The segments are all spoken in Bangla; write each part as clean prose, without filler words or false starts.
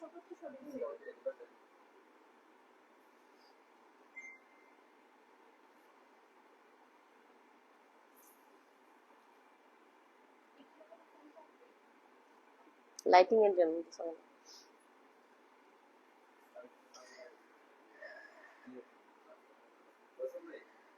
লাইটিং এর জন্য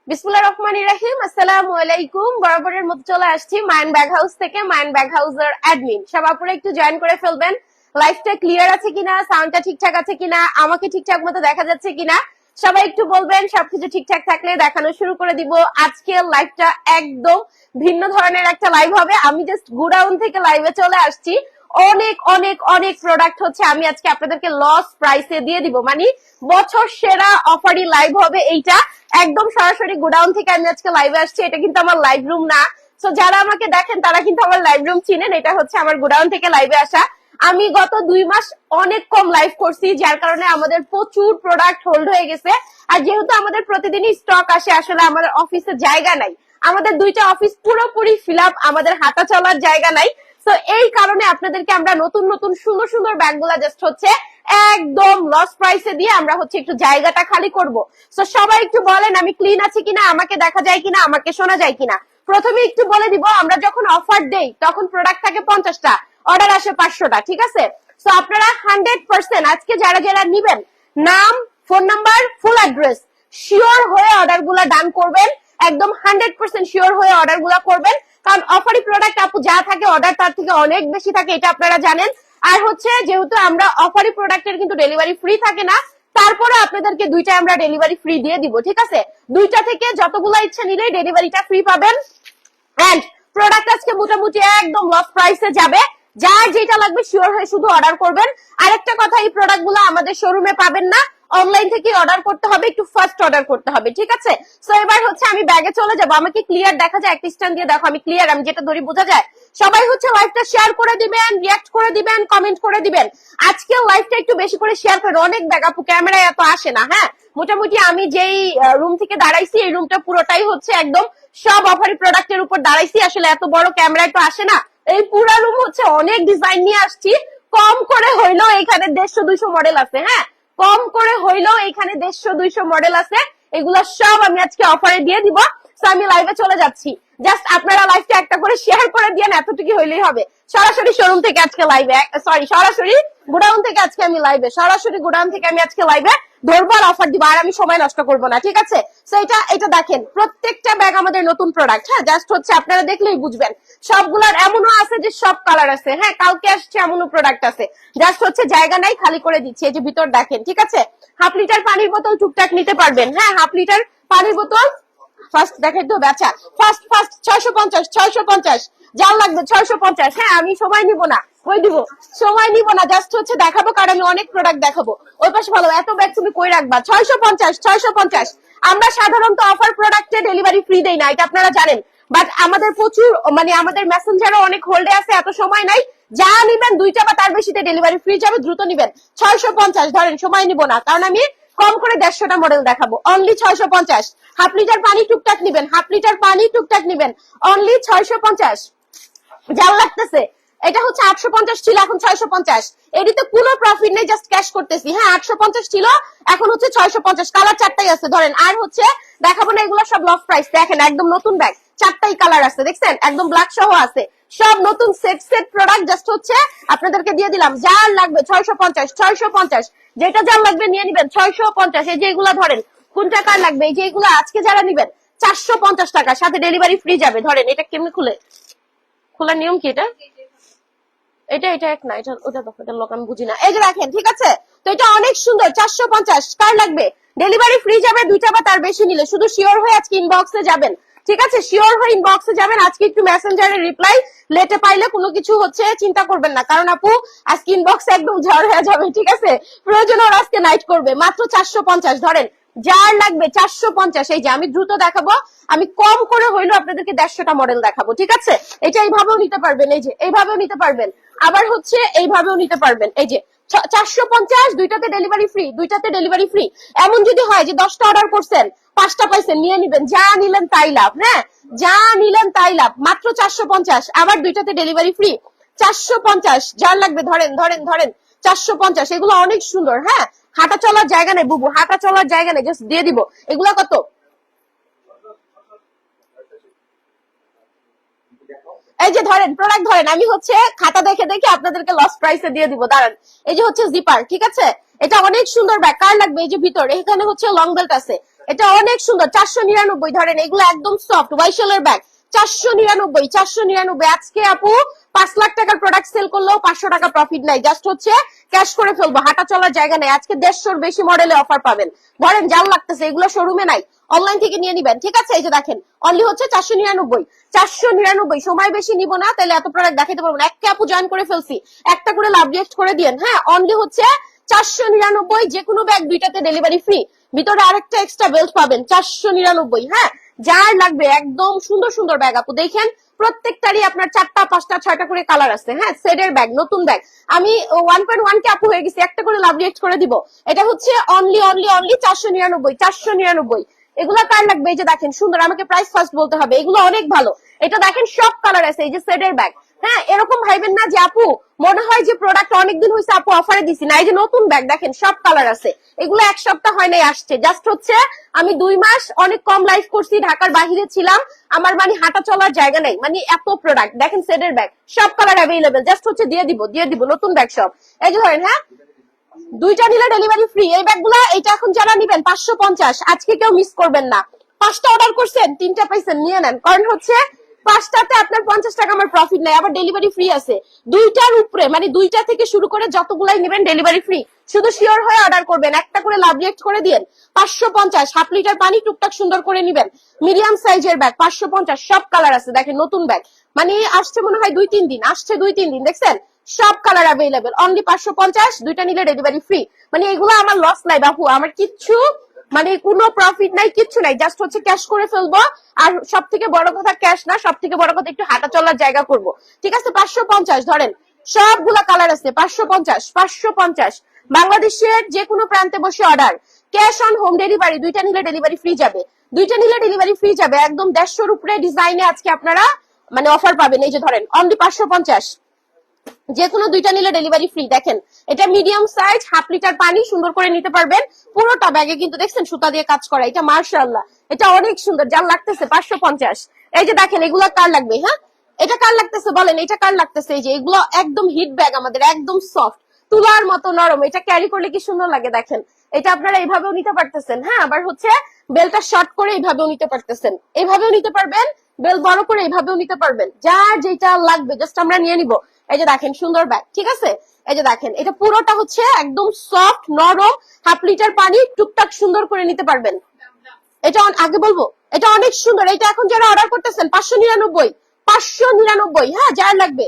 বিসমিল্লাহির রহমানির রহিম। আসসালামু আলাইকুম। বরাবরের মতো চলে আসছি মাইন ব্যাগ হাউস থেকে। মাইন ব্যাগ হাউসের অ্যাডমিন সব আপুরা একটু জয়েন করে ফেলবেন। লাইভটা ক্লিয়ার আছে কিনা, সাউন্ডটা ঠিকঠাক আছে কিনা, আমাকে ঠিকঠাক মতো দেখা যাচ্ছে কিনা সবাই একটু বলবেন। সবকিছু ঠিকঠাক থাকলে দেখানো শুরু করে দিব। আজকে লাইভটা একদম ভিন্ন ধরনের একটা লাইভ হবে। আমি জাস্ট গোডাউন থেকে লাইভে চলে আসছি। অনেক অনেক অনেক প্রোডাক্ট হচ্ছে আমি আজকে আপনাদেরকে লস প্রাইসে দিয়ে দিব, মানে বছর সেরা অফারই লাইভ হবে এইটা। একদম সরাসরি গোডাউন থেকে আমি আজকে লাইভে আসছি। এটা কিন্তু আমার লাইভ রুম না, তো যারা আমাকে দেখেন তারা কিন্তু আমার লাইভ রুম চিনেন। এটা হচ্ছে আমার গোডাউন থেকে লাইভে আসা। আমি গত 2 মাস অনেক কম লাইভ করছি, যার কারণে আমাদের প্রচুর প্রোডাক্ট হোল্ড হয়ে গেছে। আর যেহেতু আমাদের প্রতিদিনই স্টক আসে, আসলে আমাদের অফিসে জায়গা নাই। আমাদের 2টা অফিস পুরোপুরি ফিল আপ, আমাদের হাঁটা চলার জায়গা নাই। তো এই কারণে আপনাদেরকে আমরা নতুন নতুন সুন্দর সুন্দর ব্যাগগুলা জাস্ট হচ্ছে একদম লস প্রাইসে দিয়ে আমরা হচ্ছে একটু জায়গাটা খালি করব। তো সবাই একটু বলেন আমি ক্লিন আছি কিনা, আমাকে দেখা যায় কিনা, আমাকে শোনা যায় কিনা। প্রথমে একটু বলে দিব, আমরা যখন অফার দেই তখন প্রোডাক্ট থাকে 50টা, অর্ডার আসে 500টা, ঠিক আছে? তো আপনারা 100% আজকে যারা যারা নিবেন, নাম, phone number, full address sure হয়ে অর্ডার গুলা ডান করবেন। একদম 100% শিওর হয়ে অর্ডার গুলা করবেন, কারণ অফারি প্রোডাক্ট আপু যা থাকে অর্ডার তার থেকে অনেক বেশি থাকে, এটা আপনারা জানেন। আর হচ্ছে যেহেতু আমরা অফারি প্রোডাক্টের কিন্তু ডেলিভারি ফ্রি থাকে না, তারপরে আপনাদেরকে 2টা আমরা ডেলিভারি ফ্রি দিয়ে দিব, ঠিক আছে? 2টা থেকে যতগুলা ইচ্ছা নিলেই ডেলিভারিটা ফ্রি পাবেন। এন্ড প্রোডাক্ট আজকে মোটামুটি একদম লস প্রাইসে যাবে। যার যেটা লাগবে শিওর হয়ে শুধু অর্ডার করবেন। আরেকটা কথা, এই প্রোডাক্ট গুলো আমাদের শোরুমে পাবেন না, অনলাইন থেকে অর্ডার করতে হবে, একটু ফার্স্ট অর্ডার করতে হবে, ঠিক আছে? সো এবার হচ্ছে আমি ব্যাগে চলে যাব। আমাকে ক্লিয়ার দেখা যায়? একটা স্ট্যান্ড দিয়ে দেখো আমি ক্লিয়ার, আমি যেটা ধরি বোঝা যায়। সবাই হচ্ছে লাইভটা শেয়ার করে দিবেন, রিঅ্যাক্ট করে দিবেন, কমেন্ট করে দিবেন। আজকে লাইভটা একটু বেশি করে শেয়ার করেন। অনেক ব্যাগ আপু ক্যামেরায় এত আসে না। হ্যাঁ, মোটামুটি আমি যেই রুম থেকে দাঁড়াইছি এই রুমটা পুরোটাই হচ্ছে একদম সব অফারি প্রোডাক্টের উপর দাঁড়াইছি। আসলে এত বড় ক্যামেরায় তো আসে না। এই পুরা রুম হচ্ছে অনেক ডিজাইন নিয়ে আসছি। কম করে হইলেও এখানে 150-200 মডেল আছে। হ্যাঁ, কম করে হইলেও এখানে 150-200 মডেল আছে। এগুলো সব আমি আজকে অফারে দিয়ে দিব। তো আমি লাইভে চলে যাচ্ছি। জাস্ট আপনারা লাইভটা একটা করে শেয়ার করে দিয়েন, এতটুকু হইলেই হবে। সরাসরি শোরুম থেকে আজকে লাইভে, সরি সরাসরি গোডাউন থেকে আজকে আমি লাইভে, সরাসরি গোডাউন থেকে আমি আজকে লাইভে ধরবো আর অফার দিব। আর আমি সময় নষ্ট করবো না, ঠিক আছে? তো এটা দেখেন, প্রত্যেকটা ব্যাগ আমাদের নতুন প্রোডাক্ট। হ্যাঁ, জাস্ট হচ্ছে আপনারা দেখলেই বুঝবেন। সবগুলার এমনও আছে যে সব কালার আছে। হ্যাঁ, কালকে আসছে এমনও প্রোডাক্ট আছে। জাস্ট হচ্ছে জায়গা নাই, খালি করে দিচ্ছি। এই যে ভিতর দেখেন, ঠিক আছে? 1/2 লিটার পানির বোতল টুকটাক নিতে পারবেন। হ্যাঁ, 1/2 লিটার পানির বোতল ফার্স্ট দেখাই তো বেচা। ফার্স্ট 650 যার লাগবে 650। হ্যাঁ, আমি সময় নিব না, কই দিব, সময় নিব না, জাস্ট হচ্ছে দেখাবো, কারণ আমি অনেক প্রোডাক্ট দেখাবো। ওই পাশে ভালো, এত ব্যাগ তুমি কই রাখবা? 650। আমরা সাধারণত অফার প্রোডাক্টে ডেলিভারি ফ্রি দেই না, এটা আপনারা জানেন। বাট আমাদের প্রচুর, মানে আমাদের মেসেঞ্জারও অনেক হোল্ডে আছে, এত সময় নাই। যা নিবেন 2টা বা তার বেশিতে ডেলিভারি ফ্রি যাবে, দ্রুত নিবেন। 650 ধরেন, সময় নিব না, কারণ আমি কম করে 150টা মডেল দেখাবো। অনলি 650। 1/2 লিটার পানি টুকটাক নিবেন, 1/2 লিটার পানি টুকটাক নিবেন, অনলি 650। যার লাগতেছে এটা হচ্ছে 850 ছিল, এখন 650। এটিতে কোনো প্রফিট নেই, জাস্ট ক্যাশ করতেছি। হ্যাঁ, 850 ছিল, এখন হচ্ছে 650। কালার 4টাই আছে ধরেন। আর হচ্ছে দেখাবো না, এগুলো সব লস প্রাইস। দেখেন একদম নতুন ব্যাগ, 4টাই কালার আছে, দেখছেন? একদম ব্ল্যাক সহ আছে, সব নতুন সেট প্রোডাক্ট। জাস্ট হচ্ছে আপনাদেরকে দিয়ে দিলাম। যার লাগবে 650, যেটা যার লাগবে নিয়ে নিবেন। 650। এই যে এগুলা ধরেন, কোনটা কার লাগবে? এই যে এগুলো আজকে যারা নিবেন 450 টাকা, সাথে ডেলিভারি ফ্রি যাবে। ধরেন এটা কেমনি খুলে, খোলার নিয়ম কি? এটা এক না, এটা ওটা দেখো, এটা লোক আমি বুঝি না। এই যে রাখেন, ঠিক আছে? তো এটা অনেক সুন্দর। 450 কার লাগবে? ডেলিভারি ফ্রি যাবে 2টা বা তার বেশি নিলে। শুধু শিওর হয়ে আজকে ইনবক্সে যাবেন, ঠিক আছে? শিওর হয়ে ইনবক্সে যাবেন। আজকে একটু মেসেঞ্জারে রিপ্লাই লেটে পাইলে কোনো কিছু হচ্ছে চিন্তা করবেন না, কারণ আপু আজকে ইনবক্সে একদম ঝড় হয়ে যাবে, ঠিক আছে? প্রয়োজন ওর আজকে নাইট করবে। মাত্র 450 ধরেন, যার লাগবে 450। এই যে আমি দ্রুত দেখাবো, আমি কম করে হইলো আপনাদেরকে 150টা মডেল দেখাবো, ঠিক আছে? এটা এইভাবেও নিতে পারবেন, এই যে এইভাবেও নিতে পারবেন, আবার হচ্ছে এইভাবেও নিতে পারবেন। এই যে 450, 2টাতে ডেলিভারি ফ্রি, 2টাতে ডেলিভারি ফ্রি। এমন যদি হয় যে 10টা অর্ডার করছেন, 5টা পাইছেন, নিয়ে নিবেন। যা নিলেন তাই লাভ। হ্যাঁ, যা নিলেন তাই লাভ। মাত্র 450, আবার 2টাতে ডেলিভারি ফ্রি। 450 যার লাগবে ধরেন। 450, এগুলো অনেক সুন্দর। হ্যাঁ, হাঁটা চলার জায়গা নেই বুবু, হাঁটা চলার জায়গা নেই, জাস্ট দিয়ে দিব। এগুলা কত? এই যে ধরেন প্রোডাক্ট ধরেন, আমি হচ্ছে খাতা দেখে দেখে আপনাদেরকে লস প্রাইসে দিয়ে দিব, দাঁড়ান। এই যে হচ্ছে জিপার, ঠিক আছে, এটা অনেক সুন্দর ব্যাগ, কার লাগবে? এই যে ভিতরে এখানে হচ্ছে লং বেল্ট আছে, এটা অনেক সুন্দর, 499। ধরেন এগুলো একদম সফট ওয়াইশেলের ব্যাগ, 499, 499। আজকে আপু 5 লাখ টাকার প্রোডাক্ট সেল করলেও 500 টাকা প্রফিট নাই, জাস্ট হচ্ছে ক্যাশ করে ফেলবো, হাঁটা চলার জায়গা নেই। আজকে 150-র বেশি মডেলে অফার পাবেন। ধরেন যাও লাগতেছে, এগুলো শোরুমে নাই, অনলাইন থেকে নিয়ে নিবেন, ঠিক আছে। এই যে দেখেন অনলি হচ্ছে 499, 499। সময় বেশি নিব না, তাহলে এত প্রোডাক্ট দেখাতে পারবো না। একটা আপু জয়েন করে ফেলছি, একটা করে লাভ রিয়েক্ট করে দিয়েন। হ্যাঁ, অনলি হচ্ছে 499, যে কোনো ব্যাগ দুইটাতে ডেলিভারি ফ্রি, ভিতরে আরেকটা এক্সট্রা বেল্ট পাবেন, 499। হ্যাঁ, যার লাগবে একদম সুন্দর সুন্দর ব্যাগ আপু দেখেন, প্রত্যেকটারই আপনার 4টা 5টা 6টা করে কালার আছে। হ্যাঁ, সেটের ব্যাগ, নতুন ব্যাগ। আমি 1.1 কে আপু হয়ে গেছি, একটা করে লাভ রিয়েক্ট করে দিব। এটা হচ্ছে অনলি অনলি অনলি 499, 499। এগুলা কার লাগবে? এই যে দেখেন সুন্দর, আমাকে প্রাইস ফার্স্ট বলতে হবে, এগুলো অনেক ভালো। এটা দেখেন সব কালার আছে, এই যে সেটের ব্যাগ। হ্যাঁ, এরকম ভাইবেন না যে আপু মনে হয় যে প্রোডাক্ট অনেকদিন হয়েছে আপু অফারে দিছি না, এই যে নতুন ব্যাগ দেখেন সব কালার আছে। এগুলো এক সপ্তাহ হয় নাই আসছে, জাস্ট হচ্ছে আমি 2 মাস অনেক কম লাইভ করছি, ঢাকার বাহিরে ছিলাম, আমার মানে হাঁটা চলার জায়গা নাই, মানে এত প্রোডাক্ট দেখেন, সেটের ব্যাগ সব কালার অ্যাভেলেবেল, জাস্ট হচ্ছে দিয়ে দিব নতুন ব্যাগ সব। এই যে ধরেন, হ্যাঁ, দুইটা নিলে ডেলিভারি ফ্রি। এই ব্যাগগুলা এটা এখন যারা নিবেন 550, আজকে কেউ মিস করবেন না। 5টা অর্ডার করছেন, 3টা পাইছেন, নিয়ে নেন। কারণ হচ্ছে 5টাতে আপনার 50 টাকা আমার প্রফিট নাই, আবার ডেলিভারি ফ্রি আছে। দুইটার উপরে মানে 2টা থেকে শুরু করে যতগুলাই নেবেন ডেলিভারি ফ্রি। শুধু শিওর হয়ে অর্ডার করবেন, একটা করে লাভ রিয়েক্ট করে দিন। 550, হাফ লিটার পানি টুকটাক সুন্দর করে নিবেন। মিডিয়াম সাইজের ব্যাগ 550, সব কালার আছে দেখেন, নতুন ব্যাগ, মানে আসছে মনে হয় 2-3 দিন, আসছে 2-3 দিন, দেখছেন সব কালার অ্যাভেলেবেল, অনলি 550, দুইটা নিলে ডেলিভারি ফ্রি। মানে এগুলো আমার লস নাই বাপু, আমার কিচ্ছু মানে কোনো প্রফিট নাই, কিচ্ছু নাই, জাস্ট হচ্ছে ক্যাশ করে ফেলবো। আর সব থেকে বড় কথা ক্যাশ না, সব থেকে বড় কথা একটু হাঁটা চলার জায়গা করব, ঠিক আছে। 550 ধরেন, সবগুলা কালার আছে, 550, 550। বাংলাদেশের যে কোনো প্রান্তে বসে order, cash on home delivery, দুইটা নিলে ডেলিভারি ফ্রি যাবে, দুইটা নিলে ডেলিভারি ফ্রি যাবে। একদম 150-র উপরে ডিজাইনে আজকে আপনারা মানে অফার পাবেন। এই যে ধরেন অনলি 550, যে কোনো দুইটা নিলে ডেলিভারি ফ্রি। দেখেন এটা মিডিয়াম সাইজ, হাফ লিটার পানি সুন্দর করে নিতে পারবেন। পুরোটা ব্যাগে কিন্তু দেখছেন সুতা দিয়ে কাজ করা, এটা মার্শাল্লাহ, এটা অনেক সুন্দর, যার লাগতেছে 550। এই যে দেখেন এগুলা কার লাগবে? হ্যাঁ, এটা কার লাগতেছে বলেন, এটা কার লাগতেছে? এই যে এগুলো একদম হিট ব্যাগ আমাদের, একদম সফট, তুলার মতো নরম, এটা ক্যারি করলে কি সুন্দর লাগে দেখেন। এটা আপনারা এইভাবেও নিতে পারতেছেন। হ্যাঁ, আবার হচ্ছে বেলটা শর্ট করে এইভাবেও নিতে পারতেছেন, এইভাবেও নিতে পারবেন, বেল বড় করে এইভাবেও নিতে পারবেন, যার যেটা লাগবে জাস্ট আমরা নিয়ে নিব। এই যে দেখেন সুন্দর ব্যাগ, ঠিক আছে। এই যে দেখেন এটা পুরোটা হচ্ছে একদম সফট নরম, হাফ লিটার পানি টুকটাক সুন্দর করে নিতে পারবেন। এটা আগে বলবো, এটা অনেক সুন্দর। এটা এখন যারা অর্ডার করতেছেন 599, 599। হ্যাঁ, যার লাগবে,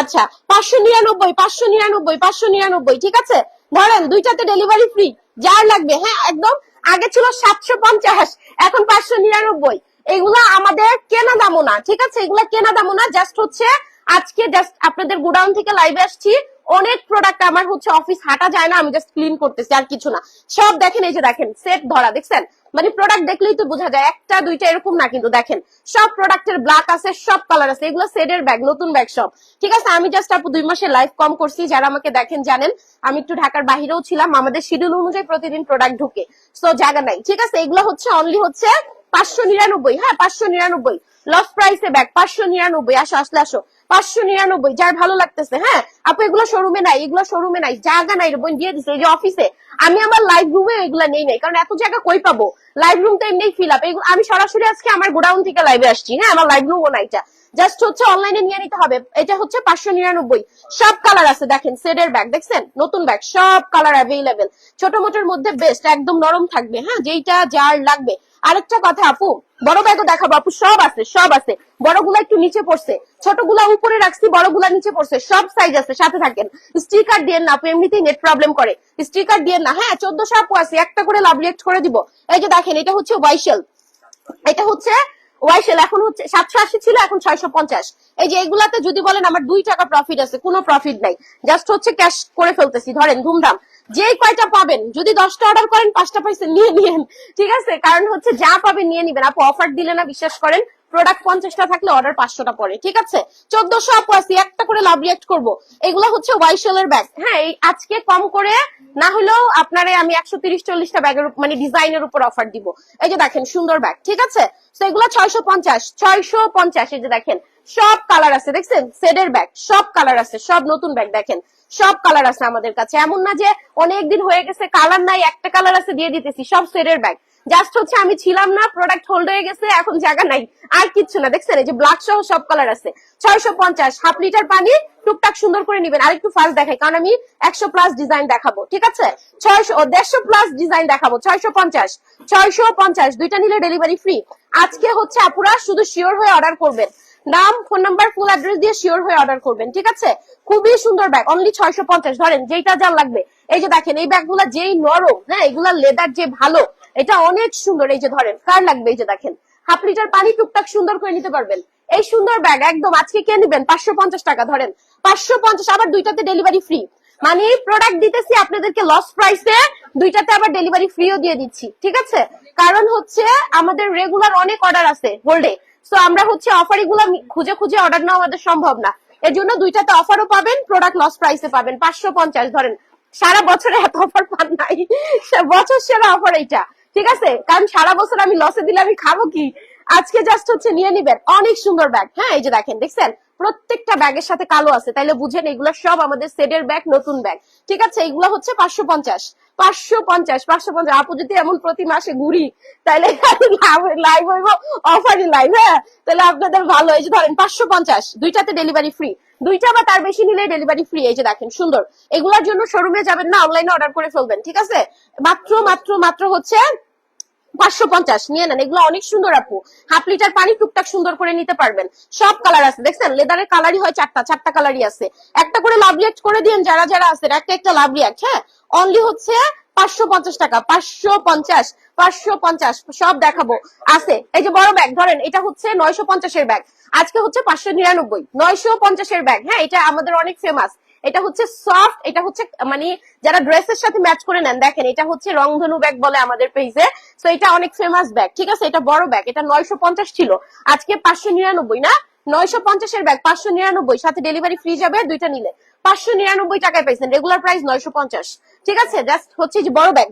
আচ্ছা 599, 599, 599, ঠিক আছে। ধরেন দুইটাতে ডেলিভারি ফ্রি, যার লাগবে। হ্যাঁ, একদম আগে ছিল 750, এখন 599। এগুলা আমাদের কেনা দামও না, ঠিক আছে, এগুলা কেনা দামও না, জাস্ট হচ্ছে আজকে জাস্ট আপনাদের গোডাউন থেকে লাইভে আসছি। অনেক প্রোডাক্ট আমার হচ্ছে অফিস হাঁটা যায় না, আমি জাস্ট ক্লিন করতেছি, আর কিছু না। সব দেখেন, এই যে দেখেন সেট ধরা, দেখছেন, মানে প্রোডাক্ট দেখলেই তো বোঝা যায়, একটা দুইটা এরকম না, কিন্তু দেখেন সব প্রোডাক্টের ব্ল্যাক আছে, সব কালার আছে, এগুলো সেটের ব্যাগ, নতুন ব্যাগ সব, ঠিক আছে। আমি জাস্ট আপু 2 মাসের লাইভ কম করছি, যারা আমাকে দেখেন জানেন আমি একটু ঢাকার বাহিরেও ছিলাম, আমাদের শিডিউল অনুযায়ী প্রতিদিন প্রোডাক্ট ঢুকে, সো জায়গা নাই, ঠিক আছে। এগুলো হচ্ছে অনলি হচ্ছে 599। হ্যাঁ, 599 লস প্রাইসে ব্যাগ, 599। আসো, আসলে আসো, 599, যার ভালো লাগতেছে। হ্যাঁ আপু, এগুলো শোরুমে নাই, এগুলো শোরুমে নাই, জায়গা নাই রে বোন, দিয়ে দিছে এই যে অফিসে। আমি আমার লাইভ রুমে এগুলা নেই নাই, কারণ এত জায়গা কই পাবো, লাইভ রুম তো এমনি ফিল আপ। আমি সরাসরি আজকে আমার গোডাউন থেকে লাইভে আসছি। হ্যাঁ, আমার লাইভ রুমও না, এটা জাস্ট হচ্ছে অনলাইনে নিয়ে নিতে হবে। এটা হচ্ছে 599, সব কালার আছে, দেখেন সেটের ব্যাগ, দেখছেন নতুন ব্যাগ, সব কালার অ্যাভেলেবেল, ছোট মোটোর মধ্যে বেস্ট, একদম নরম থাকবে। হ্যাঁ, যেইটা যার লাগবে। আরেকটা কথা আপু, বড় ব্যাগও দেখাবো আপু, সব আছে, সব আছে। বড়গুলা একটু নিচে পড়ছে, ছোটগুলা উপরে রাখছি, বড়গুলা নিচে পড়ছে, সব সাইজ আছে, সাথে থাকেন। স্টিকার দিয়ে না আপু, এমনিতেই নেট প্রবলেম করে, স্টিকার দিয়ে না। হ্যাঁ, 1400 আপু আছে, একটা করে লাভ রিয়েক্ট করে দিব। এই যে দেখেন এটা হচ্ছে ওয়াইশেল, এটা হচ্ছে ওয়াইশেল, এখন হচ্ছে 780 ছিল, এখন 650। এই যে এগুলাতে যদি বলেন আমার 2 টাকা প্রফিট আছে, কোনো প্রফিট নাই, জাস্ট হচ্ছে ক্যাশ করে ফেলতেছি। ধরেন ধুমধাম যে কয়টা পাবেন, যদি 10টা অর্ডার করেন 5টা পয়সা নিয়ে নিয়েন, ঠিক আছে, কারণ হচ্ছে যা পাবেন নিয়ে নিবেন আপু, অফার দিলে না বিশ্বাস করেন প্রোডাক্ট 50টা থাকলে অর্ডার 500টা পড়ে, ঠিক আছে? 1400 আপু আসি, একটা করে লাভ রিয়েক্ট করবো। এগুলো হচ্ছে ওয়াইশলের ব্যাগ, হ্যাঁ এই আজকে কম করে না হলেও আপনারে আমি 130-40টা ব্যাগের মানে ডিজাইনের উপর অফার দিব। এই যে দেখেন সুন্দর ব্যাগ, ঠিক আছে? তো এগুলো 650 এই যে দেখেন সব কালার আছে, দেখছেন সেডের ব্যাগ, সব কালার আছে, সব নতুন ব্যাগ দেখেন সব কালার আছে আমাদের কাছে। এমন না যে অনেকদিন হয়ে গেছে কালার নাই, একটা কালার আছে দিয়ে দিতেছি, সব সেডের ব্যাগ। জাস্ট হচ্ছে আমি ছিলাম না, প্রোডাক্ট হোল্ড হয়ে গেছে, এখন জায়গা নাই আর কিচ্ছু না। দেখছেন এই যে ব্ল্যাক সহ সব কালার আছে। 650, হাফ লিটার পানি, টুকটাক সুন্দর করে নিবেন। আরেকটু ফাস্ট দেখাই কারণ আমি 100+ ডিজাইন দেখাবো, ঠিক আছে? 150+ ডিজাইন দেখাবো। 650 দুইটা নিলে ডেলিভারি ফ্রি। আজকে হচ্ছে আপুরা শুধু শিওর হয়ে অর্ডার করবেন, নাম ফোন নাম্বার ফুল অ্যাড্রেস দিয়ে শিওর হয়ে অর্ডার করবেন, ঠিক আছে? খুবই সুন্দর ব্যাগ, অনলি 650। ধরেন যেটা যা লাগবে। এই যে দেখেন এই ব্যাগগুলা যেই নরম, হ্যাঁ এগুলা লেদার যে ভালো, এটা অনেক সুন্দর। এই যে ধরেন কার লাগবে, এই যে দেখেন হাফ লিটার পানি টুকটাক সুন্দর করে নিতে পারবেন। এই সুন্দর ব্যাগ একদম আজকে কে নিবেন 550 টাকা, ধরেন 550, আবার দুইটাতে ডেলিভারি ফ্রি। মানে প্রোডাক্ট দিতেছি আপনাদেরকে লস প্রাইসে, দুইটাতে আবার ডেলিভারি ফ্রিও দিয়ে দিচ্ছি, ঠিক আছে? কারণ হচ্ছে আমাদের রেগুলার অনেক অর্ডার আছে হোল্ডে, তো আমরা হচ্ছে অফার এগুলো খুঁজে খুঁজে অর্ডার নেওয়া আমাদের সম্ভব না। এর জন্য দুইটাতে অফারও পাবেন, প্রোডাক্ট লস প্রাইসে পাবেন। 550 ধরেন, সারা বছরে এত অফার পান নাই, বছর সেরা অফার এইটা, ঠিক আছে? কারণ সারা বছর আমি লসে দিলে আমি খাবো কি? আজকে জাস্ট হচ্ছে নিয়ে নিবেন। অনেক সুন্দর ব্যাগ, হ্যাঁ এই যে দেখেন, দেখছেন প্রত্যেকটা ব্যাগের সাথে কালো আছে, তাইলে বুঝেন এগুলো সব আমাদের সেটের ব্যাগ, নতুন ব্যাগ, ঠিক আছে? এগুলো হচ্ছে 550 আপু যদি এমন প্রতি মাসে ঘুরি তাইলে লাইভ হইব, অফারই লাইভ, হ্যাঁ তাহলে আপনাদের ভালো। এই যে ধরেন 550, দুইটাতে ডেলিভারি ফ্রি, দুইটা বা তার বেশি নিলে ডেলিভারি ফ্রি। এই যে দেখেন সুন্দর, এগুলোর জন্য শোরুমে যাবেন না, অনলাইনে অর্ডার করে ফেলবেন, ঠিক আছে? মাত্র মাত্র মাত্র হচ্ছে 550 নিয়ে নেন। এগুলো অনেক সুন্দর আপু, হাফ লিটার পানি টুকটাক সুন্দর করে নিতে পারবেন। সব কালার আছে, দেখছেন লেদারের কালারই হয় চারটা কালারই আছে। একটা করে লাভ রিয়াক্ট করে দিন যারা যারা আছে, একটা লাভ রিয়াক্ট, হ্যাঁ অনলি হচ্ছে 550 টাকা। 550 সব দেখাবো আছে। এই যে বড় ব্যাগ ধরেন, এটা হচ্ছে 950 ব্যাগ, আজকে হচ্ছে 599। 950 ব্যাগ, হ্যাঁ এটা আমাদের অনেক ফেমাস। এটা হচ্ছে সফট, এটা হচ্ছে মানে যারা ড্রেসের সাথে ম্যাচ করে নেন, দেখেন এটা হচ্ছে রংধনু ব্যাগ বলে আমাদের পেজে। তো এটা অনেক ফেমাস ব্যাগ, ঠিক আছে? এটা বড় ব্যাগ, এটা 950 ছিল, আজকে 599 না, 950 ব্যাগ 599, সাথে ডেলিভারি ফ্রি যাবে দুইটা নিলে। 599 টাকায় পাইছেন, রেগুলার প্রাইস 950, ঠিক আছে? জাস্ট হচ্ছে যে বড় ব্যাগ,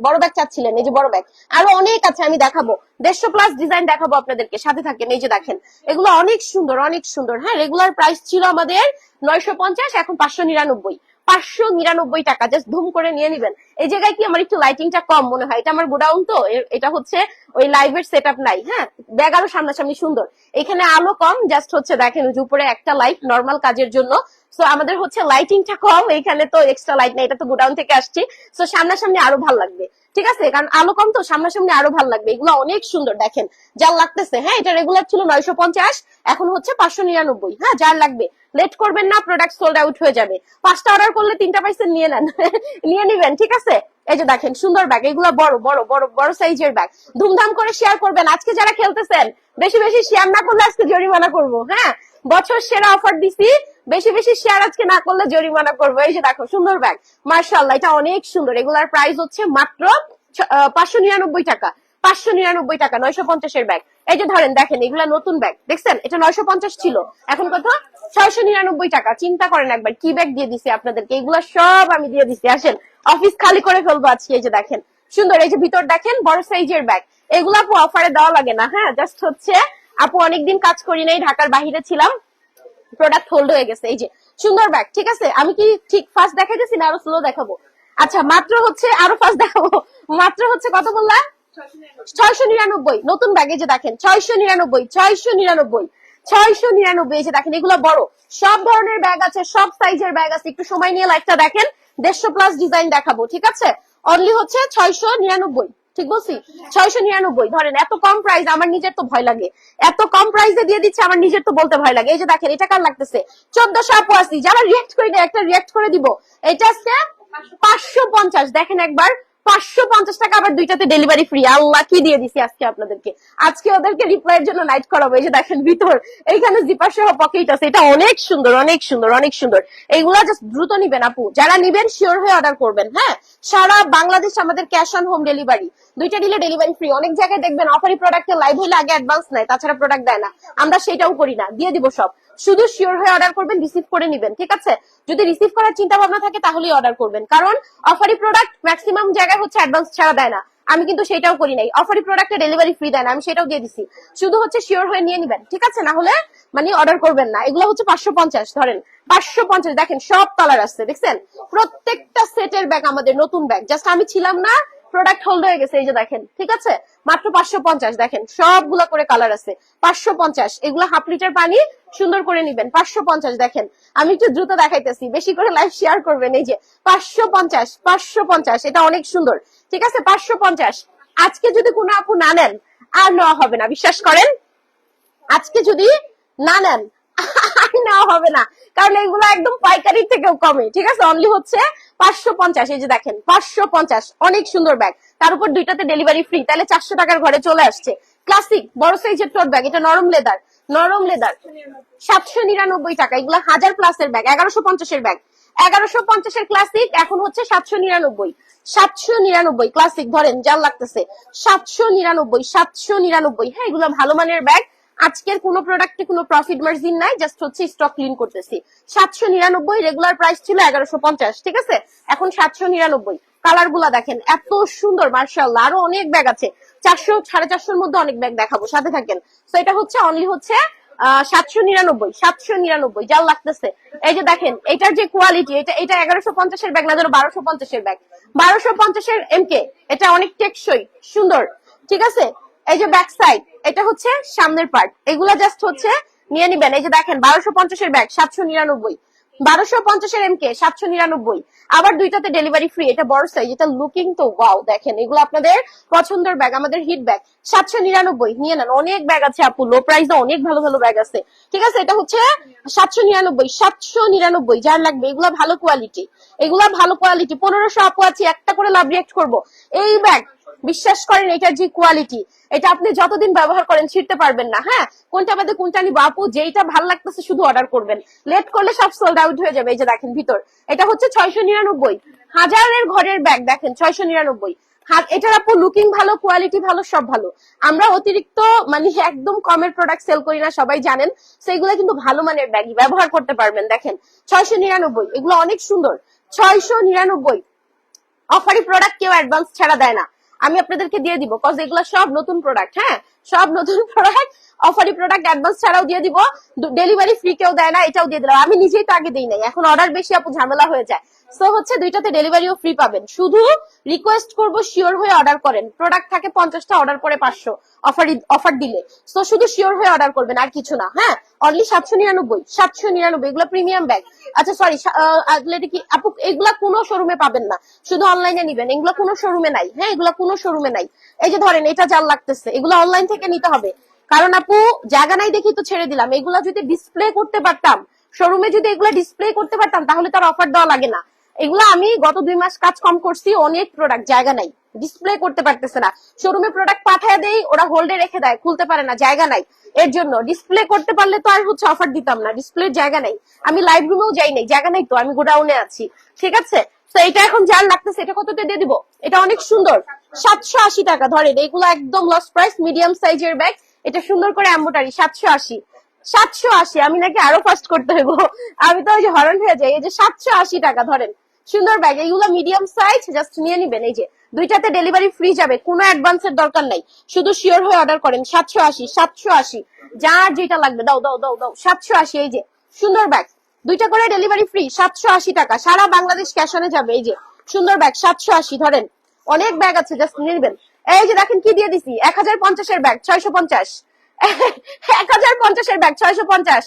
বড় ব্যাগ চাচ্ছিলেন, এই যে বড় ব্যাগ। আরো অনেক আছে, আমি দেখাবো 150+ ডিজাইন দেখাবো আপনাদেরকে, সাথে থাকেন। এই যে দেখেন এগুলো অনেক সুন্দর, অনেক সুন্দর, হ্যাঁ রেগুলার প্রাইস ছিল আমাদের 950, এখন 599 টাকা। জাস্ট ধুম করে নিয়ে নিবেন। এই জায়গায় কি আমার একটু লাইটিংটা কম মনে হয়, এটা আমার গোডাউন তো, এটা হচ্ছে ওই লাইভের সেট আপ নাই, হ্যাঁ ব্যাগ আরো সামনাসামনি সুন্দর, এখানে আলো কম, জাস্ট হচ্ছে দেখেন ওই যে উপরে একটা লাইট নর্মাল কাজের জন্য। সো আমাদের হচ্ছে লাইটিংটা কম, এখানে তো এক্সট্রা লাইট নাই, এটা তো গোডাউন থেকে আসছি। সো সামনাসামনি আরো ভালো লাগবে, ঠিক আছে? কারণ আলো কম তো, সামনাসামনি আরো ভালো লাগবে। এগুলো অনেক সুন্দর, দেখেন যার লাগতেছে, হ্যাঁ এটা রেগুলার ছিল 950, এখন হচ্ছে 599, হ্যাঁ যার লাগবে লেট করবেন না, প্রোডাক্ট সোল্ড আউট হয়ে যাবে। 5টা অর্ডার করলে 3টা পাইছেন, নিয়ে নেন, নিয়ে নিবেন, ঠিক আছে? এই যে দেখেন সুন্দর ব্যাগ, এগুলো বড় সাইজের ব্যাগ। ধুমধাম করে শেয়ার করবেন। আজকে যারা খেলতেছেন বেশি বেশি শেয়ার না করলে আজকে জরিমানা করবো, হ্যাঁ বছর সেরা অফার দিছি, বেশি বেশি শেয়ার আজকে না করলে জরিমানা করবো। এই যে দেখো সুন্দর ব্যাগ, মার্শাল্লাহ এটা অনেক সুন্দর। এগুলার প্রাইস হচ্ছে মাত্র 599 টাকা। 599 টাকা 950 ব্যাগ। এই যে ধরেন দেখেন এগুলা নতুন ব্যাগ, দেখছেন এটা 950 ছিল, এখন কত? 699 টাকা। চিন্তা করেন একবার কি ব্যাগ দিয়ে দিছি আপনাদেরকে, এগুলা সব আমি দিয়ে দিছি। আসেন অফিস খালি করে ফেলবো আজকে। এই যে দেখেন সুন্দর, এই যে ভিতর দেখেন বড় সাইজের ব্যাগ। এগুলা আপু অফারে দেওয়া লাগে না, হ্যাঁ জাস্ট হচ্ছে আপু অনেকদিন কাজ করি নাই, ঢাকার বাহিরে ছিলাম, প্রোডাক্ট হোল্ড হয়ে গেছে। এই যে সুন্দর ব্যাগ, ঠিক আছে? আমি কি ঠিক ফাস্ট দেখাইতেছি না আরো স্লো দেখাবো? আচ্ছা মাত্র হচ্ছে আরো ফাস্ট দেখাবো। মাত্র হচ্ছে কত বললাম? 699 নতুন ব্যাগ। এই যে দেখেন 699। এই যে দেখেন এগুলো বড়, সব ধরনের ব্যাগ আছে, সব সাইজের ব্যাগ আছে। একটু সময় নিয়ে লাইভটা দেখেন, 150+ ডিজাইন দেখাবো, ঠিক আছে? অনলি হচ্ছে 699, ঠিক বলছি? 699। ধরেন এত কম প্রাইস, আমার নিজের তো ভয় লাগে, এত কম প্রাইসে দিয়ে দিচ্ছে, আমার নিজের তো বলতে ভয় লাগে। এই যে দেখেন এটা কার লাগতেছে? 1480। যারা রিয়েক্ট করি না, একটা রিয়েক্ট করে দিব। এটা আজকে 550, দেখেন একবার 550 টাকা, আবার দুইটাতে ডেলিভারি ফ্রি। আল্লাহ কি দিয়ে দিছি আজকে আপনাদেরকে। আজকে ওদেরকে রিপ্লাইয়ের জন্য নাইট করাবো। এই যে দেখেন ভিতর এইখানে জিপার সহ পকেট আছে, এটা অনেক সুন্দর অনেক সুন্দর অনেক সুন্দর। এইগুলা জাস্ট দ্রুত নিবেন আপু, যারা নিবেন শিওর হয়ে অর্ডার করবেন। হ্যাঁ, সারা বাংলাদেশ আমাদের ক্যাশ অন হোম ডেলিভারি, দুইটা দিলে ডেলিভারি ফ্রি। অনেক জায়গায় দেখবেন অফারি প্রোডাক্টের লাইভ হলে আগে অ্যাডভান্স নেয়, তাছাড়া প্রোডাক্ট দেয় না। আমরা সেটাও করি না, দিয়ে দিব সব। শুধু শিওর হয়ে অর্ডার করবেন, রিসিভ করে নিবেন, ঠিক আছে? যদি রিসিভ করার চিন্তা ভাবনা থাকে তাহলেই অর্ডার করবেন, কারণ অফারি প্রোডাক্ট ম্যাক্সিমাম জায়গায় হচ্ছে অ্যাডভান্স ছাড়া দেয় না। আমি কিন্তু সেটাও করি নাই, অফারি প্রোডাক্টে ডেলিভারি ফ্রি দেয় না, আমি সেটাও দিয়ে দিছি। শুধু হচ্ছে শিওর হয়ে নিয়ে নিবেন, ঠিক আছে? না হলে মানে অর্ডার করবেন না। এগুলো হচ্ছে 550, ধরেন 550। দেখেন সব কালার আসছে, দেখছেন? প্রত্যেকটা সেটের ব্যাগ আমাদের নতুন ব্যাগ, জাস্ট আমি ছিলাম না, প্রোডাক্ট হোল্ড হয়ে গেছে। এই যে দেখেন, ঠিক আছে? মাত্র 550। দেখেন সবগুলা করে কালার আছে, 550। এগুলো হাফ লিটার পানি, সুন্দর করে নিবেন, 550। দেখেন আমি একটু দ্রুত দেখাইতেছি, বেশি করে লাইভ শেয়ার করবেন। এই যে 550, 550, এটা অনেক সুন্দর, ঠিক আছে? 550। আজকে যদি কোনো আপু না নেন আর নেওয়া হবে না, বিশ্বাস করেন। আজকে যদি না নেন আর নেওয়া হবে না, কারণ এগুলো একদম পাইকারি থেকেও কমে, ঠিক আছে? অনলি হচ্ছে 550। এই যে দেখেন 550, অনেক সুন্দর ব্যাগ, তার উপর দুইটাতে ডেলিভারি ফ্রি, তাহলে 400 টাকার ঘরে চলে আসছে। ক্লাসিক বড় সাইজের টোট ব্যাগ, এটা নরম লেদার, নরম লেদার, 799 টাকা। এগুলো 1000 প্লাসের ব্যাগ, 1150-এর ব্যাগ, 1150-এর ক্লাসিক এখন হচ্ছে 799। 799 ক্লাসিক, ধরেন যার লাগতেছে 799, 799। হ্যাঁ, এগুলো ভালো মানের ব্যাগ। আজকের কোনো প্রোডাক্টে কোনো প্রফিট মার্জিন নাই, জাস্ট হচ্ছে স্টক ক্লিন করতেছি। 799, রেগুলার প্রাইস ছিল 1150, ঠিক আছে? এখন 799। কালার গুলা দেখেন এত সুন্দর, মার্শাল্লাহ। আরো অনেক ব্যাগ আছে, 400 450-এর মধ্যে অনেক ব্যাগ দেখাবো, সাথে থাকেন। তো এটা হচ্ছে অনলি হচ্ছে 799, 799 যার লাগতেছে। এই যে দেখেন এটার যে কোয়ালিটি, এটা এটা 1150-এর ব্যাগ না, ধরো 1250-এর ব্যাগ, 1250-এর এমকে, এটা অনেক টেকসই সুন্দর, ঠিক আছে? এই যে ব্যাক সাইড, এটা হচ্ছে সামনের পার্ট, এগুলা জাস্ট হচ্ছে নিয়ে নিবেন। এই যে দেখেন 1250-এর ব্যাগ 799, 1250-এর এমকে 799। আবার দুইটাতে ডেলিভারি ফ্রি, এটা বড় সাইজ, এটা লুকিং তো ওয়াও। দেখেন এগুলো আপনাদের পছন্দের ব্যাগ, আমাদের হিট ব্যাগ, 799 নিয়ে নেন। অনেক ব্যাগ আছে আপু, লো প্রাইসে অনেক ভালো ভালো ব্যাগ আছে, ঠিক আছে? এটা হচ্ছে 799, 799 যার লাগবে। এগুলা ভালো কোয়ালিটি, এগুলা ভালো কোয়ালিটি। 1500 আপু আছে, একটা করে লাভ রিয়েক্ট করবো। এই ব্যাগ বিশ্বাস করেন, এটার যে কোয়ালিটি, এটা আপনি যতদিন ব্যবহার করেন ছিড়তে পারবেন না। হ্যাঁ, কোনটা বাদে কোনটা নিবো আপু, যেইটা ভালো লাগতেছে শুধু অর্ডার করবেন, লেট করলে সব সোল্ড আউট হয়ে যাবে। এই যে দেখেন ভিতর, এটা হচ্ছে 699, হাজারের ঘরের ব্যাগ, দেখেন 699। এটার আপু লুকিং ভালো, কোয়ালিটি ভালো, সব ভালো। আমরা অতিরিক্ত মানে একদম কমের প্রোডাক্ট সেল করি না, সবাই জানেন। সেগুলো কিন্তু ভালো মানের ব্যাগই, ব্যবহার করতে পারবেন। দেখেন 699, এগুলো অনেক সুন্দর, 699। অফারি প্রোডাক্ট কেউ অ্যাডভান্স ছাড়া দেয় না, আমি আপনাদেরকে দিয়ে দিব, কজ এগুলো সব নতুন প্রোডাক্ট। হ্যাঁ, সব নতুন প্রোডাক্ট, অফারি প্রোডাক্ট অ্যাডভান্স ছাড়াও দিয়ে দিব, ডেলিভারি ফ্রি কেউ দেয় না, এটাও দিয়ে দিলাম। আমি নিজেই তো আগে দিই নাই, এখন অর্ডার বেশি আপু ঝামেলা হয়ে যায়। সো হচ্ছে দুইটাতে ডেলিভারিও ফ্রি পাবেন। শুধু রিকোয়েস্ট করব শিওর হয়ে অর্ডার করেন। প্রোডাক্ট থাকে 50টা, অর্ডার করে 500 অফার দিলে। সো শুধু শিওর হয়ে অর্ডার করবেন, আর কিছু না। হ্যাঁ, অনলি 799, 799। এগুলো প্রিমিয়াম ব্যাগ। আচ্ছা সরি, কি আপু এগুলা কোনো শোরুমে পাবেন না, শুধু অনলাইনে নিবেন। এগুলো কোনো শোরুমে নাই। হ্যাঁ, এগুলো কোনো শোরুমে নাই। এই যে ধরেন এটা যার লাগতেছে, এগুলো অনলাইন থেকে নিতে হবে, কারণ আপু জায়গা নাই দেখি তো ছেড়ে দিলাম। এগুলা যদি ডিসপ্লে করতে পারতাম, শোরুমে যদি এগুলা ডিসপ্লে করতে পারতাম, তাহলে তার অফার দেওয়া লাগে না। এগুলো আমি গত 2 মাস কাজ কম করছি, অনেক প্রোডাক্ট জায়গা নাই, ডিসপ্লে করতে পারতেছে না। শোরুমে প্রোডাক্ট পাঠায় দেই, ওরা হোল্ডে রেখে দেয়, খুলতে পারে না, জায়গা নাই। এর জন্য ডিসপ্লে করতে পারলে তো আর হচ্ছে অফার দিতাম না। ডিসপ্লের জায়গা নাই, আমি লাইভ রুমেও যাই নাই, জায়গা নাই তো, আমি গোডাউনে আছি, ঠিক আছে? তো এটা এখন যার লাগতেছে, এটা কততে দিয়ে দিব? এটা অনেক সুন্দর, 780 টাকা। ধরেন এগুলো একদম লস প্রাইস, মিডিয়াম সাইজের ব্যাগ, এটা সুন্দর করে এম্বোটারি, 780, 780। আমি নাকি আরো ফাস্ট করতে হইব, আমি তো ওই যে হরণ হয়ে যাই। এই যে 780 টাকা, ধরেন সুন্দর ব্যাগ, এগুলো মিডিয়াম সাইজ, জাস্ট নিয়ে নিবেন। এই যে দুইটাতে ডেলিভারি ফ্রি যাবে, কোনো অ্যাডভান্সের দরকার নাই, শুধু শিওর হয়ে অর্ডার করেন। 780, 780, যার যেটা লাগবে দাও দাও দাও দাও, 780। এই যে সুন্দর ব্যাগ, দুইটা করে ডেলিভারি ফ্রি, 780 টাকা, সারা বাংলাদেশ ক্যাশ অনে যাবে। এই যে সুন্দর ব্যাগ, 780। ধরেন অনেক ব্যাগ আছে, জাস্ট নিয়ে নেবেন। এই যে দেখেন কি দিয়ে দিছি, 1050-এর ব্যাগ 650, 1050-এর ব্যাগ 650।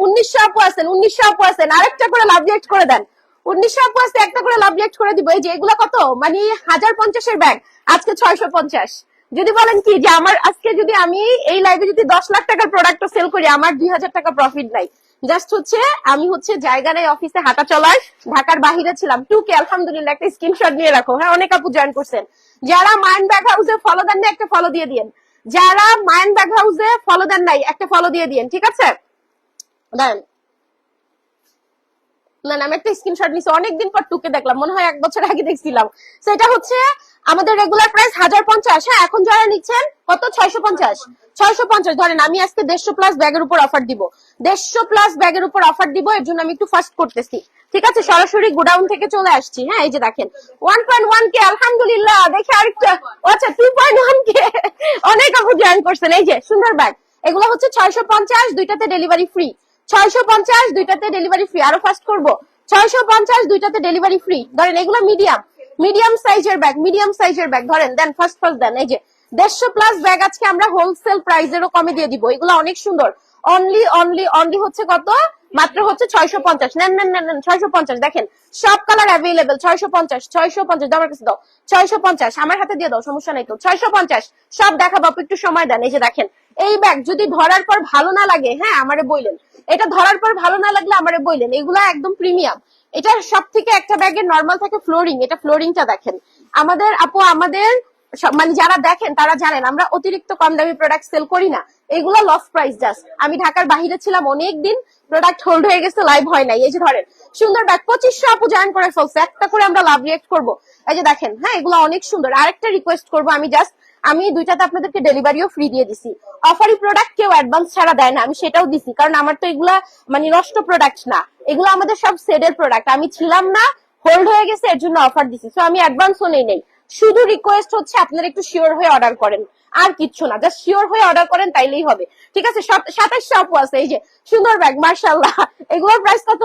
1900 আপু আছেন, 1900 আপু আছেন, আরেকটা করে লাভ রিয়েক্ট করে দেন। 1900 আপু আছে, একটা করে লাভ রিয়েক্ট করে দিব। এই যে এগুলা কত, মানে 1050-এর ব্যাগ আজকে 650। যদি বলেন কি যে আমার আজকে যদি আমি এই লাইভে যদি 10 লাখ টাকার প্রোডাক্ট সেল করি, আমার 2000 টাকা প্রফিট নাই, জাস্ট হচ্ছে আমি হচ্ছে জায়গা নেই অফিসে হাঁটা চলার, ঢাকার বাহিরে ছিলাম। টুকে আলহামদুলিল্লাহ একটা স্ক্রিনশট নিয়ে রাখো। হ্যাঁ, অনেক আপু জয়েন করছেন। যারা মাইন্ড ব্যাগ হাউসে ফলো দেন না, একটা ফলো দিয়ে দিন। যারা মাইন্ড ব্যাগ হাউসে ফলো দেন নাই, একটা ফলো দিয়ে দিন, ঠিক আছে? দেন না না, আমি একটা স্ক্রিনশট নিছি, অনেকদিন পর টুকে দেখলাম, মনে হয় 1 বছর আগে দেখছিলাম। তো এটা হচ্ছে আমাদের রেগুলার প্রাইস 1050। হ্যাঁ, এখন যারা নিচ্ছেন কত, 650। 650 ধরেন, আমি আজকে 150+ ব্যাগের উপর অফার দিব, 150+ ব্যাগের উপর অফার দিব। এর জন্য আমি একটু ফাস্ট করতেছি, ঠিক আছে? সরাসরি গোডাউন থেকে চলে আসছি। হ্যাঁ, এই যে দেখেন 1.1 কে, আলহামদুলিল্লাহ। দেখে আরেকটা, আচ্ছা 2.1 কে, অনেক আপু জয়েন করছেন। এই যে সুন্দর ব্যাগ, এগুলো হচ্ছে 650, দুইটাতে ডেলিভারি ফ্রি। 650, দুইটাতে ডেলিভারি ফ্রি। আরো ফাস্ট করবো, 650, দুইটাতে ডেলিভারি ফ্রি। ধরেন এগুলো মিডিয়াম সাইজের ব্যাগ, মিডিয়াম সাইজের ব্যাগ ধরেন, দেন ফার্স্ট দেন। এই যে 150+ ব্যাগ আজকে আমরা হোলসেল প্রাইসেরও কমে দিয়ে দিব। এগুলো অনেক সুন্দর। অনলি অনলি অনলি হচ্ছে কত, মাত্র হচ্ছে 650। নেন নেন নেন নেন, 650। দেখেন সব কালার অ্যাভেলেবেল। 650, 650 আমার কাছে দাও। 650 আমার হাতে দিয়ে দাও, সমস্যা নাই তো। 650 সব দেখাবো, একটু সময় দেন। এই যে দেখেন, এই ব্যাগ যদি ধরার পর ভালো না লাগে, হ্যাঁ আমারে বললেন। এটা ধরার পর ভালো না লাগলে আমারে বললেন। এগুলা একদম প্রিমিয়াম। এটা সব থেকে একটা ব্যাগের নর্মাল থাকে ফ্লোরিং, এটা ফ্লোরিংটা দেখেন। আমাদের আপু, আমাদের মানে যারা দেখেন তারা জানেন আমরা অতিরিক্ত কম দামি প্রোডাক্ট সেল করি না। এগুলো লস প্রাইস জাস্ট। আমি ঢাকার বাহিরে ছিলাম অনেক দিন, প্রোডাক্ট হোল্ড হয়ে গেছে, লাইভ হয় নাই। এই যে ধরেন সুন্দর ব্যাগ, 2500 আপু জয়েন করে ফেলছে। একটা করে আমরা লাভ রিয়েক্ট করবো। এই যে দেখেন, হ্যাঁ এগুলো অনেক সুন্দর। আরেকটা রিকোয়েস্ট করবো আমি, জাস্ট আমি দুইটাতে আপনাদেরকে ডেলিভারিও ফ্রি দিয়ে দিছি। অফারি প্রোডাক্ট কেউ অ্যাডভান্স ছাড়া দেয় না, আমি সেটাও দিছি, কারণ আমার তো এগুলা মানে নষ্ট প্রোডাক্ট না, এগুলো আমাদের সব সেডের প্রোডাক্ট। আমি ছিলাম না, হোল্ড হয়ে গেছে, এর জন্য অফার দিছি। তো আমি অ্যাডভান্সও নেই। শুধু রিকোয়েস্ট হচ্ছে আপনারা একটু শিওর হয়ে অর্ডার করেন, আর কিচ্ছু না, জাস্ট শিওর হয়ে অর্ডার করেন, তাইলেই হবে, ঠিক আছে? 2700 আপু আছে। এই যে সুন্দর ব্যাগ, মার্শাল্লাহ। এগুলোর প্রাইস কত?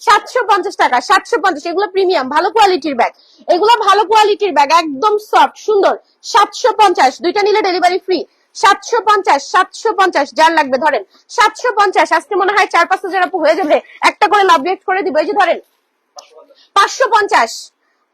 750 টাকা। 750, এগুলো প্রিমিয়াম ভালো কোয়ালিটির ব্যাগ। এগুলো ভালো কোয়ালিটির ব্যাগ, একদম সফট সুন্দর। 750, দুইটা নিলে ডেলিভারি ফ্রি। 750, 750 যার লাগবে ধরেন। 750 আজকে মনে হয় 4-5 হাজার আপু হয়ে যাবে, একটা করে লাভ রেট করে দিব। এই যে ধরেন 550,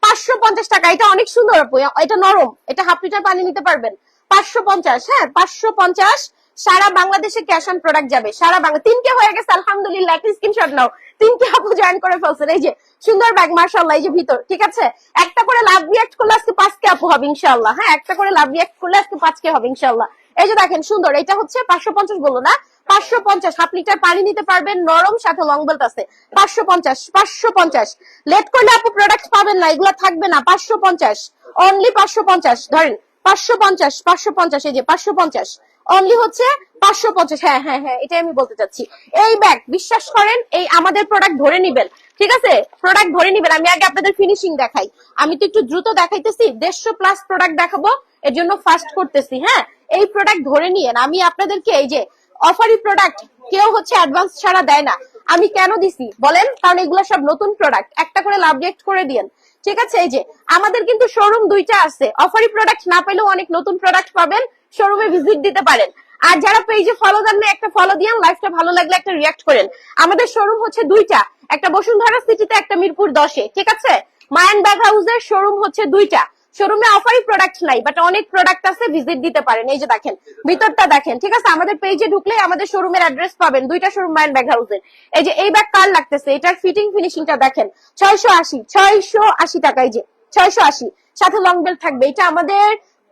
550 টাকা। এটা অনেক সুন্দর আপু, এটা নরম, এটা হাফ লিটার পানি নিতে পারবেন। 550, হ্যাঁ 550। সারা বাংলাদেশে ক্যাশ অন প্রোডাক্ট যাবে, সারা বাংলা। 3কে হয়ে গেছে আলহামদুলিল্লাহ, একটা স্ক্রিনশট নাও। 3কে আপু জয়েন করে ফেলছেন। এই যে সুন্দর ব্যাগ, মাশাআল্লাহ। এই যে ভিতর, ঠিক আছে? একটা করে লাভ রিঅ্যাক্ট করলে আজকে 5কে আপু হবে ইনশাআল্লাহ। হ্যাঁ, একটা করে লাভ রিঅ্যাক্ট করলে আজকে 5কে হবে ইনশাআল্লাহ। এই যে দেখেন সুন্দর, এটা হচ্ছে 550 বললো না, 550 হাফ লিটার পানি নিতে পারবেন, নরম, সাথে লং বেল্ট আছে। 550, 550। লেট করলে আপু প্রোডাক্ট পাবেন না, এগুলো থাকবে না। 550, অনলি 550 ধরেন। 550, 550। এই যে 550 অনলি হচ্ছে 550। হ্যাঁ হ্যাঁ হ্যাঁ, এটাই আমি বলতে চাচ্ছি। এই ব্যাগ বিশ্বাস করেন, এই আমাদের প্রোডাক্ট ধরে নিবেন, ঠিক আছে? প্রোডাক্ট ধরে নিবেন। আমি আগে আপনাদের ফিনিশিং দেখাই, আমি তো একটু দ্রুত দেখাইতেছি, 150+ প্রোডাক্ট দেখাবো, এর জন্য ফাস্ট করতেছি। হ্যাঁ, এই প্রোডাক্ট ধরে নিয়েন। আমি আপনাদেরকে এই যে অফারি প্রোডাক্ট কেউ হচ্ছে অ্যাডভান্স ছাড়া দেয় না। আমি কেন দিছি বলেন? কারণ এগুলো সব নতুন প্রোডাক্ট, একটা করে লাভ রিঅ্যাক্ট করে দিয়েন, ঠিক আছে? এই যে আমাদের কিন্তু শোরুম দুইটা আছে, অফারি প্রোডাক্ট না পেলেও অনেক নতুন প্রোডাক্ট পাবেন, শোরুমে ভিজিট দিতে পারেন। আর যারা পেজে ফলো দেন না, একটা ফলো দিয়েন, লাইফটা ভালো লাগলে একটা রিঅ্যাক্ট করেন। আমাদের শোরুম হচ্ছে দুইটা, একটা বসুন্ধরা সিটিতে, একটা মিরপুর 10-এ, ঠিক আছে? মায়ান ব্যাগ হাউসের শোরুম হচ্ছে দুইটা। শোরুমে অফারি প্রোডাক্ট নাই, বাট অনেক প্রোডাক্ট আছে, ভিজিট দিতে পারেন। এই যে দেখেন ভিতরটা দেখেন, ঠিক আছে? আমাদের পেজে ঢুকলে আমাদের শোরুমের অ্যাড্রেস পাবেন, দুইটা শোরুম মায়ান ব্যাগ হাউসের। এই যে এই ব্যাগ কার লাগতেছে, এটার ফিটিং ফিনিশিংটা দেখেন। 680 টাকা। এই যে 680, সাথে লং বেল্ট থাকবে। এটা আমাদের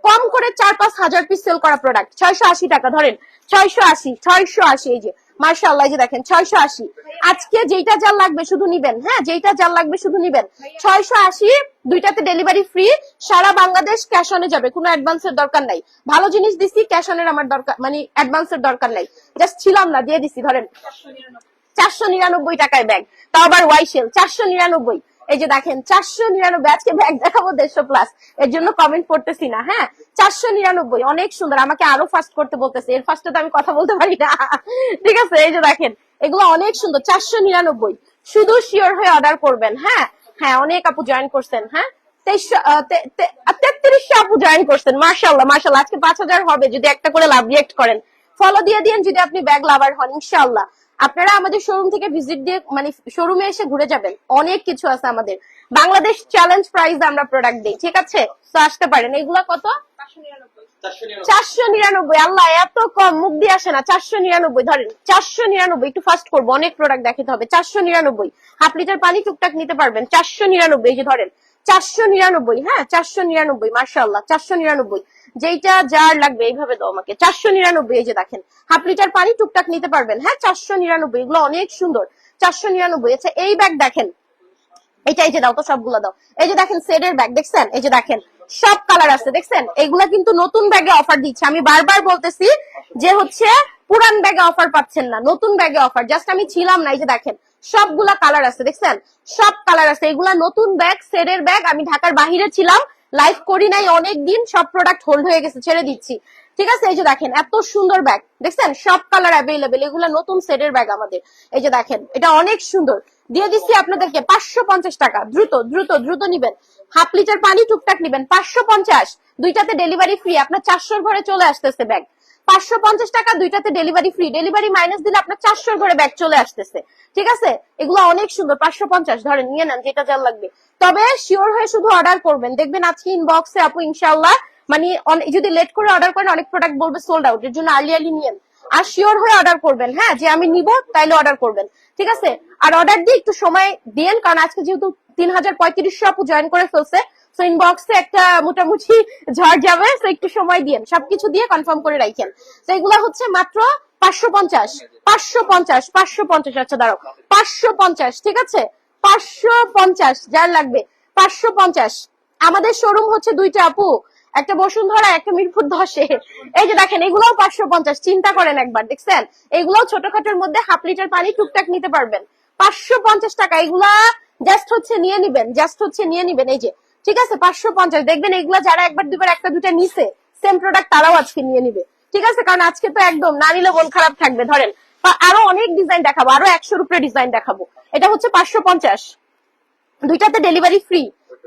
কম করে 4-5 হাজার পিস সেল করা প্রোডাক্ট। 680 টাকা ধরেন, 680, 680। এই যে মাশাআল্লাহ, এই যে দেখেন 680। আজকে যেটা যার লাগবে শুধু নিবেন, হ্যাঁ যেটা যার লাগবে শুধু নিবেন। 680, দুইটাতে ডেলিভারি ফ্রি, সারা বাংলাদেশ ক্যাশ অনে যাবে, কোনো অ্যাডভান্সের দরকার নাই। ভালো জিনিস দিছি, ক্যাশ অনের আমার দরকার মানে অ্যাডভান্সের দরকার নাই, জাস্ট ছিলাম না, দিয়ে দিছি। ধরেন 499 টাকায় ব্যাগ, তাও আবার ওয়াইশেল। 499। এই যে দেখেন 499। আজকে ব্যাগ দেখাবো 150+, এর জন্য কমেন্ট করতেছি না। হ্যাঁ 499, অনেক সুন্দর। আমাকে আরো ফাস্ট করতে বলতেছে, এর ফাস্টে তো আমি কথা বলতে পারি না, ঠিক আছে? এই যে দেখেন এগুলো অনেক সুন্দর। 499, শুধু শিওর হয়ে অর্ডার করবেন। হ্যাঁ হ্যাঁ, অনেক আপু জয়েন করছেন। হ্যাঁ 3300 আপু জয়েন করছেন, মাশাআল্লাহ মাশাআল্লাহ। আজকে 5000 হবে যদি একটা করে লাভ রিঅ্যাক্ট করেন। ফলো দিয়ে দিন যদি আপনি ব্যাগ লাভার হন, ইনশাআল্লাহ। আপনারা আমাদের শোরুম থেকে ভিজিট দিয়ে মানে শোরুমে এসে ঘুরে যাবেন, অনেক কিছু আছে আমাদের। বাংলাদেশ চ্যালেঞ্জ প্রাইস আমরা প্রোডাক্ট দিই, ঠিক আছে? তো আসতে পারেন। এগুলা কত? 499। আল্লাহ এত কম, মুখ দিয়ে আসে না। 499 ধরেন, 499। একটু ফাস্ট করবো, অনেক প্রোডাক্ট দেখাতে হবে। 499, হাফ লিটার পানি টুকটাক নিতে পারবেন। 499, এই যে ধরেন 499। হ্যাঁ 499, মাশাআল্লাহ 499। যেইটা যার লাগবে এইভাবে দাও আমাকে। 499, এই যে দেখেন হাফ লিটার পানি টুকটাক নিতে পারবেন। হ্যাঁ 499, এগুলো অনেক সুন্দর। 499। আচ্ছা এই ব্যাগ দেখেন, এটা এই যে দাও তো, সবগুলো দাও। এই যে দেখেন সেটের ব্যাগ দেখছেন, এই যে দেখেন সব কালার আছে দেখছেন। এগুলা কিন্তু নতুন ব্যাগে অফার দিচ্ছে। আমি বারবার বলতেছি যে হচ্ছে পুরান ব্যাগে অফার পাচ্ছেন না, নতুন ব্যাগে অফার। জাস্ট আমি ছিলাম না, এই যে দেখেন সবগুলা কালার আছে দেখছেন, সব কালার আছে। এগুলা নতুন ব্যাগ, সেটের ব্যাগ। আমি ঢাকার বাহিরে ছিলাম, লাইভ করি নাই অনেক দিন, সব প্রোডাক্ট হোল্ড হয়ে গেছে, ছেড়ে দিচ্ছি। ঠিক আছে, এই যে দেখেন এত সুন্দর ব্যাগ দেখছেন, সব কালার অ্যাভেলেবেল। এগুলা নতুন সেটের ব্যাগ আমাদের। এই যে দেখেন এটা অনেক সুন্দর। দিয়ে দিচ্ছি আপনাদেরকে 550 টাকা। দ্রুত দ্রুত দ্রুত নিবেন। হাফ লিটার পানি টুকটাক নিবেন 550। দুইটাতে ডেলিভারি ফ্রি। আপনার 400 ঘরে চলে আসতেছে ব্যাগ। 550 টাকা, দুইটাতে ডেলিভারি ফ্রি। ডেলিভারি মাইনাস দিলে আপনার 400 ঘরে ব্যাগ চলে আসতেছে। ঠিক আছে, এগুলো অনেক সুন্দর। 550 ধরেন, নিয়ে নেন যেটা যার লাগবে। তবে শিওর হয়ে শুধু অর্ডার করবেন, দেখবেন আজকে ইনবক্সে আপু ইনশাআল্লাহ, মানে যদি লেট করে অর্ডার করেন অনেক প্রোডাক্ট বলবে সোল্ড আউট। এর জন্য আর্লি আর্লি নিয়েন, আর শিওর হয়ে অর্ডার করবেন। হ্যাঁ যে আমি নিব, তাইলে অর্ডার করবেন। ঠিক আছে, আর অর্ডার দিয়ে একটু সময় দিন, কারণ আজকে যেহেতু 3035 আপু জয়েন করে ফেলছে, সো ইনবক্সে একটা মোটামুটি ঝড় যাবে। সো একটু সময় দিন, সবকিছু দিয়ে কনফার্ম করে রাখেন। তো এগুলা হচ্ছে মাত্র 550। 550 550। আচ্ছা দাঁড়াও, 550। ঠিক আছে 550, যার লাগবে 550। আমাদের শোরুম হচ্ছে দুইটা আপু, একটা বসুন্ধরা, একটা মিরপুর 10-এ। এই যে দেখেন এগুলোও 550। চিন্তা করেন একবার, দেখছেন এগুলোও ছোটখাটোর মধ্যে হাফ লিটার পানি টুকটাক নিতে পারবেন। 550 টাকা। এগুলা জাস্ট হচ্ছে নিয়ে নিবেন, জাস্ট হচ্ছে নিয়ে নিবেন। এই যে ঠিক আছে 550। দেখবেন এগুলা যারা একবার দুবার একটা দুটা নিছে সেম প্রোডাক্ট, তারাও আজকে নিয়ে নিবে। ঠিক আছে, কারণ আজকে তো একদম না নিলে মন খারাপ থাকবে। ধরেন আরো অনেক ডিজাইন দেখাবো, আরো 100-র উপরে ডিজাইন দেখাবো। এটা হচ্ছে 550, দুইটাতে ডেলিভারি ফ্রি,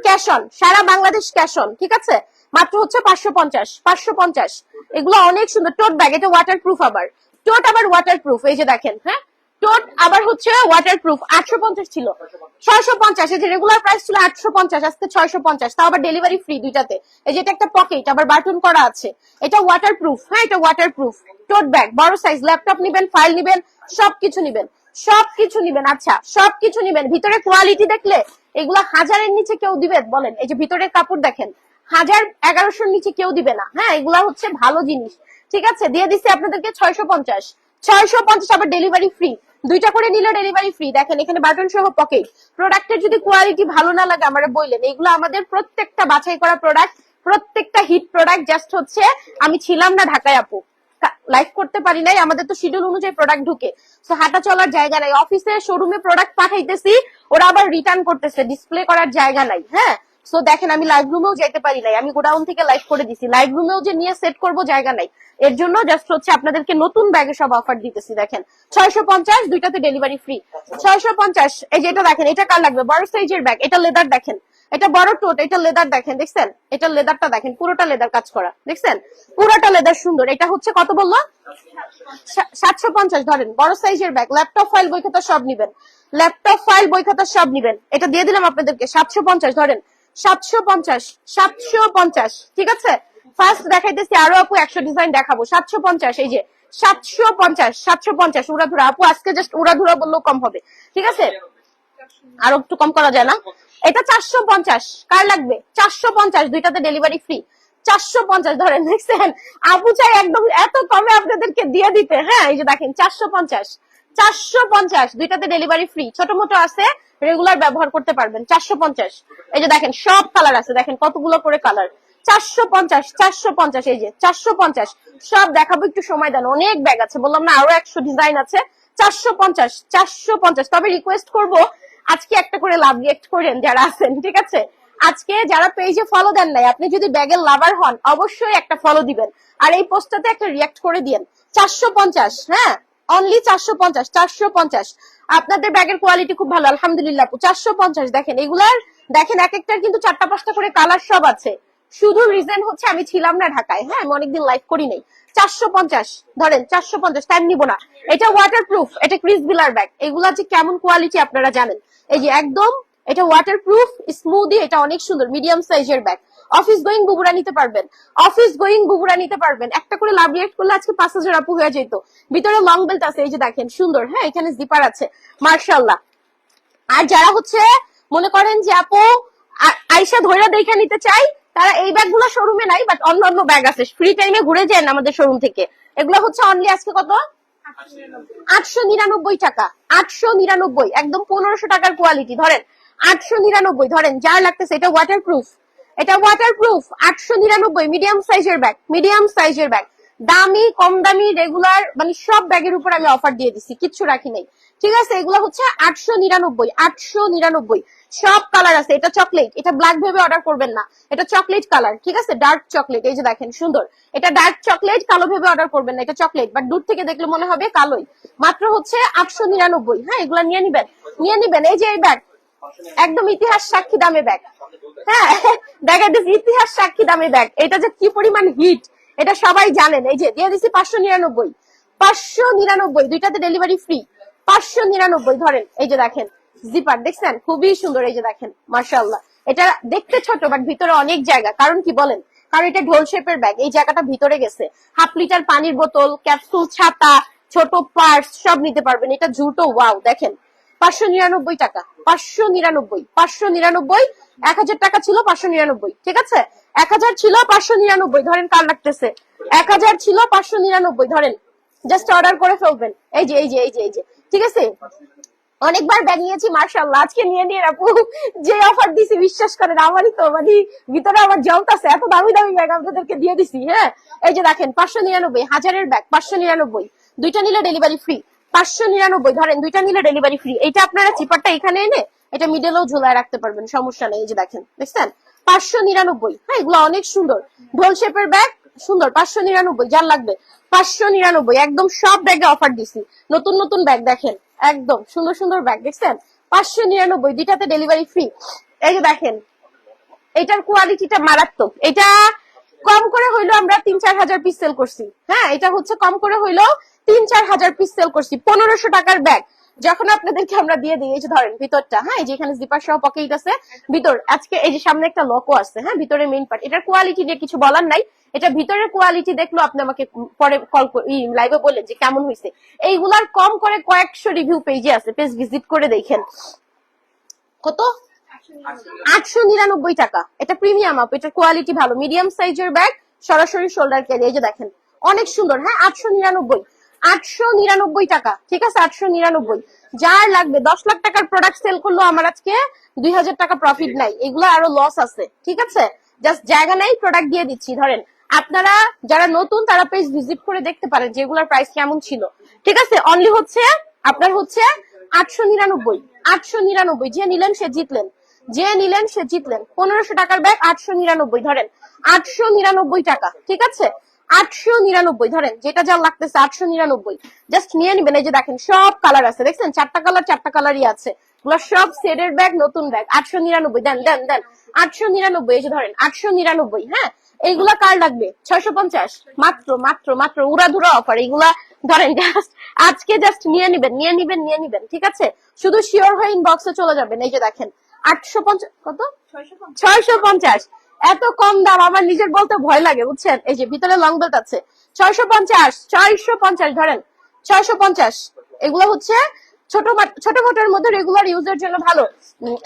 ক্যাশ অন, সারা বাংলাদেশ ক্যাশ অন। ঠিক আছে, মাত্র হচ্ছে 550। 550। এগুলো অনেক সুন্দর। টোট ব্যাগ, এটা ওয়াটার প্রুফ, আবার টোট আবার ওয়াটার প্রুফ। এই যে দেখেন, হ্যাঁ টোট আবার হচ্ছে ওয়াটার প্রুফ। 850 ছিল, 650। এই যে রেগুলার প্রাইস ছিল 850, আজকে 650, তাও আবার ডেলিভারি ফ্রি দুইটাতে। এই যে এটা একটা পকেট, আবার বাটন করা আছে। এটা ওয়াটার প্রুফ। হ্যাঁ এটা ওয়াটার প্রুফ টোট ব্যাগ, বড় সাইজ। ল্যাপটপ নিবেন, ফাইল নিবেন, সবকিছু নিবেন, সবকিছু নিবেন। আচ্ছা সবকিছু নিবেন। ভিতরে কোয়ালিটি দেখলে এগুলা 1000-এর নিচে কেউ দিবে বলেন? এই যে ভিতরের কাপড় দেখেন, 1000-1100-র নিচে কেউ দিবে না। হ্যাঁ এগুলা হচ্ছে ভালো জিনিস। ঠিক আছে, দিয়ে দিচ্ছি আপনাদেরকে 650। 650, আবার ডেলিভারি ফ্রি। দুইটা করে নিলে ডেলিভারি ফ্রি। দেখেন এখানে বাটন সহ পকেট। প্রোডাক্টের যদি কোয়ালিটি ভালো না লাগে আমরা বললেন। এগুলো আমাদের প্রত্যেকটা বাছাই করা প্রোডাক্ট, প্রত্যেকটা হিট প্রোডাক্ট। জাস্ট হচ্ছে আমি ছিলাম না ঢাকায় আপু, লাইভ করতে পারি নাই, আমাদের তো শিডিউল অনুযায়ী প্রোডাক্ট ঢুকে, তো হাঁটা চলার জায়গা নাই। অফিসে শোরুমে প্রোডাক্ট পাঠাইতেছি, ওরা আবার রিটার্ন করতেছে, ডিসপ্লে করার জায়গা নাই। হ্যাঁ সো দেখেন আমি লাইভ রুমেও যেতে পারি নাই, আমি গোডাউন থেকে লাইভ করে দিছি। লাইভ রুমেও যে নিয়ে সেট করব জায়গা নাই। এর জন্য জাস্ট হচ্ছে আপনাদেরকে নতুন ব্যাগে সব অফার দিতেছি। দেখেন 650, দুইটাতে ডেলিভারি ফ্রি। 650। এই যে এটা দেখেন, এটা কার লাগবে? বড় সাইজের ব্যাগ, এটা লেদার দেখেন, এটা বড় টোট, এটা লেদার দেখেন, দেখছেন এটা লেদারটা দেখেন, পুরোটা লেদার কাজ করা, দেখছেন পুরোটা লেদার সুন্দর। এটা হচ্ছে কত বললো? 750। ধরেন বড় সাইজের ব্যাগ, ল্যাপটপ ফাইল বই খাতা সব নিবেন, ল্যাপটপ ফাইল বই খাতা সব নিবেন। এটা দিয়ে দিলাম আপনাদেরকে 750। ধরেন 750। 750। ঠিক আছে, ফার্স্ট দেখাইতেছি, আরো আপু 100 ডিজাইন দেখাবো। 750। এই যে 750। 750 উড়াধুরা আপু, আজকে জাস্ট উড়াধুরা বললেও কম হবে। ঠিক আছে, আরো একটু কম করা যায় না? এটা 450। কার লাগবে? 450, দুইটাতে ডেলিভারি ফ্রি। 450 ধরেন, দেখছেন আপু চাই একদম এত কমে আপনাদেরকে দিয়ে দিতে। হ্যাঁ এই যে দেখেন 450। 450, দুইটাতে ডেলিভারি ফ্রি। ছোট মোটো আছে, রেগুলার ব্যবহার করতে পারবেন। 450। এই যে দেখেন সব কালার আছে, দেখেন কতগুলো করে কালার। 450। 450। এই যে 450, সব দেখাবো, একটু সময় দেন, অনেক ব্যাগ আছে, বললাম না আরো 100 ডিজাইন আছে। 450। 450। তবে রিকোয়েস্ট করব আজকে একটা করে লাভ রিয়েক্ট করেন যারা আছেন। ঠিক আছে, আজকে যারা পেজে ফলো দেন নাই, আপনি যদি ব্যাগের লাভার হন অবশ্যই একটা ফলো দিবেন, আর এই পোস্টটাতে একটা রিয়েক্ট করে দিয়েন। 450। হ্যাঁ অনলি 450। 450। আপনাদের ব্যাগের কোয়ালিটি খুব ভালো আলহামদুলিল্লাহ। 450। দেখেন এগুলার, দেখেন এক একটার কিন্তু 4টা-5টা করে কালার সব আছে। শুধু রিজন হচ্ছে আমি ছিলাম না ঢাকায়। হ্যাঁ আমি অনেকদিন লাইভ করি নাই। 450। ধরেন 450, টাইম নিব না। এটা ওয়াটার প্রুফ, এটা ক্রিস বিলার ব্যাগ। এগুলা যে কেমন কোয়ালিটি আপনারা জানেন। এই যে একদম এটা ওয়াটারপ্রুফ স্মুদি, এটা অনেক সুন্দর মিডিয়াম সাইজের ব্যাগ। অফিস গোয়িং বুবুরা নিতে পারবেন, অফিস গোয়িং বুবুরা নিতে পারবেন। একটা করে লাভ রিয়েক্ট করলে আজকে 5,000 আপু হয়ে যেত। ভিতরে লং বেল্ট আছে, এই যে দেখেন সুন্দর, হ্যাঁ এখানে জিপার আছে মার্শাল্লাহ। আর যারা হচ্ছে মনে করেন যে আপু আইসা ধৈর্য দেখে নিতে চাই, তারা এই ব্যাগগুলো শোরুমে নাই, বাট অন্য অন্য ব্যাগ আছে, ফ্রি টাইমে ঘুরে যান আমাদের শোরুম থেকে। এগুলো হচ্ছে অনলি আজকে কত, 899 টাকা, 899, একদম 1500 টাকার কোয়ালিটি। ধরেন 899, ধরেন যার লাগতেছে, এটা ওয়াটারপ্রুফ, এটা ওয়াটারপ্রুফ, 899 মিডিয়াম সাইজের ব্যাগ, মিডিয়াম সাইজের ব্যাগ। দামি কম দামি রেগুলার মানে সব ব্যাগের উপর আমি অফার দিয়ে দিচ্ছি, কিচ্ছু রাখি নাই, ঠিক আছে। এগুলো হচ্ছে 899, 899, সব কালার আছে। এটা চকলেট, এটা ব্ল্যাক ভেবে অর্ডার করবেন না, এটা চকলেট কালার, ঠিক আছে, ডার্ক চকলেট, এই যে দেখেন সুন্দর, এটা ডার্ক চকলেট, কালো ভেবে অর্ডার করবেন না, এটা চকলেট, বাট দূর থেকে দেখলে মনে হবে কালোই। মাত্র হচ্ছে 899, হ্যাঁ এগুলা নিয়ে নিবেন, নিয়ে নিবেন। এই যে এই ব্যাগ একদম ইতিহাস সাক্ষী দামে ব্যাগ, হ্যাঁ দেখা দিচ্ছি ইতিহাস সাক্ষী দামে ব্যাগ। এটা যে কি পরিমাণ হিট এটা সবাই জানেন। এই যে দিয়ে দিচ্ছি 599, 599, দুইটাতে ডেলিভারি ফ্রি, 599। ধরেন এই যে দেখেন জিপার দেখছেন, খুবই সুন্দর, এই যে দেখেন মাশাআল্লাহ। এটা দেখতে ছোট বাট ভিতরে অনেক জায়গা, কারণ কি বলেন, কারণ এটা ঢোল শেপের ব্যাগ, এই জায়গাটা ভিতরে গেছে। 1/2 লিটার পানির বোতল, ক্যাপসুল, ছাতা, ছোট পার্স সব নিতে পারবেন। এটা জুটো, ওয়াও দেখেন 599 টাকা, 599, 599, 1000 টাকা ছিল 599, ঠিক আছে, 1000 ছিল 599। ধরেন কার লাগতেছে, 1000 ছিল 599, ধরেন জাস্ট অর্ডার করে ফেলবেন। এই যে এই যে এই যে এই যে, ঠিক আছে। অনেকবার ব্যাগ নিয়েছি মার্শাল্লাহ, আজকে নিয়ে নিয়ে আপু যে অফার দিছি বিশ্বাস করেন, আমারই তো মানে ভিতরে আমার জ্বলতেছে, এত দামি দামি ব্যাগ আপনাদেরকে দিয়ে দিছি। হ্যাঁ এই যে দেখেন 599, 1000-এর ব্যাগ 599, দুইটা নিলে ডেলিভারি ফ্রি, 599। ধরেন দুইটা নিলে ডেলিভারি ফ্রি। এটা আপনারা চিপারটা এখানে এনে এটা মিডলেও ঝুলায় রাখতে পারবেন, সমস্যা নেই। এই যে দেখেন দেখছেন 599, হ্যাঁ এগুলো অনেক সুন্দর, ঢোল শেপের ব্যাগ সুন্দর, 599 যার লাগবে 599। একদম সব ব্যাগে অফার দিছি, নতুন নতুন ব্যাগ দেখেন, একদম সুন্দর সুন্দর ব্যাগ দেখছেন 599, দুইটাতে ডেলিভারি ফ্রি। এই যে দেখেন এটার কোয়ালিটিটা মারাত্মক। এটা কম করে হইলো আমরা 3-4 হাজার পিস সেল করছি, হ্যাঁ এটা হচ্ছে কম করে হইলো 3-4 হাজার পিস সেল করছি। 1500 টাকার ব্যাগ যখন আপনাদেরকে আমরা দিয়ে দিই, এই যে ধরেন ভিতরটা, হ্যাঁ এই যে এখানে জিপার সহ পকেট আছে ভিতর, আজকে এই যে সামনে একটা লকও আছে, হ্যাঁ ভিতরে মেইন পার্ট। এটার কোয়ালিটি নিয়ে কিছু বলার নাই, এটা ভিতরের কোয়ালিটি দেখলো আপনি আমাকে পরে কল লাইভে বললেন যে কেমন হয়েছে। এইগুলার কম করে কয়েকশো রিভিউ পেজে আছে, পেজ ভিজিট করে দেখেন। কত, 899 টাকা। এটা প্রিমিয়াম আপ, এটার কোয়ালিটি ভালো, মিডিয়াম সাইজের ব্যাগ, সরাসরি শোল্ডার ক্যারি। এই যে দেখেন অনেক সুন্দর, হ্যাঁ 899, 899 টাকা, ঠিক আছে 899। যার লাগবে 10 লাখ টাকার প্রোডাক্ট সেল করলো আমার আজকে 2000 টাকা প্রফিট নাই, এগুলো আরো লস আছে, ঠিক আছে। জাস্ট জায়গা নাই, প্রোডাক্ট দিয়ে দিচ্ছি। ধরেন আপনারা যারা নতুন তারা পেজ ভিজিট করে দেখতে পারেন যেগুলোর প্রাইস কেমন ছিল, ঠিক আছে। অনলি হচ্ছে আপনার হচ্ছে 899, 899, যে নিলেন সে জিতলেন, যে নিলেন সে জিতলেন। 1500 টাকার ব্যাগ 899, ধরেন 899 টাকা, ঠিক আছে 899। ধরেন যেটা যা লাগতেছে 899, জাস্ট নিয়ে নিবেন। এই যে দেখেন সব কালার আছে, দেখছেন চারটা কালারই আছে, এগুলো সব সেটের ব্যাগ, নতুন ব্যাগ 899। দেন দেন দেন 899, এই যে ধরেন 899, হ্যাঁ এইগুলা কার লাগবে 650, মাত্র মাত্র মাত্র উড়াধুরা অফার। এইগুলা ধরেন জাস্ট আজকে জাস্ট নিয়ে নিবেন, নিয়ে নিবেন, নিয়ে নিবেন, ঠিক আছে। শুধু শিওর হয়ে ইনবক্সে চলে যাবেন। এই যে দেখেন 850, কত 650, এত কম দাম আমার নিজের বলতে ভয় লাগে বুঝছেন। এই যে ভিতরে লং বেল্ট আছে 650, 650, ধরেন 650। এগুলো হচ্ছে ছোট ছোট মোটের মধ্যে রেগুলার ইউজের জন্য ভালো।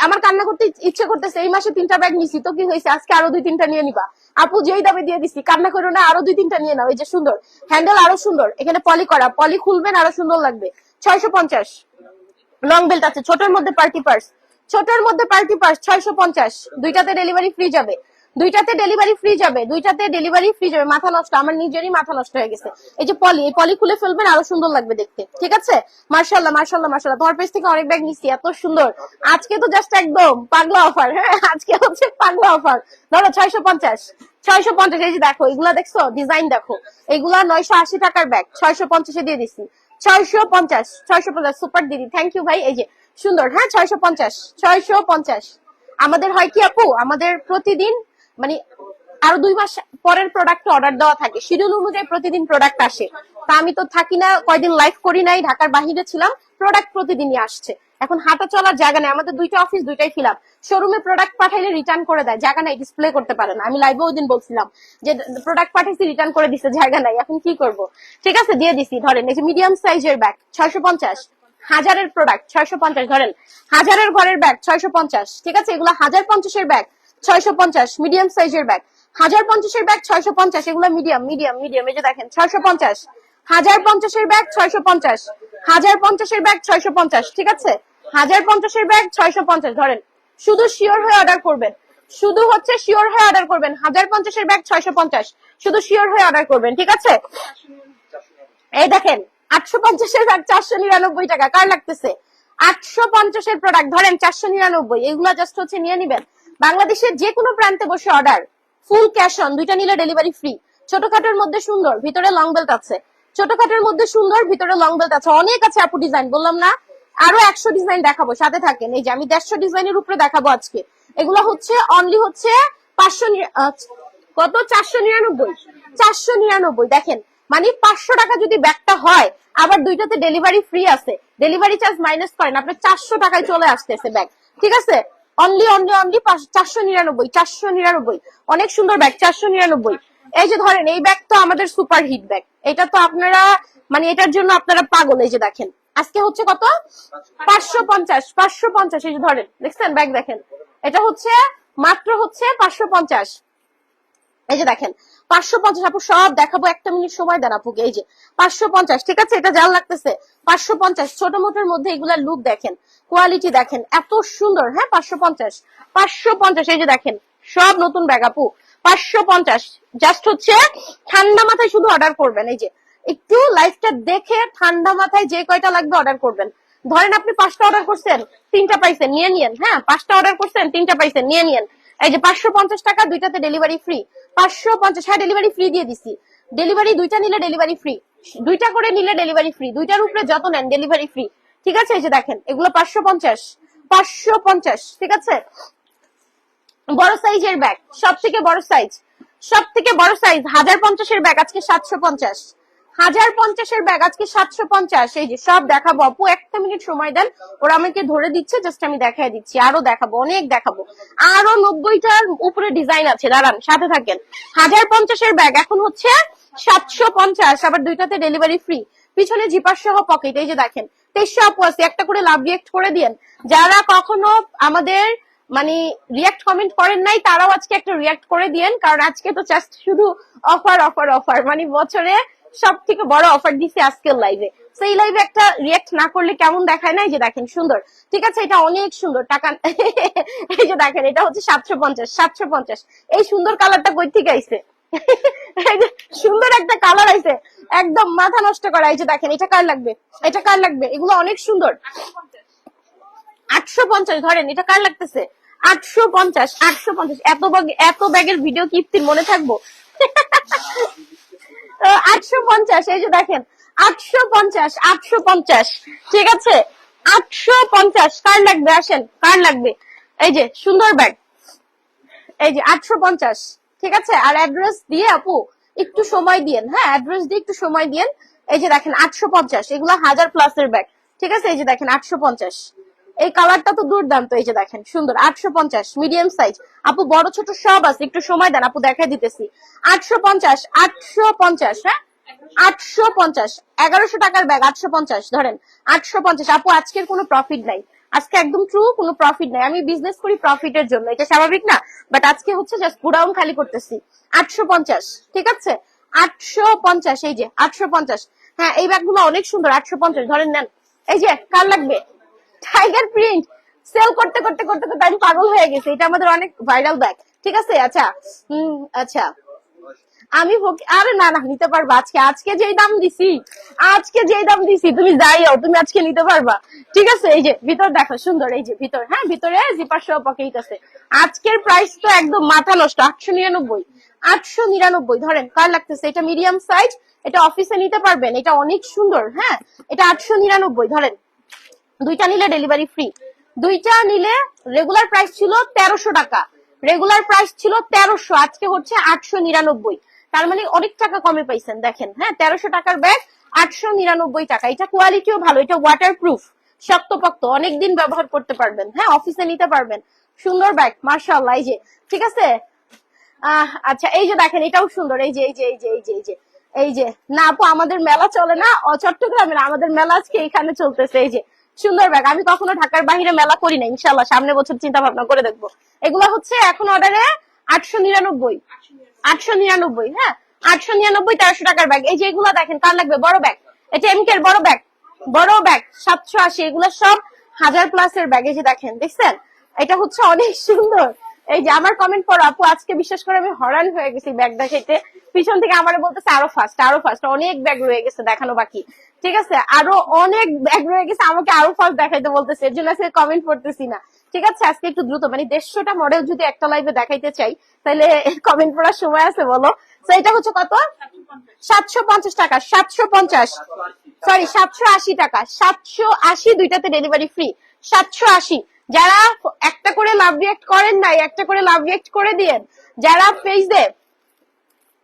আমার কান্না করতে ইচ্ছে করতেছে, এই মাসে 3টা ব্যাগ নিছি তো কি হয়েছে, আজকে আরো 2-3টা নিয়ে নিবা আপু, যেই দামে দিয়ে দিছি কান্না করো না, আরো 2-3টা নিয়ে নাও। এই যে সুন্দর হ্যান্ডেল, আরো সুন্দর, এখানে পলি করা, পলি খুলবেন আরো সুন্দর লাগবে। 650 লং বেল্ট আছে, ছোটর মধ্যে পার্টি পার্স, ছোটর মধ্যে পার্টি পার্স 650, দুইটাতে ডেলিভারি ফ্রি যাবে, দুইটাতে ডেলিভারি ফ্রি যাবে, দুইটাতে ডেলিভারি ফ্রি যাবে। মাথা নষ্ট, আমার নিজেরই মাথা নষ্ট হয়ে গেছে। এই যে পলি, এই পলি খুলে ফেলবেন আরো সুন্দর লাগবে দেখতে, ঠিক আছে। মার্শাল্লাহ মার্শাল্লাহ মার্শাল্লাহ, তোমার পেজ থেকে অনেক ব্যাগ নিচ্ছি, এত সুন্দর। আজকে তো জাস্ট একদম পাগলা অফার, হ্যাঁ আজকে হচ্ছে পাগলা অফার। ধরো 650, 650। এই যে দেখো এগুলা দেখছো, ডিজাইন দেখো, এগুলা 980 টাকার ব্যাগ 650-এ দিয়ে দিচ্ছি। 650, 650 সুপার দিদি, থ্যাংক ইউ ভাই। এই যে সুন্দর, হ্যাঁ 650, 650। আমাদের হয় কি আপু, আমাদের প্রতিদিন মানে আরো 2 মাস পরের প্রোডাক্ট অর্ডার দেওয়া থাকে, শিডিউল অনুযায়ী প্রতিদিন প্রোডাক্ট আসে। তা আমি তো থাকি না, কয়দিন লাইভ করি নাই, ঢাকার বাহিরে ছিলাম, প্রোডাক্ট প্রতিদিনই আসছে। এখন হাঁটা চলার জায়গা নেই, আমাদের দুইটা অফিস দুইটাই ফিলাপ। শোরুমে প্রোডাক্ট পাঠাইলে রিটার্ন করে দেয়, জায়গা নাই, ডিসপ্লে করতে পারে না। আমি লাইভে ওই দিন বলছিলাম যে প্রোডাক্ট পাঠাইছি, রিটার্ন করে দিছে, জায়গা নাই, এখন কি করব। ঠিক আছে, দিয়ে দিছি। ধরেন এই যে মিডিয়াম সাইজের ব্যাগ 650, হাজারের প্রোডাক্ট 650, ধরেন হাজারের ঘরের ব্যাগ 650। ঠিক আছে, এগুলো 1050-এর ব্যাগ 650, মিডিয়াম সাইজের ব্যাগ 1050-এর ব্যাগ 650, এগুলো মিডিয়াম মিডিয়াম মিডিয়াম। এই যে দেখেন 650, 1050-এর ব্যাগ 650, 1050-এর ব্যাগ 650। ঠিক আছে, 1050-এর ব্যাগ 650। ধরেন শুধু শিওর হয়ে অর্ডার করবেন, শুধু হচ্ছে শিওর হয়ে অর্ডার করবেন। 1050-এর ব্যাগ 650, শুধু শিওর হয়ে অর্ডার করবেন। ঠিক আছে, এই দেখেন 850-এর ব্যাগ 499 টাকা। কার লাগতেছে? 850-এর প্রোডাক্ট ধরেন 499, এগুলো জাস্ট হচ্ছে নিয়ে নিবেন। বাংলাদেশের যে কোনো প্রান্তে বসে অর্ডার, ফুল ক্যাশ অন, দুইটা নিলে ডেলিভারি ফ্রি। ছোটখাটোর মধ্যে সুন্দর, ভিতরে লং বেল্ট আছে। ছোটখাটোর মধ্যে সুন্দর, ভিতরে লং বেল্ট আছে। অনেক আছে আপু ডিজাইন, বললাম না আরো 100 ডিজাইন দেখাবো, সাথে থাকেন। এই যে আমি 150 ডিজাইনের উপরে দেখাবো আজকে। এগুলো হচ্ছে অনলি হচ্ছে 500, কত, 499, 499। দেখেন মানে 500 টাকা যদি ব্যাগটা হয়, আবার দুইটাতে ডেলিভারি ফ্রি আছে, ডেলিভারি চার্জ মাইনাস করেন, আপনার 400 টাকায় চলে আসতেছে ব্যাগ। ঠিক আছে, অনলি অনলি অনলি 499, 499। অনেক সুন্দর ব্যাগ, 499। এই যে ধরেন এই ব্যাগ তো আমাদের সুপার হিট ব্যাগ, এটা তো আপনারা মানে এটার জন্য আপনারা পাগল। এই যে দেখেন আজকে হচ্ছে কত, 550, 550। এই যে ধরেন দেখছেন ব্যাগ, দেখেন এটা হচ্ছে মাত্র হচ্ছে 550। এই যে দেখেন 550 আপু, সব দেখাবো, একটা মিনিট সময় দেন আপুকে। এই যে 550। ঠিক আছে, এটা জাল লাগতেছে 550। ছোট মোটের মধ্যে এগুলা লুক দেখেন, কোয়ালিটি দেখেন, এত সুন্দর। হ্যাঁ 550, 550। এই যে দেখেন সব নতুন ব্যাগ আপু, 550। জাস্ট হচ্ছে ঠান্ডা মাথায় শুধু অর্ডার করবেন। এই যে একটু লাইফটা দেখে ঠান্ডা মাথায় যে কয়টা লাগবে অর্ডার করবেন। ধরেন আপনি 5টা অর্ডার করছেন, 3টা পাইছেন, নিয়ে নিয়েন। হ্যাঁ 5টা অর্ডার করছেন, 3টা পাইছেন, নিয়ে নিয়েন। এই যে 550 টাকা, দুইটাতে ডেলিভারি ফ্রি। 550, হ্যাঁ ডেলিভারি ফ্রি দিয়ে দিছি। ডেলিভারি দুইটা নিলে ডেলিভারি ফ্রি, দুইটা করে নিলে ডেলিভারি ফ্রি, দুইটার উপরে যত নেন ডেলিভারি ফ্রি। ঠিক আছে, এই যে দেখেন এগুলো 550, 550। ঠিক আছে, বড় সাইজের ব্যাগ, সব থেকে বড় সাইজ, সব থেকে বড় সাইজ 1050-এর ব্যাগ আজকে 750, 1050-এর ব্যাগ আজকে 750। এই যে সব দেখাবো আপু, একটা মিনিট সময় দেন, ওরা আমাকে ধরে দিচ্ছে, জাস্ট আমি দেখাই দিচ্ছি। আরো দেখাবো, অনেক দেখাবো, আরো 90টার উপরে ডিজাইন আছে, দাঁড়ান সাথে থাকেন। 1050-এর ব্যাগ এখন হচ্ছে 750, আবার দুইটাতে ডেলিভারি ফ্রি, পিছনে জিপার সহ পকেট। এই যে দেখেন 2300 আপু আছে, একটা করে লাভ রিয়েক্ট করে দিয়েন। যারা কখনো আমাদের মানে রিয়াক্ট কমেন্ট করেন নাই, তারাও আজকে একটা রিয়াক্ট করে দিয়েন, কারণ আজকে তো জাস্ট শুধু অফার অফার অফার, মানে বছরে সব থেকে বড় অফার দিছি আজকের লাইভে। সেই লাইভে একটা রিয়াক্ট না করলে কেমন দেখায় না? এই যে দেখেন সুন্দর। ঠিক আছে, এটা অনেক সুন্দর টাকা। এই যে দেখেন এটা হচ্ছে 750, 750। এই সুন্দর কালারটা কই থেকে আইছে? সুন্দর একটা কালার আইছে, একদম মাথা নষ্ট করা। এই যে দেখেন এটা কার লাগবে, এটা কার লাগবে, এগুলো অনেক সুন্দর। 850, ধরেন এটা কার লাগতেছে? 850, 850। এত ব্যাগের ভিডিও কিপ্তির মনে থাকবো? 850। এই যে দেখেন 850, 850। ঠিক আছে, 850। কার লাগবে আসেন, কার লাগবে? এই যে সুন্দর ব্যাগ, এই যে 850। ঠিক আছে, আর অ্যাড্রেস দিয়ে আপু একটু সময় দিয়েন। হ্যাঁ অ্যাড্রেস দিয়ে একটু সময় দিয়েন। এই যে দেখেন 850, এগুলো 1000+ ব্যাগ। ঠিক আছে, এই যে দেখেন 850। এই কালারটা তো দুর্দান্ত। এই যে দেখেন সুন্দর, 850, মিডিয়াম সাইজ আপু, বড় ছোট সব আছে, একটু সময় দেন আপু, দেখাই দিতেছি। 850, 850। হ্যাঁ 850, 1100 টাকার ব্যাগ 850। ধরেন 850 আপু, আজকের কোনো প্রফিট নাই, আজকে একদম ট্রু কোনো প্রফিট নাই। আমি বিজনেস করি প্রফিটের জন্য, এটা স্বাভাবিক না, বাট আজকে হচ্ছে জাস্ট গোডাউন খালি করতেছি। 850। ঠিক আছে, 850। এই যে 850। হ্যাঁ এই ব্যাগগুলো অনেক সুন্দর, 850। ধরেন নেন। এই যে কার লাগবে? টাইগার প্রিন্ট সেল করতে করতে করতে করতে আমি পাগল হয়ে গেছি, এটা আমাদের অনেক ভাইরাল ব্যাগ। ঠিক আছে, আচ্ছা আচ্ছা আমি আরে না না নিতে পারবা, আজকে আজকে যেই দাম দিছি, আজকে যেই দাম দিছি তুমি যাইও, তুমি আজকে নিতে পারবা। ঠিক আছে, এই যে ভিতর দেখো সুন্দর, এই যে ভিতর, হ্যাঁ ভিতরে জিপার সহ পকেট আছে। আজকের প্রাইস তো একদম মাথা নষ্ট, 899, 899। ধরেন কার লাগতেছে? এটা মিডিয়াম সাইজ, এটা অফিসে নিতে পারবেন, এটা অনেক সুন্দর। হ্যাঁ এটা 899। ধরেন দুইটা নিলে ডেলিভারি ফ্রি, দুইটা নিলে রেগুলার প্রাইস ছিল 1300 টাকা, রেগুলার প্রাইস ছিল 1300, আজকে হচ্ছে 899। তার মানে অনেক টাকা কমে পাইছেন। দেখেন হ্যাঁ 1300 টাকার ব্যাগ 899 টাকা। এটা কোয়ালিটিও ভালো, এটা ওয়াটারপ্রুফ, শক্তপোক্ত, অনেকদিন ব্যবহার করতে পারবেন। হ্যাঁ, অফিসে নিতে পারবেন। সুন্দর ব্যাগ, মাশাআল্লাহ। এই যে ঠিক আছে। আচ্ছা, এই যে দেখেন, এটাও সুন্দর। এই যে এই যে এই যে এই যে এই যে এই যে না আপু, আমাদের মেলা চলে না চট্টগ্রামের, আমাদের মেলা আজকে এখানে চলতেছে। এই যে সুন্দর ব্যাগ। আমি কখনো ঢাকার বাইরে মেলা করি না, ইনশাল্লাহ সামনে বছর চিন্তা ভাবনা করে দেখবো। এগুলো হচ্ছে এখন অর্ডারে 899, 899। হ্যাঁ, 899, 1300 টাকার ব্যাগ। এই যে এগুলো দেখেন, কার লাগবে? বড় ব্যাগ, এটা এমকের বড় ব্যাগ, বড় ব্যাগ 780। এগুলো সব 1000+ এর ব্যাগ। এই যে দেখেন, দেখছেন? এটা হচ্ছে অনেক সুন্দর। এই যে আমার কমেন্ট পড়ো আপু, আজকে বিশ্বাস করে আমি হরান হয়ে গেছি ব্যাগ দেখাইতে। পিছন থেকে আমার বলতেছে আরো ফাস্ট, আরো ফাস্ট, অনেক ব্যাগ রয়ে গেছে দেখানো বাকি। ঠিক আছে, আরো অনেক ব্যাগ রয়ে গেছে, আমাকে আরো ফাস্ট দেখাইতে বলতেছে। এর জন্য আজকে কমেন্ট পড়তেছি না। ঠিক আছে, আজকে একটু দ্রুত, মানে 150টা মডেল যদি একটা লাইভে দেখাইতে চাই, তাহলে কমেন্ট পড়ার সময় আছে বলো? তো এটা হচ্ছে কত? 750 টাকা, 750, সরি 780 টাকা, 780। দুইটাতে ডেলিভারি ফ্রি, 780। যারা একটা করে লাভ রিয়েক্ট করেন নাই, একটা করে লাভ রিয়েক্ট করে দিয়েন। যারা পেজে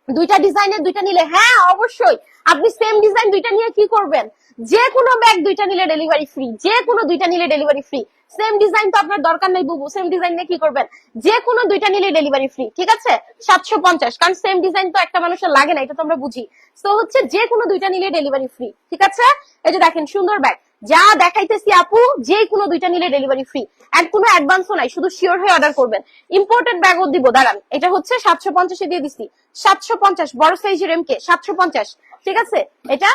দুইটা ডিজাইনের দুইটা নিলে, হ্যাঁ অবশ্যই আপনি সেম ডিজাইন দুইটা নিয়ে কি করবেন? যে কোনো ব্যাগ দুইটা নিলে ডেলিভারি ফ্রি, যে কোনো দুইটা নিলে ডেলিভারি ফ্রি। সেম ডিজাইন তো আপনার দরকার নেই বুবু, সেম ডিজাইন নিয়ে কি করবেন? যে কোনো দুইটা নিলে ডেলিভারি ফ্রি। ঠিক আছে, 750, কারণ সেম ডিজাইন তো একটা মানুষের লাগে না, এটা তো আমরা বুঝি। তো হচ্ছে যে কোনো দুইটা নিলে ডেলিভারি ফ্রি। ঠিক আছে, এই যে দেখেন সুন্দর ব্যাগ, যা দেখাইতেছি আপু, যে কোনো দুইটা নিলে ডেলিভারি ফ্রি। আর কোনো অ্যাডভান্সও নাই, শুধু শিওর হয়ে অর্ডার করবেন। ইম্পোর্টেড ব্যাগও দিব, দাঁড়ান। এটা হচ্ছে 750 দিয়ে দিছি, 750, বড় সাইজের এমকে 750। ঠিক আছে, এটা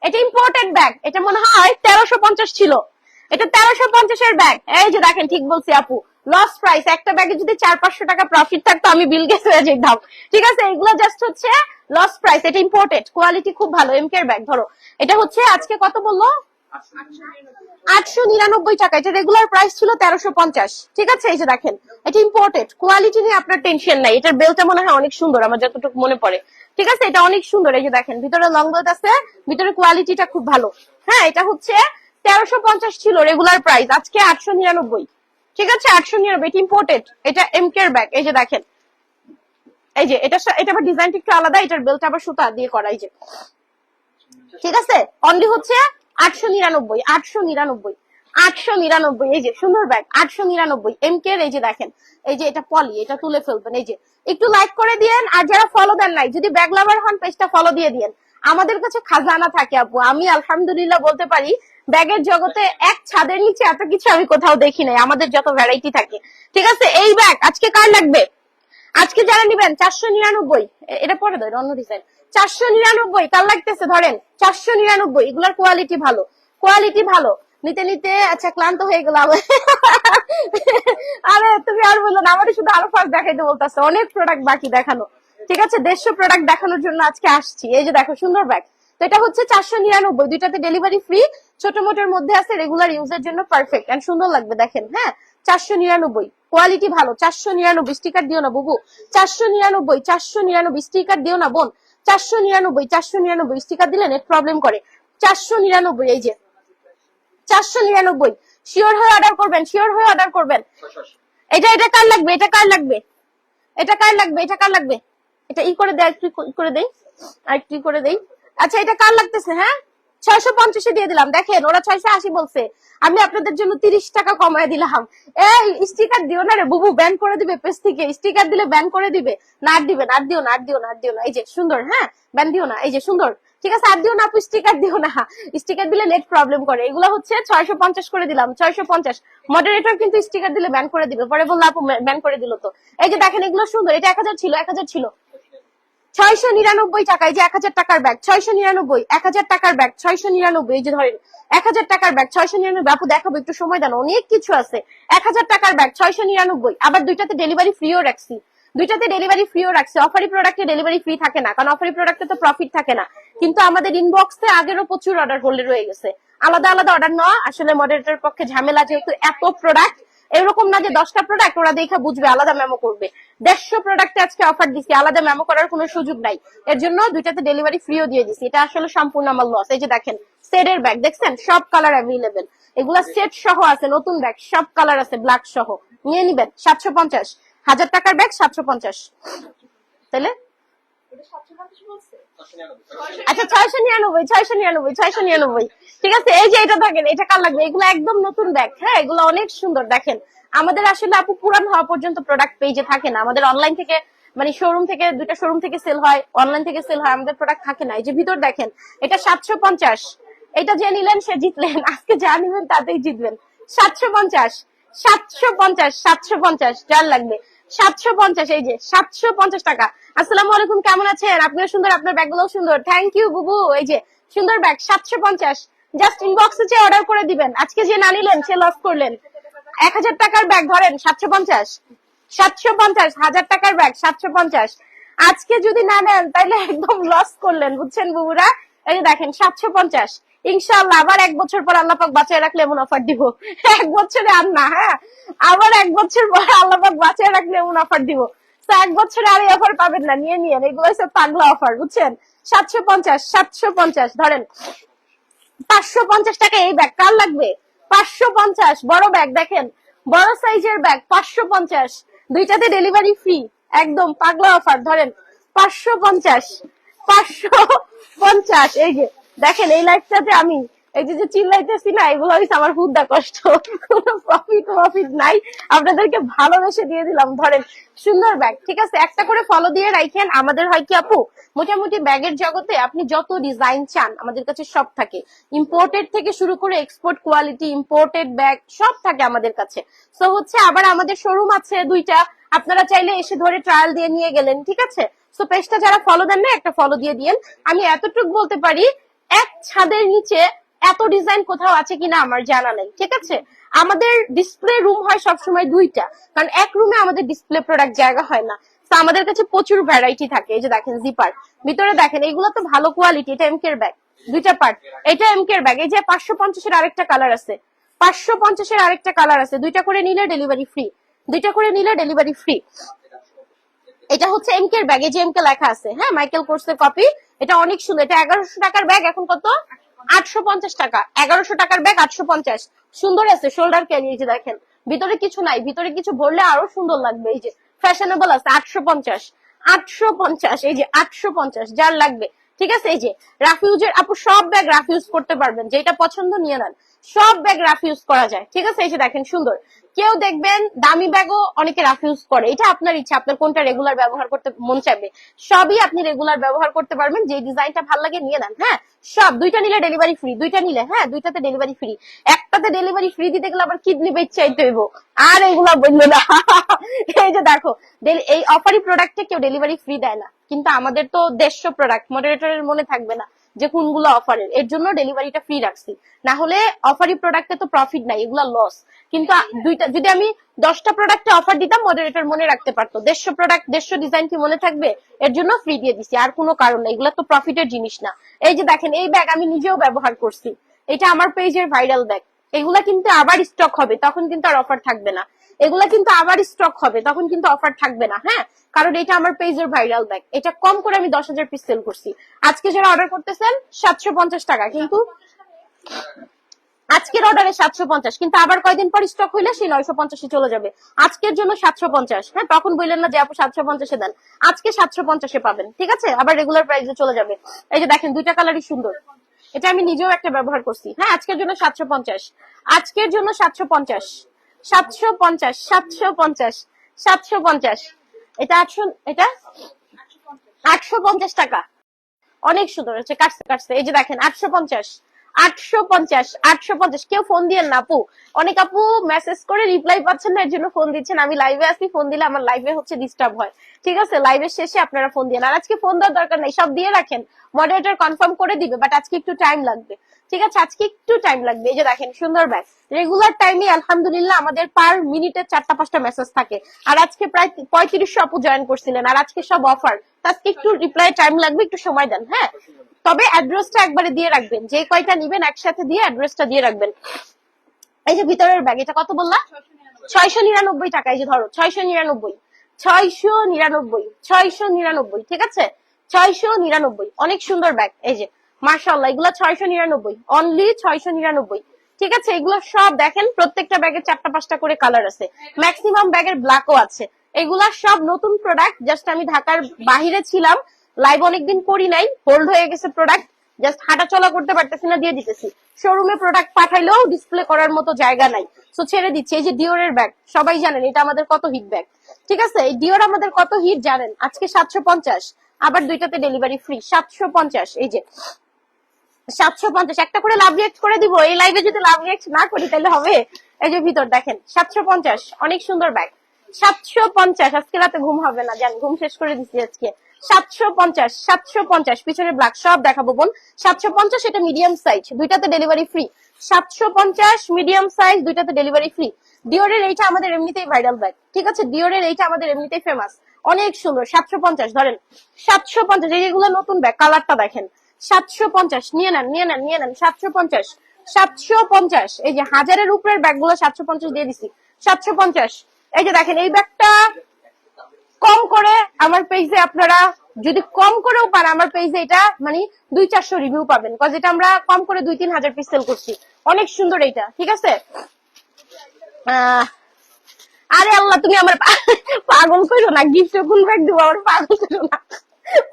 এটা ইম্পোর্টেড ব্যাগ, এটা মনে হয় 1350 ছিল। এটা 1350 এর ব্যাগ। এই যে দেখেন, ঠিক বলছি আপু, লস প্রাইস। একটা ব্যাগে যদি 400-500 টাকা প্রফিট থাকতো, আমি বিল গেটস হয়ে যেতাম। ঠিক আছে, এগুলো জাস্ট হচ্ছে লস প্রাইস। এটা ইম্পোর্টেড, কোয়ালিটি খুব ভালো, এমকের ব্যাগ। ধরো, এটা হচ্ছে আজকে কত বললো? 899 টাকা। এটা রেগুলার প্রাইস ছিল 1350। ঠিক আছে, এই যে দেখেন, এটা ইম্পোর্টেড, কোয়ালিটি নিয়ে আপনার টেনশন নাই। এটার বেলটা মনে হয় অনেক সুন্দর, আমার যতটুকু মনে পড়ে। ঠিক আছে, এটা অনেক সুন্দর। এই যে দেখেন, ভিতরে লং বেল্ট আছে, ভিতরে কোয়ালিটিটা খুব ভালো। হ্যাঁ, এটা হচ্ছে 1350 ছিল রেগুলার প্রাইস, আজকে 899। ঠিক আছে, 899। এটা ইম্পোর্টেড, এটা এমকের ব্যাগ। এই যে দেখেন, এই যে এটা আবার ডিজাইনটা একটু আলাদা, এটার বেলটা আবার সুতা দিয়ে করা। এই যে ঠিক আছে, অনলি হচ্ছে 899, 899, 899। এই যে সুন্দর ব্যাগ, 899 এমকের। এই যে দেখেন, এই যে এটা পলি, এটা তুলে ফেলবেন। এই যে একটু লাইক করে দিয়েন, আর যারা ফলো দেন নাই, যদি ব্যাগ লাভার হন, পেজটা ফলো দিয়ে দিয়েন। আমাদের কাছে খাজানা থাকে আপু, আমি আলহামদুলিল্লাহ বলতে পারি, ব্যাগের জগতে এক ছাদের নিচে এত কিছু আমি কোথাও দেখি নাই, আমাদের যত ভ্যারাইটি থাকে। ঠিক আছে, এই ব্যাগ আজকে কার লাগবে? আজকে যারা নিবেন 499, এটা পরে দেয় অন্য ডিজাইন। 499 কার লাগতেছে? ধরেন 499। এগুলার কোয়ালিটি ভালো, কোয়ালিটি ভালো। নিতে নিতে আচ্ছা ক্লান্ত হয়ে গেলাম। আরে তুমি আর বললো না, আমাদের শুধু আরো ফার্স্ট দেখাইতে বলতেছে, অনেক প্রোডাক্ট বাকি দেখানো। ঠিক আছে, 150 প্রোডাক্ট দেখানোর জন্য আজকে আসছি। এই যে দেখো সুন্দর ব্যাগ, তো এটা হচ্ছে 499, দুইটাতে ডেলিভারি ফ্রি। ছোট মোটের মধ্যে আছে, রেগুলার ইউজের জন্য পারফেক্ট এন্ড সুন্দর লাগবে। দেখেন, হ্যাঁ 499, কোয়ালিটি ভালো। 499, স্টিকার দিও না বুবু, 499, 499 স্টিকার দিও না বোন, 499, 499 স্টিকার দিলে নেট প্রবলেম করে। 499, এই যে 499, শিওর হয়ে অর্ডার করবেন, শিওর হয়ে অর্ডার করবেন। এটা এটা কার লাগবে? এটা কার লাগবে? এটা কার লাগবে? এটা কার লাগবে? এটা ই করে দেয়, একটু করে দেই, আর একটু করে দেই। আচ্ছা, এটা কার লাগতেছে? হ্যাঁ 650 দিয়ে দিলাম। দেখেন, ওরা 680 বলছে, আমি আপনাদের জন্য 30 টাকা কমায় দিলাম। এই স্টিকার দিও না রে বুবু, ব্যান করে দিবে পেজ থেকে। স্টিকার দিলে ব্যান করে দিবে। না আর দিবে না, আর দিও না, আর দিও না, আর দিও না। এই যে সুন্দর, হ্যাঁ ব্যান দিও না। এই যে সুন্দর, ঠিক আছে, আর দিও না আপু, স্টিকার দিও না। স্টিকার দিলে নেট প্রবলেম করে। এগুলো হচ্ছে 650 করে দিলাম, 650। মডারেটর কিন্তু স্টিকার দিলে ব্যান করে দিবে, পরে বললো আপু ব্যান করে দিল তো। এই যে দেখেন, এগুলো সুন্দর। এটা 1000 ছিল, 1000 ছিল, 699 টাকা। এই যে 1000 টাকার ব্যাগ, 699, 1000 টাকার ব্যাগ 699। এই যে ধরেন 1000 টাকার ব্যাগ 699। আপু দেখাবো, একটু সময় দেন, অনেক কিছু আছে। 1000 টাকার ব্যাগ 699। আবার দুইটাতে ডেলিভারি ফ্রিও রাখছি, দুইটাতে ডেলিভারি ফ্রিও রাখছি। অফারি প্রোডাক্টে ডেলিভারি ফ্রি থাকে না, কারণ অফারি প্রোডাক্টে তো প্রফিট থাকে না। কিন্তু আমাদের ইনবক্সে আগেরও প্রচুর অর্ডার হোল্ডে রয়ে গেছে। আলাদা আলাদা অর্ডার নেওয়া আসলে মডারেটরের পক্ষে ঝামেলা, যেহেতু এত প্রোডাক্ট। এরকম না যে 10টা প্রোডাক্ট ওরা দেখা বুঝবে, আলাদা মেমো করবে। 150 প্রোডাক্টে আজকে অফার দিছি, আলাদা মেমো করার কোনো সুযোগ নাই। এর জন্য দুইটাতে ডেলিভারি ফ্রিও দিয়ে দিছি। এটা আসলে সম্পূর্ণ আমার লস। এই যে দেখেন, সেটের ব্যাগ দেখছেন, সব কালার অ্যাভেলেবেল। এগুলা সেট সহ আছে, নতুন ব্যাগ, সব কালার আছে, ব্ল্যাক সহ। নিয়ে নিবেন 750, 1000 টাকার ব্যাগ 750। তাহলে আচ্ছা 699, 699, 699, ঠিক আছে। এই যে এটা দেখেন, এটা কার লাগবে, এগুলো একদম নতুন ব্যাগ, হ্যাঁ এগুলো অনেক সুন্দর। দেখেন আমাদের আসলে আপু পুরান হওয়া পর্যন্ত প্রোডাক্ট পেজে থাকে না, আমাদের অনলাইন থেকে মানে শোরুম থেকে, দুইটা শোরুম থেকে সেল হয়, অনলাইন থেকে সেল হয়, আমাদের প্রোডাক্ট থাকে না। এই যে ভিতর দেখেন, এটা 750, এটা যে নিলেন সে জিতলেন, আজকে যা নিবেন তাতেই জিতবেন। 750, 750, 750, যার লাগবে 750, এই যে 750 টাকা। আসসালামু আলাইকুম, কেমন আছেন? আপনিও সুন্দর, আপনার ব্যাগগুলোও সুন্দর, থ্যাংক ইউ বুবু। এই যে সুন্দর ব্যাগ 750, জাস্ট ইনবক্সে চেয়ে অর্ডার করে দিবেন। আজকে যে না নিলেন সে লস করলেন। 1000 টাকার ব্যাগ ধরেন 750, 750, 1000 টাকার ব্যাগ 750। আজকে যদি না নেন তাহলে একদম লস করলেন, বুঝছেন বুবুরা। এই যে দেখেন 750, ইনশাআল্লাহ আবার 1 বছর পর আল্লাহ পাক বাঁচিয়ে রাখলে এমন অফার দিব। 1 বছরে আর না, হ্যাঁ আবার 1 বছর পর আল্লাহ পাক বাঁচিয়ে রাখলে এমন অফার দিব। তো 1 বছরে আর এই অফার পাবেন না, নিয়ে নিয়েন, এগুলো হচ্ছে পাগলা অফার, বুঝছেন। 750, 750 ধরেন। 550 টাকা এই ব্যাগ কার লাগবে? 550, বড় ব্যাগ দেখেন, বড় সাইজের ব্যাগ 550, দুইটাতে ডেলিভারি ফ্রি, একদম পাগলা অফার। ধরেন 550, 550। এই যে দেখেন, এই লাইফটাতে আমি এই যে চিল্লাইতেছি না, এগুলো হচ্ছে আমার হুদ্দা কষ্ট, কোনো প্রফিট নাই, আপনাদেরকে ভালোবেসে দিয়ে দিলাম। ধরেন সুন্দর ব্যাগ, ঠিক আছে। একটা করে ফলো দিয়ে রাখেন। আমাদের হয় কি আপু, মোটামুটি ব্যাগের জগতে আপনি যত ডিজাইন চান আমাদের কাছে সব থাকে, ইম্পোর্টেড থেকে শুরু করে এক্সপোর্ট কোয়ালিটি, ইম্পোর্টেড ব্যাগ সব থাকে আমাদের কাছে। তো হচ্ছে আবার আমাদের শোরুম আছে 2টা, আপনারা চাইলে এসে ধরে ট্রায়াল দিয়ে নিয়ে গেলেন, ঠিক আছে। তো পেজটা যারা ফলো দেন না, একটা ফলো দিয়ে দিয়েন। আমি এতটুকু বলতে পারি, এক ছাদের নিচে এত ডিজাইন কোথাও আছে কিনা আমার জানা নেই, ঠিক আছে। আমাদের ডিসপ্লে রুম হয় সবসময় 2টা, কারণ এক রুমে আমাদের ডিসপ্লে প্রোডাক্ট জায়গা হয় না। তো আমাদের কাছে প্রচুর ভ্যারাইটি থাকে। এই যে দেখেন জিপার, ভিতরে দেখেন এগুলো তো ভালো কোয়ালিটি। এটা এমকের ব্যাগ, 2টা পার্ট, এটা এমকের ব্যাগ। এই যে 550 এর আরেকটা কালার আছে, 550 এর আরেকটা কালার আছে, 2টা করে নিলে ডেলিভারি ফ্রি, 2টা করে নিলে ডেলিভারি ফ্রি। এটা হচ্ছে এমকের ব্যাগ, এই যে এমকে লেখা আছে, হ্যাঁ মাইকেল কোর্সের কপি। এটা অনেক সুন্দর, এটা 1100 টাকার ব্যাগ, এখন কত? 850 টাকা। 1100 টাকার ব্যাগ 850, সুন্দর আছে, শোল্ডার ক্যারি। এই যে দেখেন ভিতরে কিছু নাই, ভিতরে কিছু ভরলে আরো সুন্দর লাগবে। এই যে ফ্যাশনেবল আছে, 850, 850, এই যে 850, যার লাগবে, ঠিক আছে। এই যে রাফিউজের আপু সব ব্যাগ রাফ ইউজ করতে পারবেন, যেটা পছন্দ নিয়ে নেন, সব ব্যাগ রাফ ইউজ করা যায়, ঠিক আছে। এই যে দেখেন সুন্দর, কেউ দেখবেন দামি ব্যাগও অনেকে রাফ ইউজ করে, এটা আপনার ইচ্ছা, আপনার কোনটা রেগুলার ব্যবহার করতে মন চাইবে, সবই আপনি রেগুলার ব্যবহার করতে পারবেন। যে ডিজাইনটা ভালো লাগে নিয়ে নেন, হ্যাঁ সব। 2টা নিলে ডেলিভারি ফ্রি, 2টা নিলে, হ্যাঁ 2টাতে ডেলিভারি ফ্রি। একটাতে ডেলিভারি ফ্রি দিতে গেলে আবার কিডনি বেচ চাইতে হইব, আর এগুলা বললো না। এই যে দেখো, এই অফারি প্রোডাক্টে কেউ ডেলিভারি ফ্রি দেয় না, কিন্তু আমাদের তো 150 প্রোডাক্ট, মডারেটরের মনে থাকবে না যে কোনগুলো অফারের, এর জন্য ডেলিভারিটা ফ্রি রাখছি। না হলে অফারি প্রোডাক্টে তো প্রফিট নাই, এগুলা লস। কিন্তু দুইটা যদি আমি 10টা প্রোডাক্টে অফার দিতাম, মডারেটর মনে রাখতে পারতো। 150 প্রোডাক্ট, 150 ডিজাইন কি মনে থাকবে? এর জন্য ফ্রি দিয়ে দিছি, আর কোনো কারণ না, এগুলা তো প্রফিটের জিনিস না। এই যে দেখেন, এই ব্যাগ আমি নিজেও ব্যবহার করছি, এটা আমার পেজের ভাইরাল ব্যাগ। এগুলা কিন্তু আবার স্টক হবে, তখন কিন্তু আর অফার থাকবে না। এগুলা কিন্তু আবার স্টক হবে, তখন কিন্তু অফার থাকবে না, হ্যাঁ কারণ এটা আমার পেজের ভাইরাল ব্যাগ। এটা কম করে আমি 10,000 পিস সেল করছি। আজকে যারা অর্ডার করতেছেন 750 টাকা, কিন্তু আজকের অর্ডারে 750, কিন্তু আবার কয়দিন পর স্টক হইলে সেই 950 চলে যাবে। আজকের জন্য 750, হ্যাঁ তখন বললেন না যে আপু 750 দেন, আজকে 750 পাবেন, ঠিক আছে। আবার রেগুলার প্রাইসে চলে যাবে। এই যে দেখেন 2টা কালারই সুন্দর, এটা আমি নিজেও একটা ব্যবহার করছি, হ্যাঁ আজকের জন্য 750, আজকের জন্য 750, 750, 750, 750। এটা 800, এটা 850 টাকা, অনেক সুন্দর হচ্ছে, কাটছে কাটছে। এই যে দেখেন 850, 850, 850। কেউ ফোন দিয়েন না আপু, অনেক আপু মেসেজ করে রিপ্লাই পাচ্ছেন না, এর জন্য ফোন দিচ্ছেন। আমি লাইভে আসি, ফোন দিলে আমার লাইভে হচ্ছে ডিস্টার্ব হয়, ঠিক আছে। লাইভের শেষে আপনারা ফোন দিয়েন, আর আজকে ফোন দেওয়ার দরকার নেই, সব দিয়ে রাখেন, মডারেটর কনফার্ম করে দিবে, বাট আজকে একটু টাইম লাগবে, ঠিক আছে, আজকে একটু টাইম লাগবে। এই যে দেখেন সুন্দর ব্যাগ, রেগুলার টাইমে আলহামদুলিল্লাহ আমাদের পার মিনিটে 4টা-5টা মেসেজ থাকে, আর আজকে প্রায় 3500 আপু জয়েন করছিলেন, আর আজকে সব অফার, আজকে একটু রিপ্লাই টাইম লাগবে, একটু সময় দেন, হ্যাঁ। তবে অ্যাড্রেসটা একবারে দিয়ে রাখবেন, যে কয়টা নিবেন একসাথে দিয়ে অ্যাড্রেসটা দিয়ে রাখবেন। এই যে ভিতরের ব্যাগ, এটা কত বললা? 699 টাকা। এই যে ধরো 699, 699, 699, ঠিক আছে, 699, অনেক সুন্দর ব্যাগ। এই যে মাশাআল্লাহ, এগুলো 699, অনলি 699, ঠিক আছে। এগুলো সব দেখেন, প্রত্যেকটা ব্যাগের 4টা-5টা করে কালার আছে, ম্যাক্সিমাম ব্যাগের ব্ল্যাকও আছে। এগুলা সব নতুন প্রোডাক্ট, জাস্ট আমি ঢাকার বাহিরে ছিলাম, লাইভ অনেকদিন করি নাই, হোল্ড হয়ে গেছে প্রোডাক্ট, জাস্ট হাঁটা চলা করতে পারতেছি না, দিয়ে দিতেছি। শোরুমে প্রোডাক্ট পাঠাইলেও ডিসপ্লে করার মতো জায়গা নাই, সো ছেড়ে দিচ্ছি। এই যে ডিওরের ব্যাগ, সবাই জানেন এটা আমাদের কত হিট ব্যাগ, ঠিক আছে? এই ডিওর আমাদের কত হিট জানেন? আজকে 750, আবার দুইটাতে ডেলিভারি ফ্রি। 750, এই যে 750, একটা করে লাভ রিয়েক্ট করে দিব। এই লাইভে যদি লাভ রিয়েক্ট না করি তাহলে হবে? এই যে ভিতর দেখেন 750, অনেক সুন্দর ব্যাগ। 750, আজকে রাতে ঘুম হবে না, জান, ঘুম শেষ করে দিচ্ছি আজকে। 750, 750, পিছনে ব্ল্যাক সব দেখাবো বোন। 750, এটা মিডিয়াম সাইজ, দুইটাতে ডেলিভারি ফ্রি। 750 মিডিয়াম সাইজ, দুইটাতে ডেলিভারি ফ্রি। ডিওরের এইটা আমাদের এমনিতেই ভাইরাল ব্যাগ, ঠিক আছে? ডিওরের এইটা আমাদের এমনিতেই ফেমাস, অনেক সুন্দর। 750 ধরেন, 750। এইগুলো নতুন ব্যাগ, কালারটা দেখেন। 750, নিয়ে নেন, নিয়ে নেন, নিয়ে নেন। 750, 750, এই যে হাজারের উপরের ব্যাগ গুলো 750 দিয়ে দিছি। 750, এই যে দেখেন এই ব্যাগটা কম করে আমার পেজে আপনারা যদি কম করেও পান, আমার পেজে এটা মানে 200-400 রিভিউ পাবেন, কজ এটা আমরা কম করে 2-3 হাজার পিস সেল করছি। অনেক সুন্দর এইটা, ঠিক আছে? আরে আল্লাহ, তুমি আমার পাগল করো না, গিফট কোন ব্যাগ দিব, আমার পাগল করো না।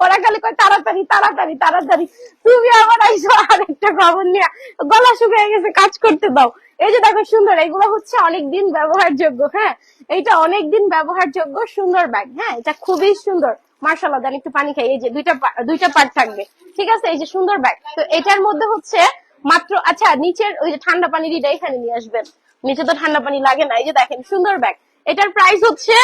ওরা খালি কয় তাড়াতাড়ি তাড়াতাড়ি তাড়াতাড়ি, তুমি আবার আইসো আর একটা খবর নিয়ে, গলা শুকিয়ে গেছে, কাজ করতে দাও। এই যে দেখো সুন্দর, এগুলো হচ্ছে অনেকদিন ব্যবহারযোগ্য। হ্যাঁ, এইটা অনেকদিন ব্যবহারযোগ্য সুন্দর ব্যাগ। হ্যাঁ, এটা খুবই সুন্দর, মার্শাল্লাহ। দেন একটু পানি খাই, এই যে দুইটা পার্ট থাকবে, ঠিক আছে? এই যে সুন্দর ব্যাগ। তো এটার মধ্যে হচ্ছে মাত্র, আচ্ছা নিচের ওই যে ঠান্ডা পানির এটা এখানে নিয়ে আসবেন, নিচে তো ঠান্ডা পানি লাগে না। এই যে দেখেন সুন্দর ব্যাগ, এটার প্রাইস হচ্ছে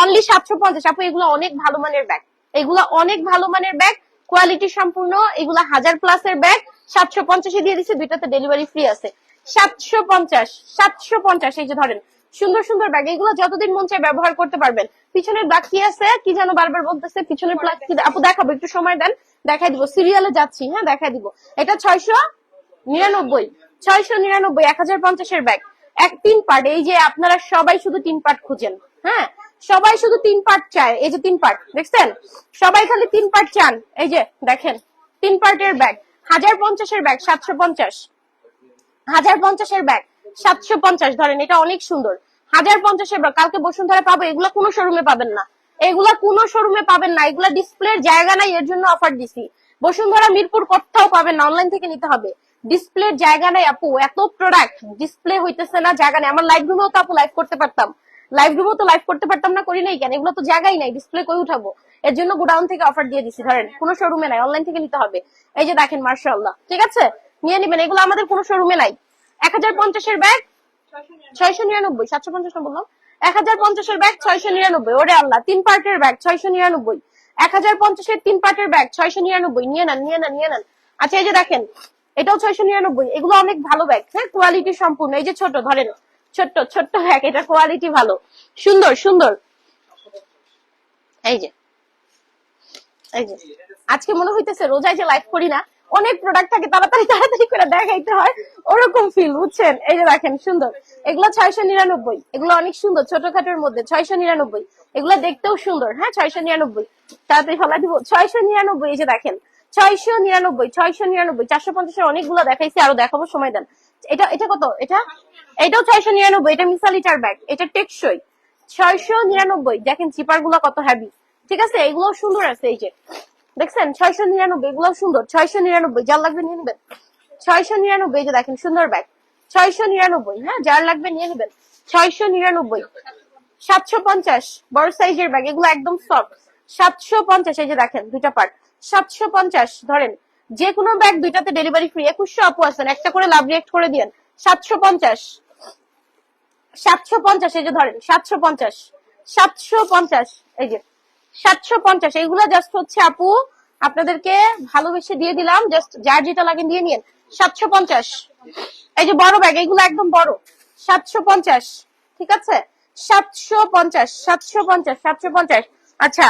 অনলি 750। আপু এগুলো অনেক ভালো মানের ব্যাগ, এগুলা অনেক ভালো মানের ব্যাগ, কোয়ালিটি সম্পূর্ণ, এগুলা 1000+ ব্যাগ। 750 দিয়ে দিচ্ছে, দুইটাতে ডেলিভারি ফ্রি আছে। 750, 750, এই যে ধরেন সুন্দর সুন্দর ব্যাগ, এগুলো যতদিন মন চায় ব্যবহার করতে পারবেন। পিছনের ব্যাগ কি আছে কি যেন বারবার বলতেছে, পিছনের ব্যাগ কি আপু দেখাবো, একটু সময় দেন, দেখাই দিব, সিরিয়ালে যাচ্ছি। হ্যাঁ, দেখাই দিব। এটা 699, 699, 1050 ব্যাগ, 3 পার্ট। এই যে আপনারা সবাই শুধু 3 পার্ট খুঁজেন, হ্যাঁ, সবাই শুধু 3 পার্ট চায়। এই যে 3 পার্ট দেখছেন, সবাই খালি 3 পার্ট চান। এই যে দেখেন 3 পার্টের ব্যাগ, 1050 ব্যাগ 750, 1050 ব্যাগ 750। ধরেন এটা অনেক সুন্দর, 1050 ব্যাগ। কালকে বসুন্ধরা পাবো, এগুলা কোনো শোরুমে পাবেন না, এগুলা কোনো শোরুমে পাবেন না, এগুলা ডিসপ্লের জায়গা নাই, এর জন্য অফার দিছি। বসুন্ধরা, মিরপুর কোথাও পাবেন না, অনলাইন থেকে নিতে হবে। ডিসপ্লের জায়গা নাই আপু, এত প্রোডাক্ট ডিসপ্লে হইতেছে না, জায়গা নেই। আমার লাইভ রুমেও তো আপু লাইভ করতে পারতাম, লাইভ রুমেও তো লাইভ করতে পারতাম না, করি নাই কেন? এগুলো তো জায়গাই নাই, ডিসপ্লে কই উঠাবো? এর জন্য গোডাউন থেকে অফার দিয়ে দিছি। ধরেন কোনো শোরুমে নাই, অনলাইন থেকে নিতে হবে। এই যে দেখেন মার্শাল্লাহ, ঠিক আছে? নিয়ে নিবেন, এগুলো আমাদের কোনো শোরুমে নাই। 1050 ব্যাগ 699, 750 না বললাম, 1050 ব্যাগ 699। ওরে আল্লাহ, 3 পার্টের ব্যাগ 699, 1050 3 পার্টের ব্যাগ 699। নিয়ে নেন, নিয়ে নেন, নিয়ে নেন। আচ্ছা এই যে দেখেন এটাও 699, এগুলো অনেক ভালো ব্যাগ, হ্যাঁ, কোয়ালিটি সম্পূর্ণ। এই যে ছোট, ধরেন ছোট্ট ছোট্ট ব্যাগ, এটা কোয়ালিটি ভালো, সুন্দর সুন্দর। এই যে, এই যে আজকে মনে হইতেছে রোজায় যে লাইভ করি না, অনেক প্রোডাক্ট থাকে, তাড়াতাড়ি তাড়াতাড়ি করে দেখাইতে হয়, ওরকম ফিল, বুঝছেন? এই যে দেখেন সুন্দর, এগুলো 699, এগুলো অনেক সুন্দর, ছোটখাটোর মধ্যে 699, এগুলো দেখতেও সুন্দর। হ্যাঁ, 699, তাড়াতাড়ি ফেলা দিব। 699, এই যে দেখেন 699, 699, 450 অনেকগুলো দেখাইছি, আরো দেখাবো, সময় দেন। এটা এটা কত? এটাও 699, এটা মিসালিটার ব্যাগ, এটা টেকসই। 699, দেখেন চিপার গুলা কত হেভি, ঠিক আছে? এগুলো সুন্দর আছে, এই যে দেখছেন 699, এগুলো সুন্দর। 699, যার লাগবে নিয়ে নেবেন। 699, এই যে দেখেন সুন্দর ব্যাগ, 699। হ্যাঁ, যার লাগবে নিয়ে নেবেন। 699, 750 বড় সাইজের ব্যাগ, এগুলো একদম সফট। 750, এই যে দেখেন দুইটা পার্ট, 750। ধরেন যে কোনো ব্যাগ দুইটাতে ডেলিভারি ফ্রি। 2100 আপু আছেন, একটা করে লাভ রিয়েক্ট করে দিয়েন। 750, 750, এই যে ধরেন 750, 750, এই যে 750। এইগুলা জাস্ট হচ্ছে আপু আপনাদেরকে ভালোবেসে দিয়ে দিলাম, জাস্ট যার যেটা লাগে দিয়ে নিন। 750, এই যে বড় ব্যাগ, এগুলো একদম বড়। 750, ঠিক আছে? 750, 750, 750। আচ্ছা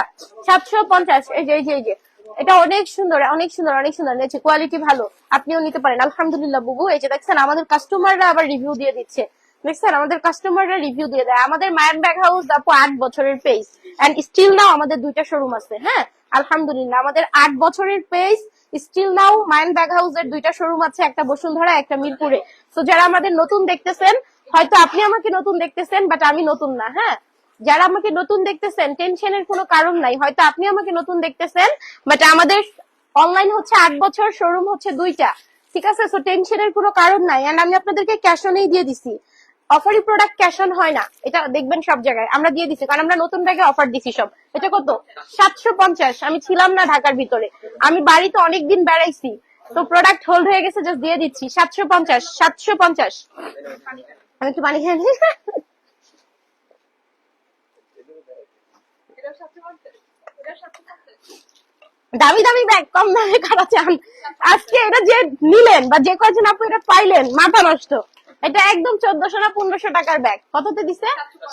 750, এই যে এই যে এই যে এটা অনেক সুন্দর, অনেক সুন্দর, অনেক সুন্দর, নিচে কোয়ালিটি ভালো, আপনিও নিতে পারেন। আলহামদুলিল্লাহ বুবু, এই যে দেখছেন আমাদের কাস্টমাররা আবার রিভিউ দিয়ে দিচ্ছে, দেখছেন আমাদের কাস্টমাররা রিভিউ দিয়ে দেয়। আমাদের মায়ান ব্যাগ হাউস আপু 8 বছরের পেজ, এন্ড স্টিল নাও আমাদের 2টা শোরুম আছে। হ্যাঁ, আলহামদুলিল্লাহ আমাদের 8 বছরের page, still now Mayan bag হাউসের 2টা শোরুম আছে, একটা বসুন্ধরা, একটা মিরপুরে। তো যারা আমাদের নতুন দেখতেছেন, হয়তো আপনি আমাকে নতুন দেখতেছেন, বাট আমি নতুন না। হ্যাঁ, যারা আমাকে নতুন দেখতেছেন টেনশনের কোনো কারণ নাই, হয়তো আপনি আমাকে নতুন দেখতেছেন, বাট আমাদের অনলাইন হচ্ছে 8 বছর, শোরুম হচ্ছে 2টা, ঠিক আছে? সো টেনশনের কোনো কারণ নাই। এন্ড আমি আপনাদেরকে ক্যাশ অনেই দিয়ে দিছি, অফারি প্রোডাক্ট ক্যাশ অন হয় না, এটা দেখবেন সব জায়গায় আমরা দিয়ে দিছি, কারণ আমরা নতুন ব্যাগে অফার দিছি সব। এটা কত? 750। আমি ছিলাম না ঢাকার ভিতরে, আমি বাড়িতে অনেকদিন বেড়াইছি, তো প্রোডাক্ট হোল্ড হয়ে গেছে, জাস্ট দিয়ে দিচ্ছি 750। 750। আমি একটু পানি খেয়ে নিই। দামি দামি ব্যাগ কম দামে কারা চান? আজকে এটা যে নিলেন বা যে কয়জন আপু এটা পাইলেন, মাথা নষ্ট। এটা একদম 1400 না 1500 টাকার ব্যাগ, কততে দিছে?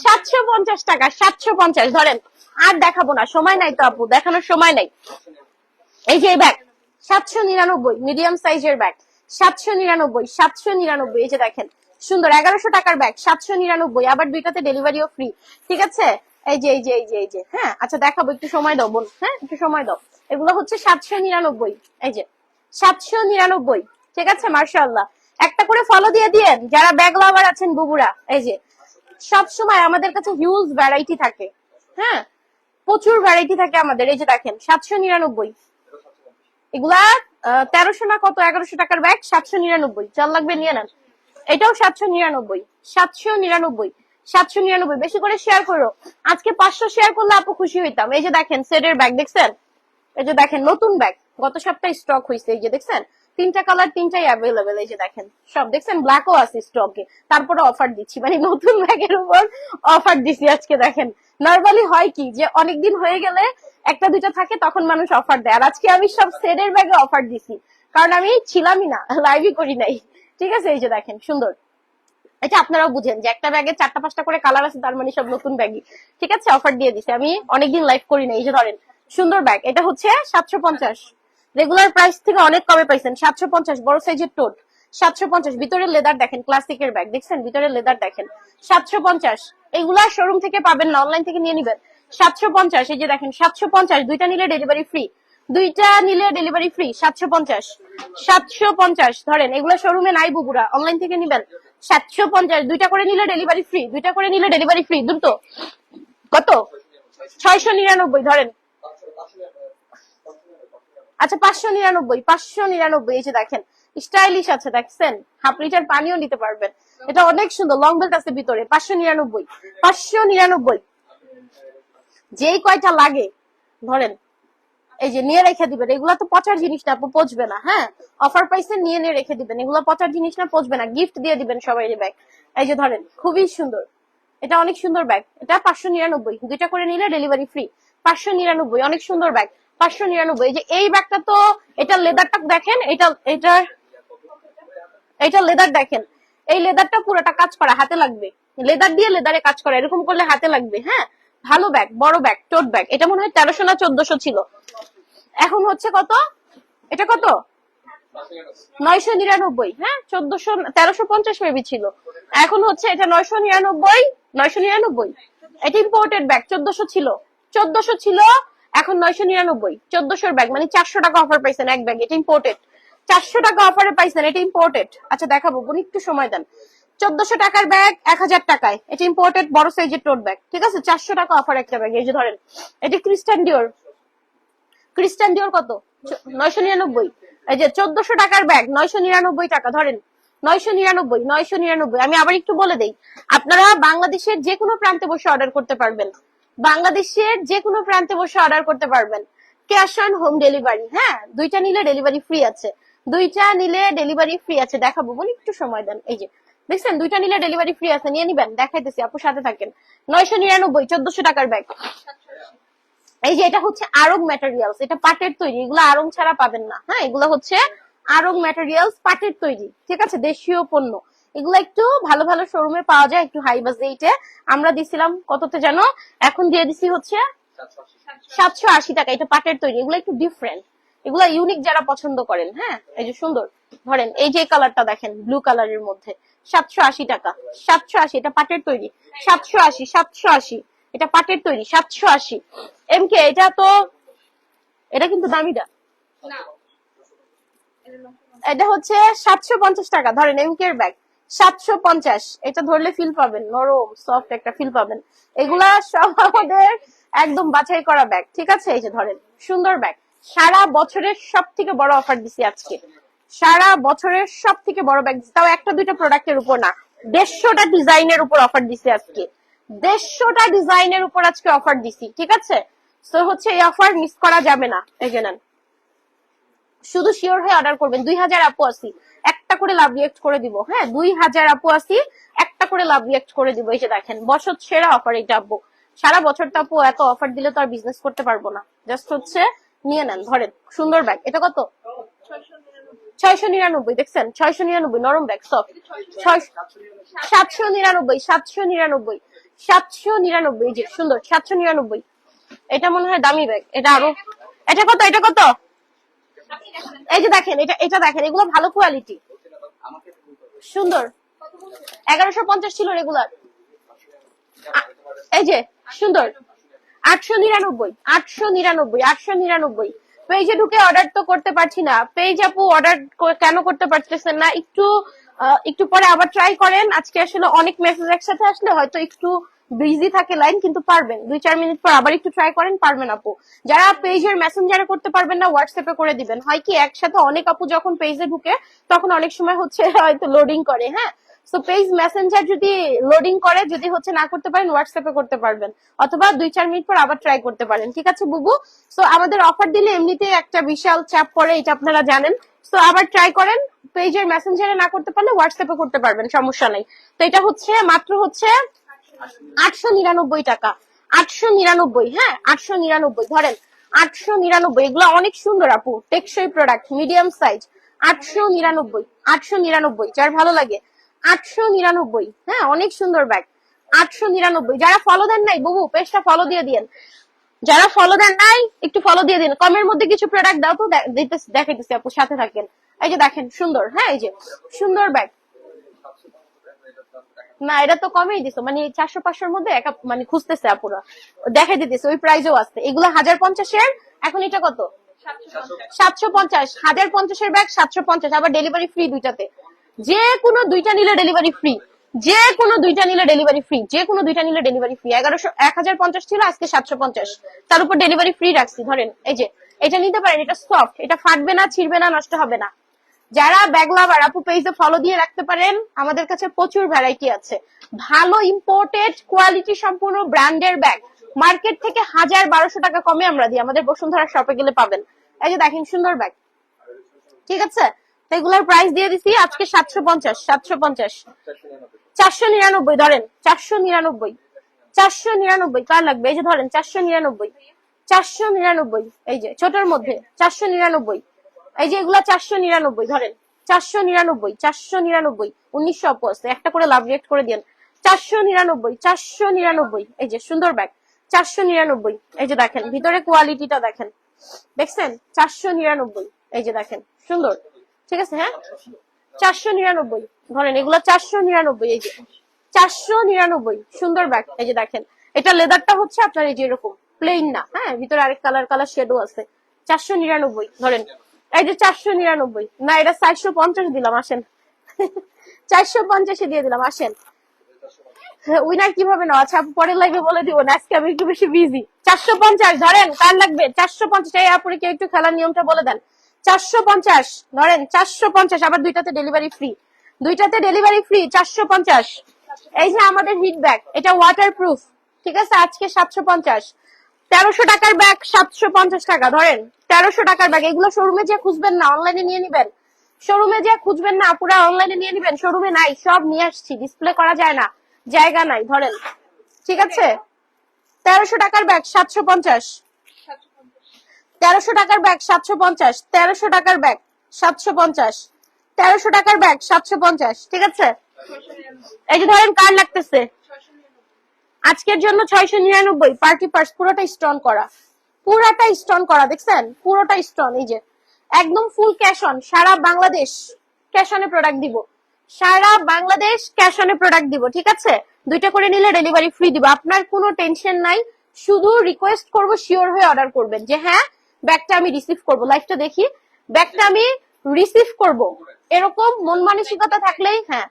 750 টাকা। 750 ধরেন, আর দেখাবো না, সময় নাই তো আপু, দেখানোর সময় নাই। এই যে ব্যাগ 799, মিডিয়াম সাইজের ব্যাগ 799, 799। এই যে দেখেন সুন্দর 1100 টাকার ব্যাগ 799, আবার 2টাতে ডেলিভারিও ফ্রি, ঠিক আছে? এই যে এই যে এই যে এই যে, হ্যাঁ আচ্ছা দেখাবো, একটু সময় দাও বোন, হ্যাঁ একটু সময় দাও। এগুলো হচ্ছে 799, এই যে 799, ঠিক আছে? মার্শাল্লাহ, একটা করে ফলো দিয়ে দিয়েন যারা ব্যাগ লাভার আছেন বুবুরা। এই যে সব সময় আমাদের কাছে হিউজ ভ্যারাইটি থাকে, হ্যাঁ প্রচুর ভ্যারাইটি থাকে আমাদের। এই যে দেখেন 799, এগুলা 1300 না কত 1100 টাকার ব্যাগ 799, চাল লাগবে নিয়ে নেন। এটাও 799, 799, 799। বেশি করে শেয়ার করো, আজকে 500 শেয়ার করলে আপু খুশি হইতাম। এই যে দেখেন সেটের ব্যাগ দেখছেন, এই যে দেখেন নতুন ব্যাগ, গত সপ্তাহে স্টক হয়েছে। এই যে দেখছেন 3টা কালার, 3টাই অ্যাভেলেবেল। এই যে দেখেন সব দেখছেন, ব্ল্যাকও আছে স্টকে, তারপরে অফার দিচ্ছি, মানে নতুন ব্যাগের উপর অফার দিচ্ছি আজকে। দেখেন নরমালি হয় কি যে অনেকদিন হয়ে গেলে একটা দুইটা থাকে, তখন মানুষ অফার দেয়, আর আজকে আমি সব সেটের ব্যাগে অফার দিছি, কারণ আমি ছিলামই না, লাইভই করি নাই, ঠিক আছে? এই যে দেখেন সুন্দর, এটা আপনারাও বুঝেন যে একটা ব্যাগে 4টা 5টা করে কালার আছে, তার মানে সব নতুন ব্যাগই, ঠিক আছে? অফার দিয়ে দিছে, আমি অনেকদিন লাইভ করি না। এই যে ধরেন সুন্দর ব্যাগ, এটা হচ্ছে 750, রেগুলার প্রাইস থেকে অনেক কমে পাইছেন। 750, বড় সাইজের টোট 750, ভিতরে লেদার দেখেন, ক্লাসিকের ব্যাগ দেখছেন, ভিতরে লেদার দেখেন 750। এগুলা শোরুম থেকে পাবেন না, অনলাইন থেকে নিয়ে নিবেন 750। এই যে দেখেন 750, 2টা নিলে ডেলিভারি ফ্রি, 2টা নিলে ডেলিভারি ফ্রি 750। 750 ধরেন, এগুলো শোরুমে নাই বুবুরা, অনলাইন থেকে নিবেন 750, 2টা করে নিলে ডেলিভারি ফ্রি, 2টা করে নিলে ডেলিভারি ফ্রি। দ্রুত কত? 699 ধরেন, আচ্ছা 599, 599। এই যে দেখেন স্টাইলিশ আছে, দেখছেন হাফ লিটার পানিও নিতে পারবেন, এটা অনেক সুন্দর, লং বেল্ট আছে ভিতরে। 599, 599, যেই কয়টা লাগে ধরেন, এই যে নিয়ে রেখে দিবেন। এগুলা তো পচার জিনিস না, পচবে না, হ্যাঁ অফার প্রাইসে নিয়ে নিয়ে রেখে দিবেন, এগুলো পচার জিনিস না, পচবে না, গিফট দিয়ে দিবেন সবাই ব্যাগ। এই যে ধরেন খুবই সুন্দর, এটা অনেক সুন্দর ব্যাগ, এটা 599, 2টা করে নিলে ডেলিভারি ফ্রি 599, অনেক সুন্দর ব্যাগ 599। এই যে এই ব্যাগটা তো, এটা লেদারটা দেখেন, এটা লেদার দেখেন, এই লেদারটা পুরোটা কাজ করা, হাতে লাগবে, লেদার দিয়ে লেদারে কাজ করা, এরকম করলে হাতে লাগবে, হ্যাঁ ভালো ব্যাগ, বড় ব্যাগ, টোট ব্যাগ। এটা মনে হয় 1300 না 1400 ছিল, এখন হচ্ছে কত? এটা কত? 999, হ্যাঁ 1400 1350 মেবি ছিল, এখন হচ্ছে এটা 999, 999। এটা ইম্পোর্টেড ব্যাগ, 1400 ছিল, 1400 ছিল, এখন 999, 1400 ব্যাগ, মানে 400 টাকা অফার পাইছেন এক ব্যাগ, এটা ইম্পোর্টেড, 400 টাকা অফারে পাইছেন, এটা ইম্পোর্টেড। আচ্ছা দেখাবো বোন, একটু সময় দেন। 1400 টাকার ব্যাগ 1000 টাকায়, এটা ইম্পোর্টেড বড় সাইজের টোট ব্যাগ, ঠিক আছে? 400 টাকা অফার একটা ব্যাগ। এই যে ধরেন এটা ক্রিস্টান ডিওর, ক্রিস্টান ডিওর কত? 999। এই যে 1400 টাকার ব্যাগ 999 টাকা, ধরেন 999, 999। আমি আবার একটু বলে দেই, আপনারা বাংলাদেশের যে কোনো প্রান্তে বসে অর্ডার করতে পারবেন, বাংলাদেশের যে কোনো প্রান্তে বসে অর্ডার করতে পারবেন, ক্যাশ অন হোম ডেলিভারি, হ্যাঁ 2টা নিলে ডেলিভারি ফ্রি আছে, 2টা নিলে ডেলিভারি ফ্রি আছে। দেখাবো বলি, একটু সময় দেন। এই যে দেখছেন 2টা নিলে ডেলিভারি ফ্রি আছে, নিয়ে নিবেন, দেখাইতেছি, আপু সাথে থাকেন। 999, 1400 টাকার ব্যাগ। এই যে এটা হচ্ছে আরং ম্যাটেরিয়ালস, এটা পাটের তৈরি, এগুলো আরং ছাড়া পাবেন না, হ্যাঁ এগুলো হচ্ছে আরং ম্যাটেরিয়ালস, পাটের তৈরি, ঠিক আছে? দেশীয় পণ্য, এগুলো একটু ভালো ভালো শোরুমে পাওয়া যায়, একটু হাই বাজেটে। আমরা দিছিলাম কততে জানো? এখন দিয়ে দিছি হচ্ছে 780 টাকা, এটা পাটের তৈরি, এগুলো একটু ডিফারেন্ট, এগুলো ইউনিক যারা পছন্দ করেন, হ্যাঁ এই যে সুন্দর, ধরেন এই যে কালারটা দেখেন, ব্লু কালারের মধ্যে 780 টাকা, 780, এটা পাটের তৈরি 780, 780, এটা পাটের তৈরি 780। এমকে এটা তো, এটা কিন্তু দামিটা, এটা হচ্ছে 750 টাকা, ধরেন এমকে এর ব্যাগ 750, এটা ধরলে ফিল পাবেন, নরম সফট একটা ফিল পাবেন। এগুলা সব আমাদের একদম বাছাই করা ব্যাগ, ঠিক আছে? এই যে ধরেন সুন্দর ব্যাগ, সারা বছরের সব থেকে বড় অফার দিছি আজকে, সারা বছরের সব থেকে বড় ব্যাগ দিছি, তাও একটা দুইটা প্রোডাক্টের উপর না, 150টা ডিজাইনের উপর অফার দিছি আজকে, 150টা ডিজাইনের উপর আজকে অফার দিছি, ঠিক আছে? তো হচ্ছে এই অফার মিস করা যাবে না। এই যে নেন, শুধু শিওর হয়ে অর্ডার করবেন। 2000 আপু আসি, একটা করে লাভ রিয়েক্ট করে দিব। হ্যাঁ, 2000 আপু আসি, একটা করে লাভ রিয়েক্ট করে দিব। এই যে দেখেন, বছর সেরা অফার এটা আপু। সারা বছর তো আপু এত অফার দিলে তো আর বিজনেস করতে পারবো না। জাস্ট হচ্ছে নিয়ে নেন, ধরেন সুন্দর ব্যাগ। এটা কত? 699, দেখছেন? 699, নরম ব্যাগ, সফট। 799, 799, 799, এই যে সুন্দর 799। এটা মনে হয় দামি ব্যাগ, এটা আরো। এটা কত? এটা কত? এই যে দেখেন, এটা দেখেন, এগুলো ভালো কোয়ালিটি, সুন্দর। 1150 ছিল রেগুলার। এই যে সুন্দর 899, 899, 899। পেজে ঢুকে অর্ডার তো করতে পারছি না। পেজ আপু অর্ডার কেন করতে পারতেছেন না? একটু পরে আবার ট্রাই করেন। আজকে আসলে অনেক মেসেজ একসাথে আসলে হয়তো একটু বিজি থাকে লাইন, কিন্তু পারবেন। 2-4 মিনিট পর আবার একটু ট্রাই করেন, পারবেন আপু। যারা পেজের মেসেঞ্জারে করতে পারবেন না, হোয়াটসঅ্যাপে করে দিবেন। হয় কি, একসাথে অনেক আপু যখন পেজে ঢুকে তখন অনেক সময় হচ্ছে হয়তো লোডিং করে। হ্যাঁ, সো পেজ মেসেঞ্জার যদি লোডিং করে, যদি হচ্ছে না করতে পারেন, হোয়াটসঅ্যাপে করতে পারবেন, অথবা 2-4 মিনিট পর আবার ট্রাই করতে পারেন, ঠিক আছে বুবু? সো আমাদের অফার দিলে এমনিতে একটা বিশাল চাপ পড়ে, এটা আপনারা জানেন। সো আবার ট্রাই করেন, পেজের মেসেঞ্জারে না করতে পারলে হোয়াটসঅ্যাপে করতে পারবেন, সমস্যা নাই। তো এটা হচ্ছে মাত্র হচ্ছে 899 টাকা, 899। হ্যাঁ, 899, ধরেন 899। এগুলো অনেক সুন্দর আপু, টেকসই প্রোডাক্ট, মিডিয়াম সাইজ। 899, 899, যার ভালো লাগে 899। হ্যাঁ, অনেক সুন্দর ব্যাগ, 899। যারা ফলো দেন নাই বুবু, পেজটা ফলো দিয়ে দিন। যারা ফলো দেন নাই একটু ফলো দিয়ে দিন। কমের মধ্যে কিছু প্রোডাক্ট দাও তো, দেখাইতেছি আপু, সাথে থাকেন। এই যে দেখেন সুন্দর, হ্যাঁ এই যে সুন্দর ব্যাগ। না, এটা তো কমেই দিছো, মানে 400-500-র মধ্যে মানে খুঁজতেছে আপুরা, দেখাই দিতেছে ওই প্রাইজও আছে। এগুলো 1050-এর, এখন এটা কত? 750। 1050-এর ব্যাগ 750, আবার ডেলিভারি ফ্রি দুইটাতে। যে কোনো দুইটা নিলে ডেলিভারি ফ্রি, যে কোনো দুইটা নিলে ডেলিভারি ফ্রি, যে কোনো দুইটা নিলে ডেলিভারি ফ্রি। 1050 ছিল, আজকে 750, তার উপর ডেলিভারি ফ্রি রাখছি। ধরেন এই যে এটা নিতে পারেন, এটা সফট, এটা ফাটবে না, ছিড়বে না, নষ্ট হবে না। যারা ব্যাগ লাভার আপু, পেজে ফলো দিয়ে রাখতে পারেন। আমাদের কাছে প্রচুর ভ্যারাইটি আছে, ভালো ইম্পোর্টেড কোয়ালিটি সম্পূর্ণ ব্র্যান্ডের ব্যাগ। মার্কেট থেকে 1000-1200 টাকা কমে আমরা দিই, আমাদের বসুন্ধরা শপে গেলে পাবেন। এই যে দেখেন সুন্দর ব্যাগ, ঠিক আছে? তো এগুলোর প্রাইস দিয়ে দিছি আজকে 750, 750, 499, ধরেন 499, 499। কার লাগবে? এই যে ধরেন 499, 499। এই যে ছোটর মধ্যে 499। এই যে এগুলা 499, ধরেন 499, 499, 1900 আপু আছে, একটা করে লাভ রিয়েক্ট করে দিন। 499, 499। এই যে সুন্দর ব্যাগ, 499। এই যে দেখেন ভিতরে কোয়ালিটিটা দেখেন, দেখছেন? 499। এই যে দেখেন সুন্দর, ঠিক আছে? হ্যাঁ, 499, ধরেন এগুলা 499। এই যে 499, সুন্দর ব্যাগ। এই যে দেখেন, এটা লেদারটা হচ্ছে আপনার এই যে এরকম প্লেন না, হ্যাঁ, ভিতরে আরেক কালার শেডও আছে। 499, ধরেন এই যে 499। না, এটা 450 দিলাম, আসেন। 450-এ দিয়ে দিলাম, আসেন। উইনার কিভাবে নাও? আচ্ছা আপু, পরের লাইভে বলে দিব না, আজকে আমি একটু বেশি বিজি। 450, ধরেন কার লাগবে? 450। এই আপুরে কেউ একটু খেলার নিয়মটা বলে দেন। 450, ধরেন 450, আবার দুইটাতে ডেলিভারি ফ্রি, দুইটাতে ডেলিভারি ফ্রি, 450। এই যে আমাদের হিট ব্যাগ, এটা ওয়াটার প্রুফ, ঠিক আছে? আজকে 750। 1300 টাকার ব্যাগ 750 টাকা, ধরেন 1300 টাকার ব্যাগ। এগুলো শোরুমে যে খুঁজবেন না, অনলাইনে নিয়ে নিবেন। শোরুমে যে খুঁজবেন না, পুরা অনলাইনে নিয়ে নিবেন। শোরুমে নাই, সব নিয়ে আসছি, ডিসপ্লে করা যায় না, জায়গা নাই, ধরেন, ঠিক আছে? 1300 টাকার ব্যাগ 750, 1300 টাকার ব্যাগ 750, 1300 টাকার ব্যাগ 750, 1300 টাকার ব্যাগ 750, ঠিক আছে? এই যে ধরেন কার লাগতেছে, আজকের জন্য 699। পার্টি পার্স পুরোটা স্টোন করা, পুরোটা স্টোন করা, দেখছেন? পুরোটা স্টোন। এই যে একদম ফুল ক্যাশ অন, সারা বাংলাদেশ ক্যাশ অনে প্রোডাক্ট দিব, সারা বাংলাদেশ ক্যাশ অনে প্রোডাক্ট দিব, ঠিক আছে? দুইটা করে নিলে ডেলিভারি ফ্রি দিব, আপনার কোনো টেনশন নাই। শুধু রিকোয়েস্ট করব, শিওর হয়ে অর্ডার করবেন যে হ্যাঁ ব্যাগটা আমি রিসিভ করব, লাইভটা দেখি, ব্যাগটা আমি রিসিভ করব, এরকম মন মানসিকতা থাকলেই হ্যাঁ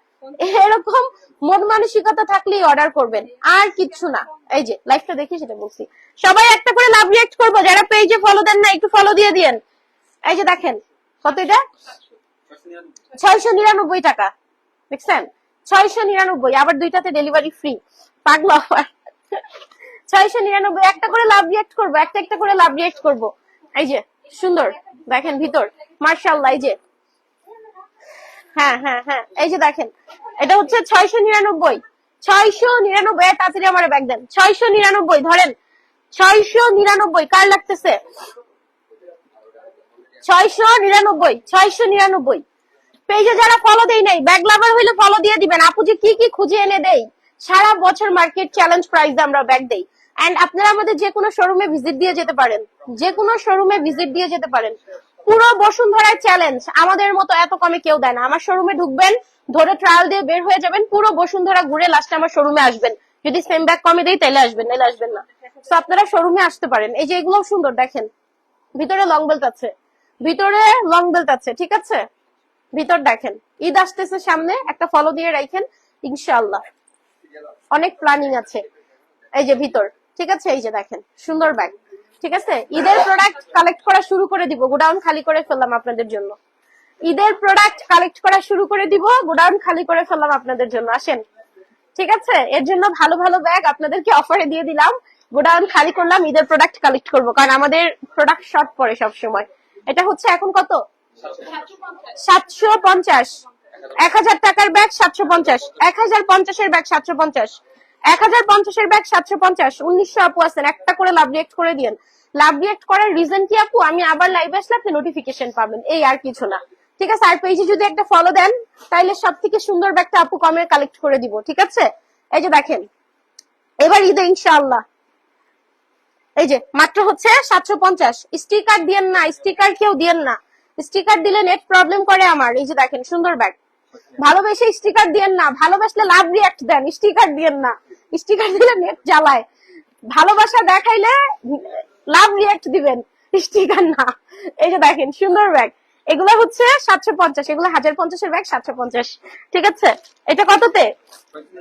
এরকম মন মানসিকতা থাকলেই অর্ডার করবেন, আর কিচ্ছু না। এই যে লাইভটা দেখি সেটা বলছি। সবাই একটা করে লাভ রিয়েক্ট করবো, যারা পেজে ফলো দেন না একটু ফলো দিয়ে দিয়েন। এই যে দেখেন কত, এটা 699 টাকা, দেখছেন 699, আবার দুইটাতে ডেলিভারি ফ্রি। পাগলা অফার। 699, একটা করে লাভ রিয়েক্ট করবো, একটা একটা করে লাভ রিয়েক্ট করবো। এই যে সুন্দর দেখেন ভিতর, মার্শাল্লাহ। এই যে হ্যাঁ হ্যাঁ হ্যাঁ, এই যে দেখেন এটা হচ্ছে 699, 699। তাড়াতাড়ি আমার ব্যাগ দেন। 699 ধরেন, 699 কার লাগতেছে? 699, 699। পেজে যারা ফলো দেই নাই, ব্যাগ লাভার হইলে ফলো দিয়ে দিবেন। আপু যে কি কি খুঁজে এনে দেই, সারা বছর মার্কেট চ্যালেঞ্জ প্রাইস আমরা ব্যাগ দেই। এন্ড আপনারা আমাদের যে কোনো শোরুমে ভিজিট দিয়ে যেতে পারেন, যে কোনো শোরুমে ভিজিট দিয়ে যেতে পারেন। পুরো বসুন্ধরায় চ্যালেঞ্জ, আমাদের মতো এত কমে কেউ দেয় না। আমার শোরুমে ঢুকবেন, ধরে ট্রায়াল দিয়ে বের হয়ে যাবেন, পুরো বসুন্ধরা ঘুরে লাস্টে আমার শোরুমে আসবেন। যদি সেম ব্যাগ কমে দেই তাহলে আসবেন, নাহলে আসবেন না। তো আপনারা শোরুমে আসতে পারেন। এই যে এগুলো সুন্দর দেখেন, ভিতরে লং বেল্ট আছে, ভিতরে লং বেল্ট আছে, ঠিক আছে। ভিতর দেখেন, ঈদ আসতেছে সামনে, একটা ফলো দিয়ে রাখেন ইনশাআল্লাহ, অনেক প্ল্যানিং আছে। এই যে ভিতর, ঠিক আছে। এই যে দেখেন সুন্দর ব্যাগ, ঠিক আছে। ঈদের প্রোডাক্ট কালেক্ট করা শুরু করে দিব, গোডাউন খালি করে ফেললাম আপনাদের জন্য। ঈদের প্রোডাক্ট কালেক্ট করা শুরু করে দিব, গোডাউন খালি করে ফেললাম আপনাদের জন্য। আসেন, ঠিক আছে। এর জন্য ভালো ভালো ব্যাগ আপনাদেরকে অফারে দিয়ে দিলাম, গোডাউন খালি করলাম, ঈদের প্রোডাক্ট কালেক্ট করব, কারণ আমাদের প্রোডাক্ট শর্ট পড়ে সব সময়। এটা হচ্ছে এখন কত? 750। 1000 টাকার ব্যাগ 750, 1050 এর ব্যাগ 750, 1050 এর ব্যাগ 750। 1900 আপু আছেন, একটা করে লাভ রিয়েক্ট করে দিয়েন। লাভ রিয়েক্ট করার রিজন কি আপু? আমি আবার লাইভে আসলে আপনি নোটিফিকেশন পাবেন, এই আর কিছু না, ঠিক আছে। আর পেজে যদি একটা ফলো দেন তাইলে সব থেকে সুন্দর ব্যাগটা আপু কমে কালেক্ট করে দিব, ঠিক আছে। এই যে দেখেন, এবার ঈদে ইনশাআল্লাহ এই যে মাত্র হচ্ছে 750। স্টিকার দিয়েন না, স্টিকার কেউ দিয়েন না, স্টিকার দিলে নেট প্রবলেম করে আমার। এই যে দেখেন সুন্দর ব্যাগ, ভালোবেসে স্টিকার দিয়েন না, ভালোবাসলে লাভ রিয়াক্ট দেন, স্টিকার দিয়েন না, স্টিকার দিলে নেট জ্বালায়। ভালোবাসা দেখাইলে লাভ রিয়াক্ট দিবেন, স্টিকার না। এই যে দেখেন সুন্দর ব্যাগ, এগুলো হচ্ছে 750, এগুলো 1050 এর ব্যাগ 750, ঠিক আছে। এটা কততে?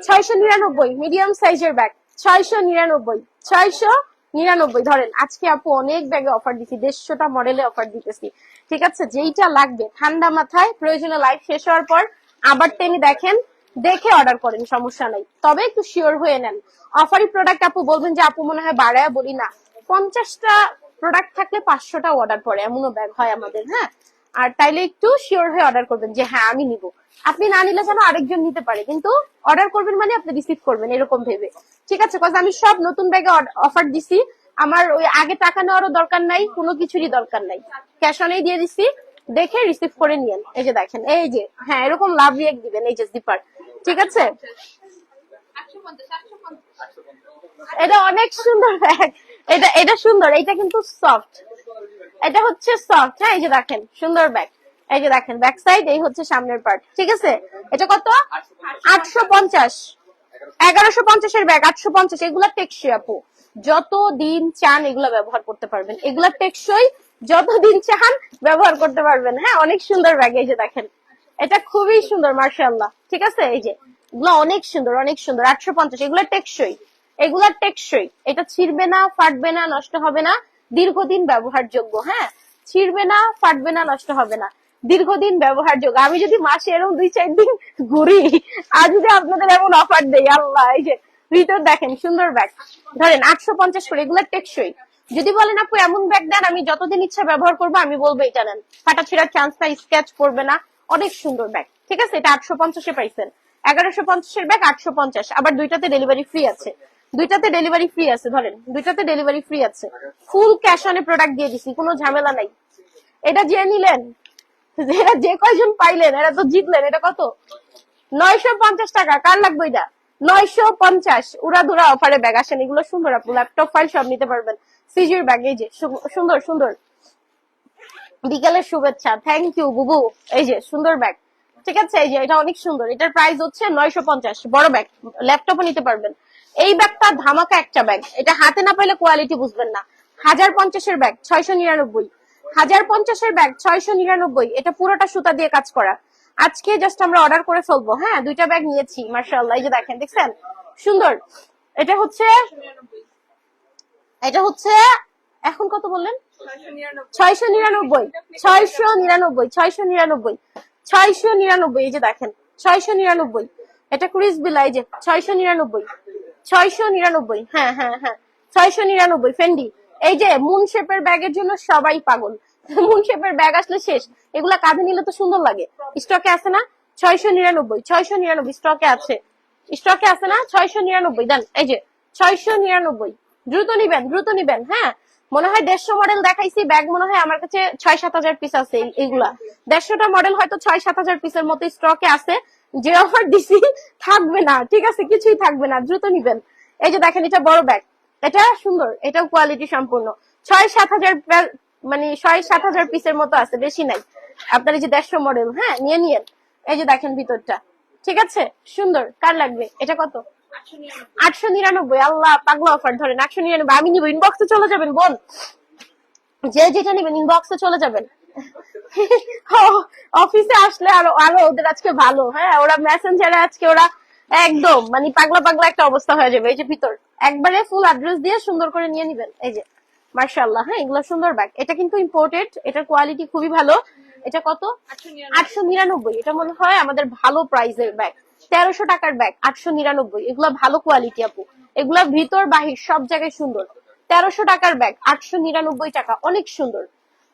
699, মিডিয়াম সাইজের ব্যাগ 699, 699 ধরেন। আজকে আপু অনেক ব্যাগে অফার দিচ্ছি, 150টা মডেলে অফার দিতেছি, ঠিক আছে। যেইটা লাগবে ঠান্ডা মাথায়, প্রয়োজনে লাইভ শেষ হওয়ার পর আবার টেনে দেখেন, দেখে অর্ডার করেন, সমস্যা নাই। তবে একটু শিওর হয়ে নেন। অফারি প্রোডাক্ট আপু বলবেন যে আপু মনে হয় বাড়ায় বলি না, 50টা প্রোডাক্ট থাকলে 500টা অর্ডার পড়ে, এমনও ব্যাগ হয় আমাদের, হ্যাঁ। আর তাইলে একটু শিওর হয়ে অর্ডার করবেন যে হ্যাঁ আমি নিব। আপনি না নিলে যেন আরেকজন নিতে পারে, কিন্তু অর্ডার করবেন মানে আপনি রিসিভ করবেন এরকম ভেবে, ঠিক আছে। কজ আমি সব নতুন ব্যাগে অফার দিছি, আমার ওই আগে টাকা নেওয়ারও দরকার নাই, কোনো কিছুরই দরকার নাই, ক্যাশ অনেই দিয়ে দিছি, দেখে রিসিভ করে নিয়েন। এই যে দেখেন, এই যে হ্যাঁ এরকম লাভ রিয়েক্ট দিবেন, এই যে জিপার, ঠিক আছে। এটা অনেক সুন্দর ব্যাগ, এটা সুন্দর, এটা কিন্তু সফট, এটা হচ্ছে সফট, হ্যাঁ। এই যে দেখেন সুন্দর ব্যাগ, এই যে দেখেন ব্যাক সাইড, এই হচ্ছে সামনের পার্ট, ঠিক আছে। এটা কত? 850, 1150 এর ব্যাগ 850। এগুলা টেকসই আপু, যত দিন চান এগুলা ব্যবহার করতে পারবেন, এগুলা টেকসই, যতদিন চান ব্যবহার করতে পারবেন, হ্যাঁ। অনেক সুন্দর ব্যাগ, এই যে দেখেন, এটা খুবই সুন্দর মার্শাল্লাহ, ঠিক আছে। এই যে এগুলো অনেক সুন্দর, অনেক সুন্দর, 850। এগুলা টেকসই, এগুলা টেকসই, এটা ছিড়বে না, ফাটবে না, নষ্ট হবে না, দীর্ঘদিন ব্যবহারযোগ্য, হ্যাঁ। ছিড়বে না, ফাটবে না, নষ্ট হবে না, দীর্ঘদিন ব্যবহারযোগ্য। আমি যদি মাসে এরকম 2-4 দিন ঘুরি, আর যদি আপনাদের এমন অফার দেই, আল্লাহ। এই যে ভিতর দেখেন সুন্দর ব্যাগ, ধরেন 850 করে, এগুলো টেকসই। যদি বলেন আপু এমন ব্যাগ দেন আমি যতদিন ইচ্ছা ব্যবহার করবো, আমি বলবো এটা নেন, ফাটা ছিঁড়ার চান্স নাই, স্ক্যাচ পড়বে না, অনেক সুন্দর ব্যাগ, ঠিক আছে। এটা 850-এ পাইছেন, 1150 এর ব্যাগ 850। আবার দুইটাতে ডেলিভারি ফ্রি আছে, দুইটাতে ডেলিভারি ফ্রি আছে, ধরেন দুইটাতে ডেলিভারি ফ্রি আছে, ফুল ক্যাশ অনে প্রোডাক্ট দিয়ে দিছি, কোনো ঝামেলা নাই। এটা যে নিলেন, এরা যে কয়জন পাইলেন এরা তো জিতলেন। এটা কত? 950 টাকা। কার লাগবে এটা? 950। উড়াধুরা অফারে ব্যাগ। আসেন, এগুলো সুন্দর আপু, ল্যাপটপ ফাইল সব নিতে পারবেন। সিজির ব্যাগ, এই যে সুন্দর সুন্দর, বিকেলের শুভেচ্ছা, থ্যাংক ইউ বুবু। এই যে সুন্দর ব্যাগ, ঠিক আছে। এই যে এটা অনেক সুন্দর, এটার প্রাইস হচ্ছে 950, বড় ব্যাগ, ল্যাপটপও নিতে পারবেন। এই ব্যাগটা ধামাকা একটা ব্যাগ, এটা হাতে না পাইলে কোয়ালিটি বুঝবেন না। 1050 এর ব্যাগ 699, 1050 এর ব্যাগ 699। এটা পুরোটা সুতা দিয়ে কাজ করা। আজকে জাস্ট আমরা অর্ডার করে ফেলবো। হ্যাঁ, 2টা ব্যাগ নিয়েছি মাশাআল্লাহ। এই যে দেখেন, দেখছেন সুন্দর। এটা হচ্ছে এখন কত বললেন? 699 699 এই যে দেখেন 699। এটা ক্রিস বিলা, এই যে 699। হ্যাঁ হ্যাঁ হ্যাঁ 699 ফেন্ডি। এই যে মুন শেপের ব্যাগের জন্য সবাই পাগল। মুন শেপের ব্যাগ আসলে শেষ, এগুলা কাঁধে নিলে তো সুন্দর লাগে। স্টকে আছে না? 699 স্টকে আছে, স্টকে আছে না? 699 দেন। এই যে 699, দ্রুত নিবেন। হ্যাঁ, মনে হয় 150 মডেল দেখাইছি ব্যাগ, মনে হয় আমার কাছে 6-7 হাজার পিস আছে। এইগুলা 150টা মডেল হয়তো 6-7 হাজার পিসের মতো স্টকে আছে। যে অফার দিছি থাকবে না, ঠিক আছে, কিছুই থাকবে না, দ্রুত নিবেন। এই যে দেখেন, এটা বড় ব্যাগ, এটা সুন্দর, এটাও কোয়ালিটি সম্পূর্ণ। 6-7 হাজার মানে 6-7 হাজার পিসের মতো আছে, বেশি নাই। আপনার এই যে 150 মডেল, হ্যাঁ নিয়ে। এই যে দেখেন ভিতরটা, ঠিক আছে, সুন্দর। কার লাগবে? এটা কত? 899। আল্লাহ, পাগলা অফার। ধরেন 899, আমি নিব। ইনবক্সে চলে যাবেন বোন, যে যেটা নিবেন ইনবক্সে চলে যাবেন। অফিসে আসলে আরো আরো ওদের আজকে ভালো। হ্যাঁ, ওরা মেসেঞ্জারে আজকে ওরা একদম মানে পাগলা একটা অবস্থা হয়ে যাবে। এই যে ভিতর একবারে ফুল অ্যাড্রেস দিয়ে সুন্দর করে নিয়ে নিবেন। এই যে মাশাআল্লাহ, হ্যাঁ এগুলো সুন্দর ব্যাগ। এটা কিন্তু ইম্পোর্টেড, এটার কোয়ালিটি খুবই ভালো। এটা কত? 899। এটা মনে হয় আমাদের ভালো প্রাইসের ব্যাগ। 1300 টাকার ব্যাগ 899। এগুলা ভালো কোয়ালিটি আপু, এগুলা ভিতর বাহির সব জায়গায় সুন্দর। 1300 টাকার ব্যাগ 899 টাকা, অনেক সুন্দর।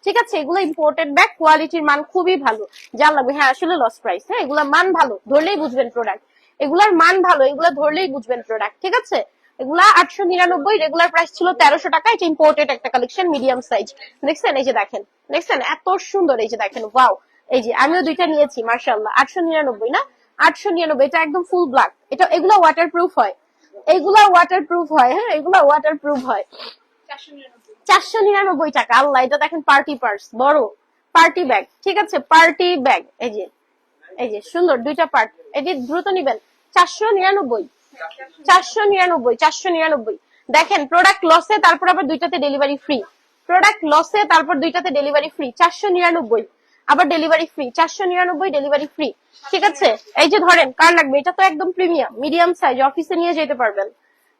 ঠিক আছে, এগুলো ইম্পোর্টেড ব্যাগ, কোয়ালিটির মান খুবই ভালো। যা লাগবে, হ্যাঁ আসলে লস প্রাইস। হ্যাঁ, এগুলা মান ভালো, ধরলেই বুঝবেন প্রোডাক্ট। এগুলার মান ভালো, এগুলা ধরলেই বুঝবেন প্রোডাক্ট। ঠিক আছে, এগুলা 899, রেগুলার প্রাইস ছিল 1300 টাকা। এটা ইম্পোর্টেড একটা কালেকশন, মিডিয়াম সাইজ। দেখছেন? এই যে দেখেন, দেখছেন এত সুন্দর। এই যে দেখেন, ওয়াও। এই যে আমিও 2টা নিয়েছি মাশাআল্লাহ। 899 না? 899। এটা একদম ফুল ব্ল্যাক। এটা এগুলা ওয়াটারপ্রুফ হয়, এগুলা ওয়াটারপ্রুফ হয়। হ্যাঁ, এগুলা ওয়াটারপ্রুফ হয়। 499 টাকা। আল্লাহ, এটা দেখেন পার্টি পার্স, বড় পার্টি ব্যাগ। ঠিক আছে, পার্টি ব্যাগ। এই যে সুন্দর 2টা পার্ট। এটি দ্রুত নিবেন। 499। দেখেন, প্রোডাক্ট লসে তারপর আবার 2টাতে ডেলিভারি ফ্রি। প্রোডাক্ট লসে তারপর 2টাতে ডেলিভারি ফ্রি। 499 আবার ডেলিভারি ফ্রি। 499 delivery free. ঠিক আছে, এই যে ধরেন, কার লাগবে? এটা তো একদম প্রিমিয়াম, মিডিয়াম সাইজ, অফিসে নিয়ে যেতে পারবেন।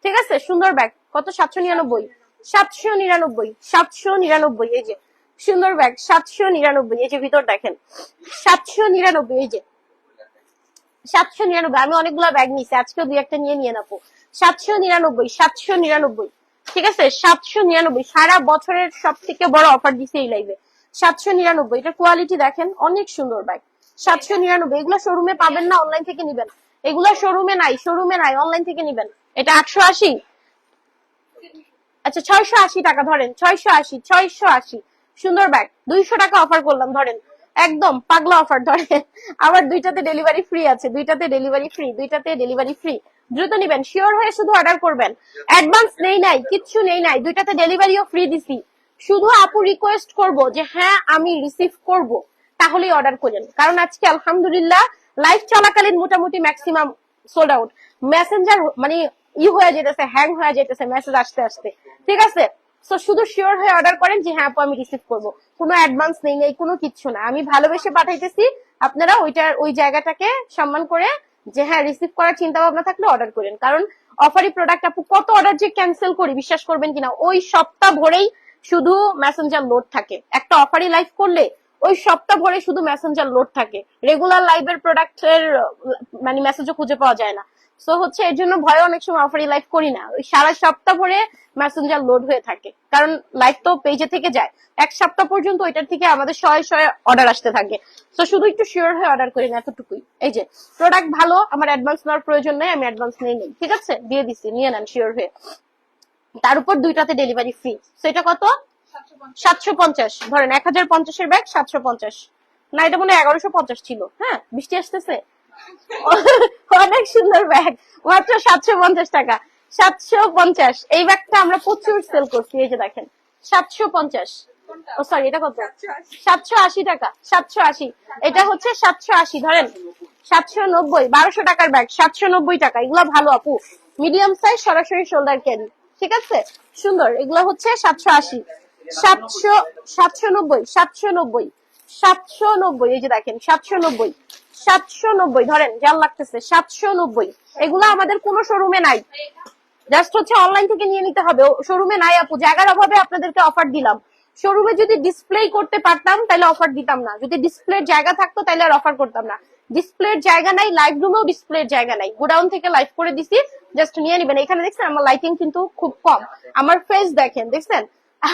ঠিক আছে, সুন্দর ব্যাগ। কত? 799। এই যে সুন্দর ব্যাগ 799। এই যে ভিতর দেখেন 799। এই যে 799। আমি অনেকগুলো ব্যাগ নিয়েছি, আজকে 2-1টা নিয়ে নেবো। 799। ঠিক আছে, 799। সারা বছরের সব থেকে বড় অফার দিছে এই লাইভে। 799। এটা কোয়ালিটি দেখেন, অনেক সুন্দর ব্যাগ। 799। এগুলো শোরুমে পাবেন না, অনলাইন থেকে নিবেন। এগুলো শোরুমে নাই, অনলাইন থেকে নিবেন। এটা 880। আচ্ছা 680 টাকা ধরেন, 680। সুন্দর ব্যাগ, 200 টাকা অফার করলাম ধরেন, একদম পাগলা অফার ধরেন। আবার 2টাতে ডেলিভারি ফ্রি আছে, 2টাতে ডেলিভারি ফ্রি। দ্রুত নিবেন, শিওর হয়ে শুধু অর্ডার করবেন। অ্যাডভান্স নাই, কিচ্ছু নাই। 2টাতে ডেলিভারিও ফ্রি দিছি। শুধু আপু রিকোয়েস্ট করব যে হ্যাঁ আমি রিসিভ করব, তাহলেই অর্ডার করেন। কারণ আজকে আলহামদুলিল্লাহ লাইভ চলাকালীন মোটামুটি ম্যাক্সিমাম সোল্ড আউট। মেসেঞ্জার মানে হয়ে যেতেছে, হ্যাং হয়ে যেতেছে মেসেজ আসতে। ঠিক আছে, তো শুধু শিওর হয়ে অর্ডার করেন যে হ্যাঁ আপু আমি রিসিভ করবো। কোনো অ্যাডভান্স নেই, কোনো কিচ্ছু না, আমি ভালোবেসে পাঠাইতেছি। আপনারা ওই জায়গাটাকে সম্মান করে যে হ্যাঁ রিসিভ করার চিন্তা ভাবনা থাকলে অর্ডার করেন। কারণ অফারি প্রোডাক্ট আপু কত অর্ডার যে ক্যান্সেল করি বিশ্বাস করবেন কিনা, ওই সপ্তাহ ভরেই শুধু মেসেঞ্জার লোড থাকে। একটা অফারি লাইভ করলে ওই সপ্তাহ ভরে শুধু মেসেঞ্জার লোড থাকে, রেগুলার লাইভের প্রোডাক্টের মানে মেসেজও খুঁজে পাওয়া যায় না। সো হচ্ছে এর জন্য ভয় অনেক সময় অফারি লাইভ করি না। ওই সারা সপ্তাহ ভরে মেসেঞ্জার লোড হয়ে থাকে, কারণ লাইভ তো পেজে থেকে যায়। এক সপ্তাহ পর্যন্ত ওইটার থেকে আমাদের শয়ে অর্ডার আসতে থাকে। তো শুধু একটু শিওর হয়ে অর্ডার করি না, এতটুকুই। এই যে প্রোডাক্ট ভালো, আমার অ্যাডভান্স নেওয়ার প্রয়োজন নেই, আমি অ্যাডভান্স নেই। ঠিক আছে, দিয়ে দিচ্ছি, নিয়ে নেন শিওর হয়ে। তার উপর 2টাতে ডেলিভারি ফ্রি। সেটা কত? 750 ধরেন। 1050 ব্যাগ 750 না, এটা মনে হয় 1150 ছিল। হ্যাঁ, বৃষ্টি আসতেছে। অনেক সুন্দর ব্যাগ, মাত্র 750 টাকা। 750। এই ব্যাগটা আমরা প্রচুর সেল করছি। এই যে দেখেন 750। ও সরি, এটা কত? 780 টাকা। 780। এটা হচ্ছে 780 ধরেন। 790। 1200 টাকার ব্যাগ 790 টাকা। এগুলা ভালো আপু, মিডিয়াম সাইজ, সরাসরি শোল্ডার ক্যারি। ঠিক আছে, সুন্দর। এগুলা হচ্ছে 780। 790। এই যে দেখেন 790। 790 ধরেন, জাল লাগতেছে 790। এগুলো আমাদের কোনো শোরুমে নাই, জাস্ট হচ্ছে অনলাইন থেকে নিয়ে নিতে হবে, শোরুমে নাই আপু, জায়গার অভাবে আপনাদেরকে অফার দিলাম। শোরুমে যদি ডিসপ্লে করতে পারতাম তাহলে অফার দিতাম না, যদি ডিসপ্লের জায়গা থাকতো তাহলে আর অফার করতাম না। ডিসপ্লের জায়গা নাই, লাইভ রুমেও ডিসপ্লের জায়গা নাই, গোডাউন থেকে লাইভ করে দিছি, জাস্ট নিয়ে নিবেন। এখানে দেখছেন আমার লাইটিং কিন্তু খুব কম, আমার ফেস দেখেন, দেখছেন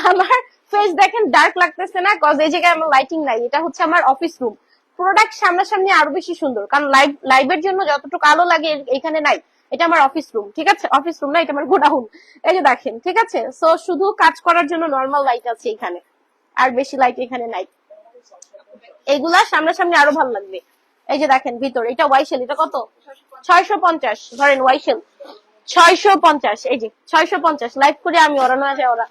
আমার ফেস দেখেন, ডার্ক লাগতেছে না, কজ এই জায়গায় আমার লাইটিং নাই। এটা হচ্ছে আমার অফিস রুম, প্রোডাক্ট সামনাসামনি আরো বেশি সুন্দর, কারণ লাইভের জন্য যতটুকু আলো লাগে এখানে নাই। এটা আমার অফিস রুম, ঠিক আছে, অফিস রুম না, এটা আমার গোডাউন। এই যে দেখেন, ঠিক আছে, সো শুধু কাজ করার জন্য নর্মাল লাইট আছে এখানে, আর বেশি লাইট এখানে নাই। এগুলা সামনাসামনি আরো ভালো লাগবে। এই যে দেখেন ভিতর, এটা ওয়াইশেল, এটা কত? 650 ধরেন, ওয়াইশেল 650, এই যে 650, লাইভ করে আমি ওরানো আছে ওরা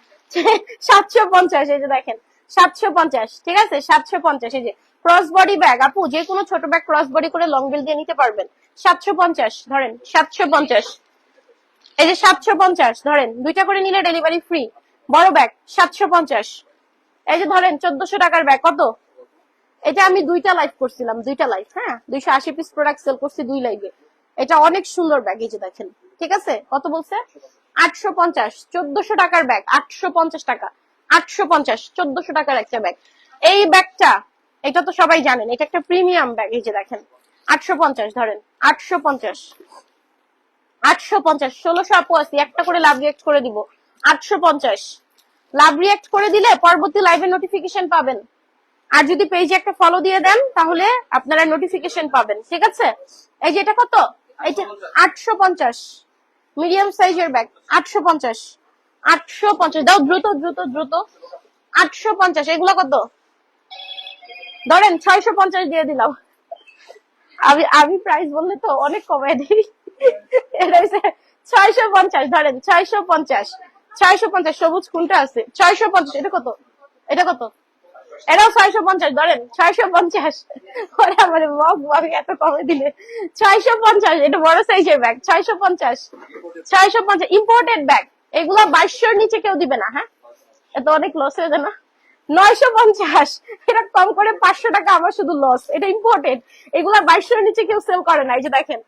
750, এই যে দেখেন 750, ঠিক আছে 750। এই যে ক্রস বডি ব্যাগ, আপু যে কোনো ছোট ব্যাগ ক্রস বডি করে লং বিল দিয়ে নিতে পারবেন, 750 ধরেন, 750। এই যে 750 ধরেন, দুইটা করে নিলে ডেলিভারি ফ্রি। বড় ব্যাগ 750। এই যে ধরেন 1400 টাকার ব্যাগ, কত? এটা আমি দুইটা লাইভ করছিলাম, দুইটা লাইভ, হ্যাঁ 280 পিস প্রোডাক্ট সেল করছি 2 লাইভে। এটা অনেক সুন্দর ব্যাগ, এই যে দেখেন, ঠিক আছে, কত বলছে? 850, 1400 টাকার ব্যাগ, 850 টাকা, 850, 1400 টাকার একটা ব্যাগ। এই ব্যাগটা, এটা তো সবাই জানেন, এটা একটা প্রিমিয়াম ব্যাগ। এই যে দেখেন 850 ধরেন, 850, 850, 1600 আপু আছে, একটা করে লাভ রিয়েক্ট করে দিব, 850 লাভ রিয়েক্ট করে দিলে পরবর্তী লাইভের নোটিফিকেশন পাবেন। আর যদি পেজে একটা ফলো দিয়ে দেন তাহলে আপনারা নোটিফিকেশন পাবেন, ঠিক আছে। এই যে এটা কত? এটা 850, মিডিয়াম সাইজের ব্যাগ, 850, 850 দাও, দ্রুত দ্রুত দ্রুত, 850। এগুলো কত? ধরেন 650 দিয়ে দিলাম। আমি প্রাইস বললে তো অনেক কমায় দিই। এটা হচ্ছে 650 ধরেন, 650, 650। সবুজ কোনটা আছে? 650। এটা কত? এটা কত? এটাও 650 ধরেন, 650। ওরে আমার আমি এত কমে দিলে 650। এটা বড় সাইজের ব্যাগ, 650, 650 ইম্পোর্টেড ব্যাগ। এগুলা 2200 নিচে কেউ দিবে না, হ্যাঁ এত অনেক লস হয়ে যায় না। 950, এটা কম করে 500 টাকা আমার শুধু লস, এটা ইম্পোর্টেড। এগুলা 2200 নিচে কেউ সেল করে না। এই যে দেখেন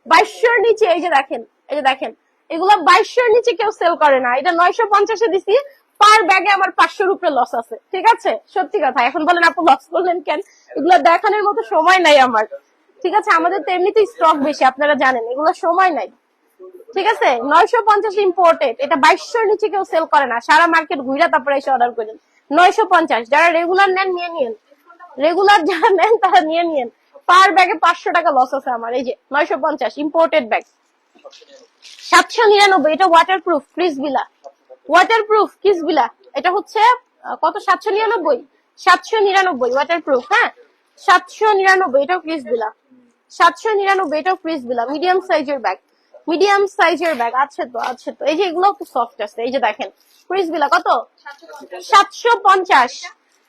2200 নিচে, এই যে দেখেন, এই যে দেখেন, এগুলা 2200 নিচে কেউ সেল করে না। এটা 950 দিছি, পার ব্যাগে আমার 500 উপরে লস আছে, ঠিক আছে, সত্যি কথা। এখন বলেন আপু লস করলেন কেন? এগুলো দেখানোর মতো সময় নাই আমার, ঠিক আছে। আমাদের তো এমনিতেই স্টক বেশি, আপনারা জানেন, এগুলো সময় নাই, ঠিক আছে। 950 ইম্পোর্টেড, এটা 2200 নিচে কেউ সেল করে না। সারা মার্কেট ঘুরে তারপরে এসে অর্ডার করেন। 950, যারা রেগুলার নেন নিয়ে নিন, রেগুলার যারা নেন তারা নিয়ে নিন। পার ব্যাগে 500 টাকা লস আছে আমার। এই যে 950 ইম্পোর্টেড ব্যাগ। 799, এটা ওয়াটারপ্রুফ ক্রিসবিলা, ওয়াটারপ্রুফ ক্রিসবিলা। এটা হচ্ছে কত? 799, 799 ওয়াটারপ্রুফ, হ্যাঁ 799। এটাও ক্রিসবিলা, 799, এটাও ক্রিসবিলা। মিডিয়াম সাইজের ব্যাগ, মিডিয়াম সাইজের ব্যাগ আছে তো, আছে তো। এই যে এগুলো খুব সফট আছে। এই যে দেখেন ক্রিসবিলা কত? 750,